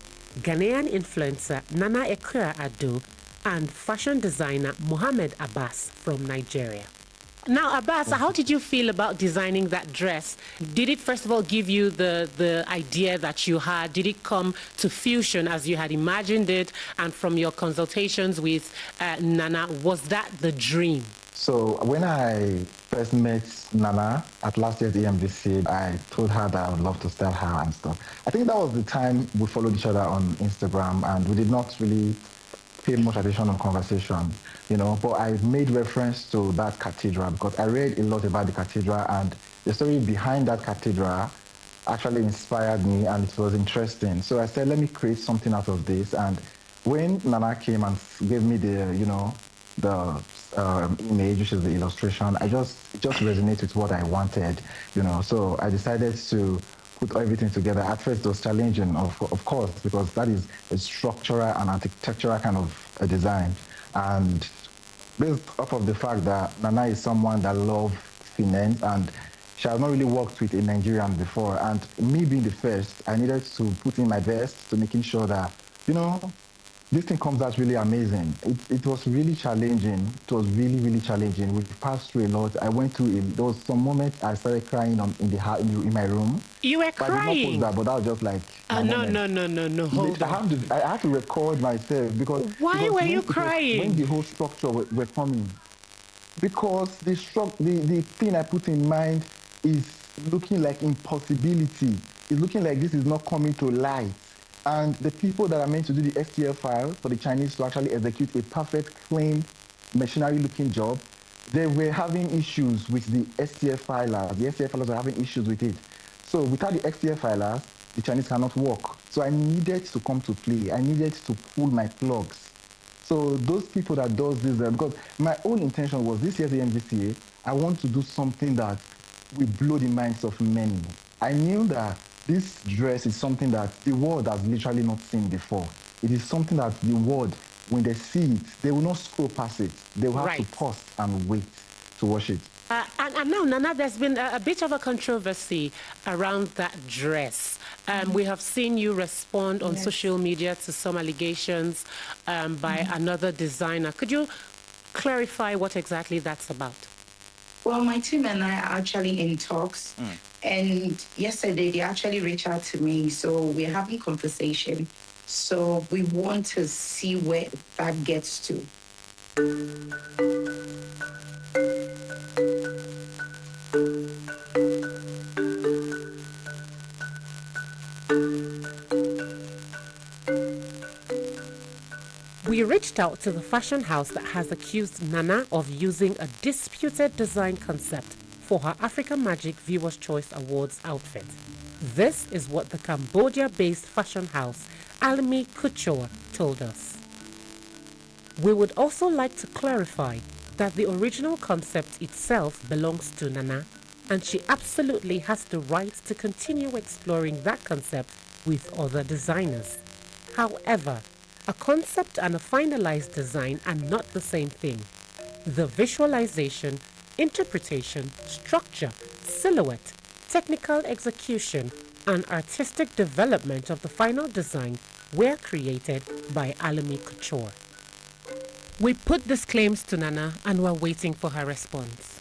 Ghanaian influencer Nana Ekua-Addo, and fashion designer Mohammed Abbas from Nigeria. Now, Abbas, how did you feel about designing that dress? Did it, first of all, give you the idea that you had? Did it come to fruition as you had imagined it? And from your consultations with Nana, was that the dream? So when I first met Nana at last year's EMVC, I told her that I would love to style her and stuff. I think that was the time we followed each other on Instagram, and we did not really pay much attention on conversation, you know, but I made reference to that cathedral because I read a lot about the cathedral, and the story behind that cathedral actually inspired me, and it was interesting. So I said, let me create something out of this. And when Nana came and gave me the, you know, the image, which is the illustration, it just resonated with what I wanted, you know. So I decided to put everything together. At first, it was challenging, of course, because that is a structural and architectural kind of a design. And based off of the fact that Nana is someone that loves finance, and she has not really worked with a Nigerian before, and me being the first, I needed to put in my best to making sure that, you know, this thing comes out really amazing. It was really challenging. It was really, really challenging. We passed through a lot. I went through there was some moments I started crying in my room. You were crying? I did not post that, but that was just like no. Hold on. I had to record myself because... Why were you crying? When the whole structure were coming. Because the thing I put in mind is looking like impossibility. It's looking like this is not coming to light. And the people that are meant to do the STL file for the Chinese to actually execute a perfect, clean, machinery-looking job, they were having issues with the STL filers. The STL filers were having issues with it. So without the STL filers, the Chinese cannot work. So I needed to come to play. I needed to pull my plugs. So those people that does this, because my own intention was this year's MVCA, I want to do something that will blow the minds of many. I knew that this dress is something that the world has literally not seen before. It is something that the world, when they see it, they will not scroll past it. They will have to pause and wait to watch it. And now, Nana, there's been a bit of a controversy around that dress. We have seen you respond on social media to some allegations by another designer. Could you clarify what exactly that's about? Well, my team and I are actually in talks. And yesterday, they actually reached out to me. So we're having conversation. So we want to see where that gets to. reached out to the fashion house that has accused Nana of using a disputed design concept for her Africa Magic Viewers' Choice Awards outfit. This is what the Cambodia-based fashion house Almi Couture told us. We would also like to clarify that the original concept itself belongs to Nana, and she absolutely has the right to continue exploring that concept with other designers. However, a concept and a finalized design are not the same thing. The visualization, interpretation, structure, silhouette, technical execution, and artistic development of the final design were created by Alami Couture. We put these claims to Nana and we're waiting for her response.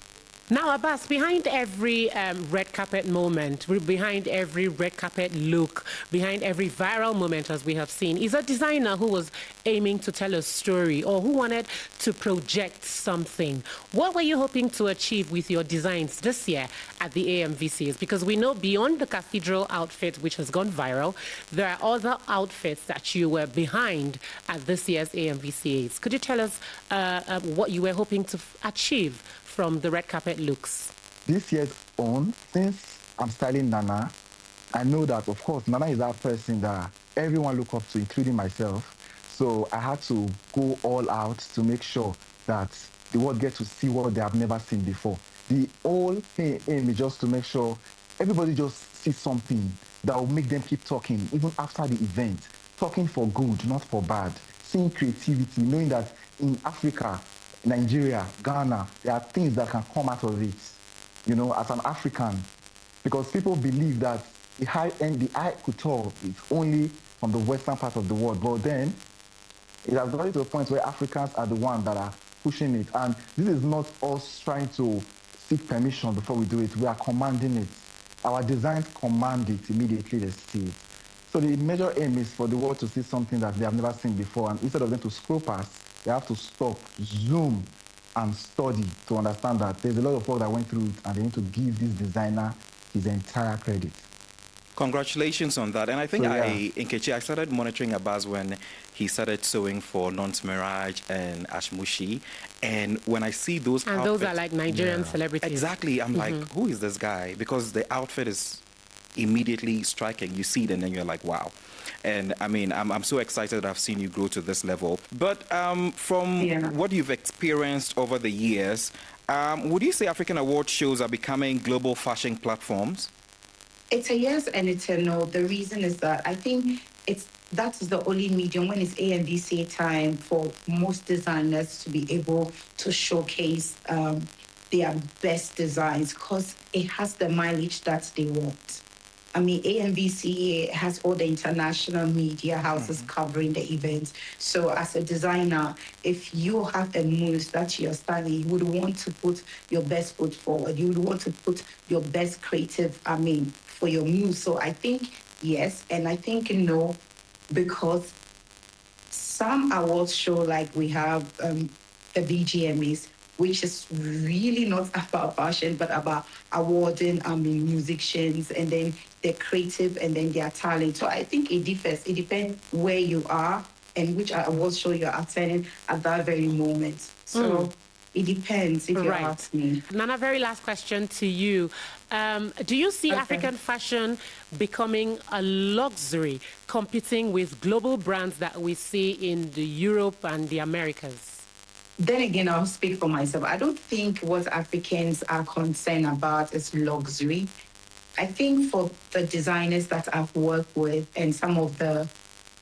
Now, Abbas, behind every red carpet moment, behind every red carpet look, behind every viral moment, as we have seen, is a designer who was aiming to tell a story or who wanted to project something. What were you hoping to achieve with your designs this year at the AMVCAs? Because we know beyond the cathedral outfit, which has gone viral, there are other outfits that you were behind at this year's AMVCAs. Could you tell us what you were hoping to achieve from the red carpet looks? This year's on, since I'm styling Nana, I know that, of course, Nana is that person that everyone look up to, including myself. So I had to go all out to make sure that the world get to see what they have never seen before. The whole aim is just to make sure everybody just sees something that will make them keep talking, even after the event. Talking for good, not for bad. Seeing creativity, knowing that in Africa, Nigeria, Ghana, there are things that can come out of it, you know, as an African. Because people believe that the high-end, the high couture is only from the western part of the world. But then, it has gotten to a point where Africans are the ones that are pushing it. And this is not us trying to seek permission before we do it. We are commanding it. Our designs command it immediately they see it. So the major aim is for the world to see something that they have never seen before. And instead of them to scroll past, they have to stop, zoom, and study to understand that there's a lot of work that went through it, and they need to give this designer his entire credit. Congratulations on that. And I think I started monitoring Abbas when he started sewing for Nons Mirage and Ashmushi. And when I see those outfits, those are like Nigerian celebrities. Exactly. I'm like, who is this guy? Because the outfit is immediately striking. You see it and then you're like, wow. And I mean, I'm so excited that I've seen you grow to this level. But from what you've experienced over the years, would you say African award shows are becoming global fashion platforms? It's a yes and it's a no. The reason is that I think that is the only medium when it's AMVCA time for most designers to be able to showcase their best designs because it has the mileage that they want. I mean, AMVCA has all the international media houses covering the events. So as a designer, if you have a muse that you're styling, you would want to put your best foot forward. You would want to put your best creative, for your muse. So I think yes, and I think no, because some awards show like we have the BGMAs, which is really not about fashion, but about awarding musicians and then their creative and then their talent. So I think it differs. It depends where you are and which awards show you're attending at that very moment. So it depends if you ask me. Nana, very last question to you. Do you see African fashion becoming a luxury, competing with global brands that we see in the Europe and the Americas? Then again, I'll speak for myself. I don't think what Africans are concerned about is luxury. I think for the designers that I've worked with and some of the,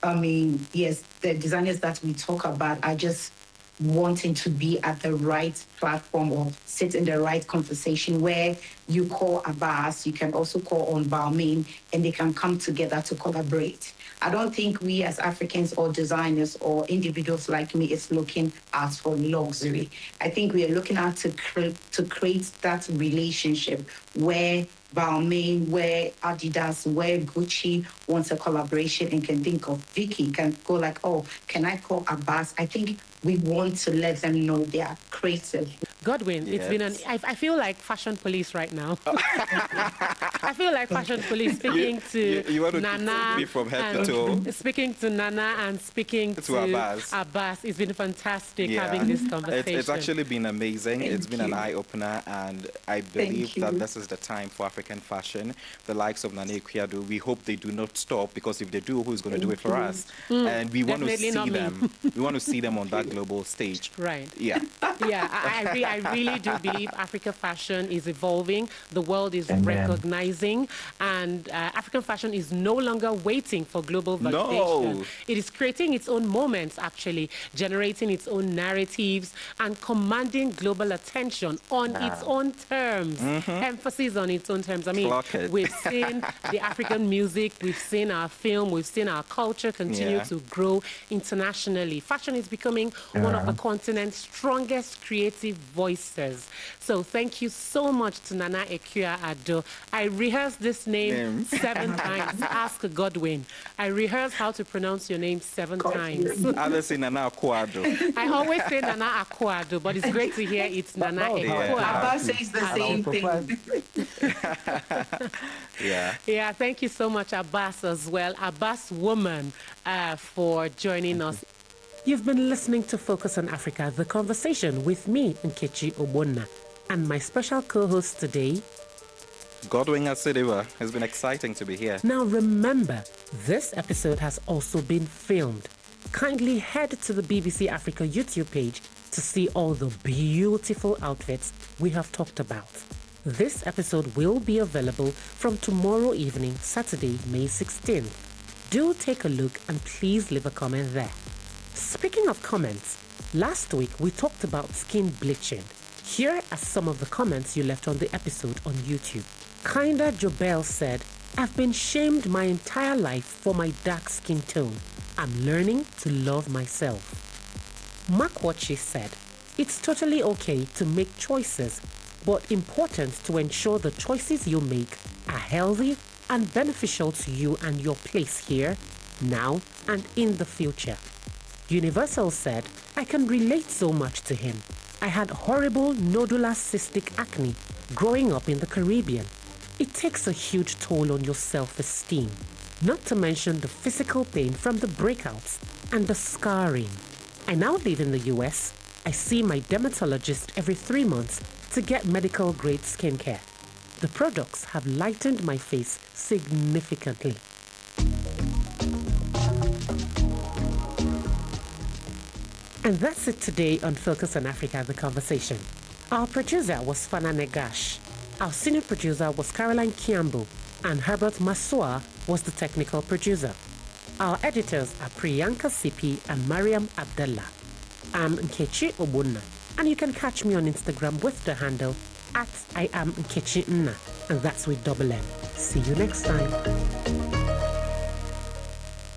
the designers that we talk about are just wanting to be at the right platform or sit in the right conversation where you call Abbas, you can also call on Balmain, and they can come together to collaborate. I don't think we as Africans or designers or individuals like me is looking at for luxury. I think we are looking at to create that relationship where Balmain, where Adidas, where Gucci wants a collaboration and can think of Vicky, can go like, oh, can I call Abbas? I think we want to let them know they are creative. Godwin, Yes. it's been I feel like fashion police right now. I feel like fashion police speaking to you want to Nana be from head to and toe. speaking to Nana and speaking to Abbas. It's been fantastic having this conversation. It's actually been amazing. It's been an eye-opener, and I believe that this is the time for African fashion. The likes of Nana Ekuado, we hope they do not stop, because if they do, who's going to do it for us? And we want to see them. We want to see them on that global stage. Right. Yeah. Yeah, I really do believe African fashion is evolving. The world is recognizing, and African fashion is no longer waiting for global validation. No. It is creating its own moments, actually, generating its own narratives and commanding global attention on its own terms. Emphasis on its own terms. I mean, we've seen the African music, we've seen our film, we've seen our culture continue to grow internationally. Fashion is becoming one of the continent's strongest creative voices. So thank you so much to Nana Ekuado. I rehearsed this name 7 times. Ask Godwin. I rehearsed how to pronounce your name 7 times. Others say Nana Ekuado. I always say Nana Ekuado, but it's great to hear it's Nana Ekuado. Abbas says the same thing. Yeah, thank you so much, Abbas, as well. Abbas Woman, for joining us. You've been listening to Focus on Africa, the conversation with me, Nkechi Obonna, and my special co-host today, Godwin Asidiwa. It's been exciting to be here. Now remember, this episode has also been filmed. Kindly head to the BBC Africa YouTube page to see all the beautiful outfits we have talked about. This episode will be available from tomorrow evening, Saturday, May 16th. Do take a look and please leave a comment there. Speaking of comments, last week we talked about skin bleaching. Here are some of the comments you left on the episode on YouTube. Kinda Jobel said, I've been shamed my entire life for my dark skin tone. I'm learning to love myself. Makwachi said, it's totally okay to make choices, but important to ensure the choices you make are healthy and beneficial to you and your place here, now, and in the future. Universal said, I can relate so much to him. I had horrible nodular cystic acne growing up in the Caribbean. It takes a huge toll on your self-esteem, not to mention the physical pain from the breakouts and the scarring. I now live in the US. I see my dermatologist every 3 months to get medical-grade skincare. The products have lightened my face significantly. And that's it today on Focus on Africa, the conversation. Our producer was Fana Negash. Our senior producer was Caroline Kiambo, and Herbert Massoa was the technical producer. Our editors are Priyanka Sipi and Mariam Abdallah. I'm Nkechi Obonna, and you can catch me on Instagram with the handle @IamNkechiNna, and that's with double N. See you next time.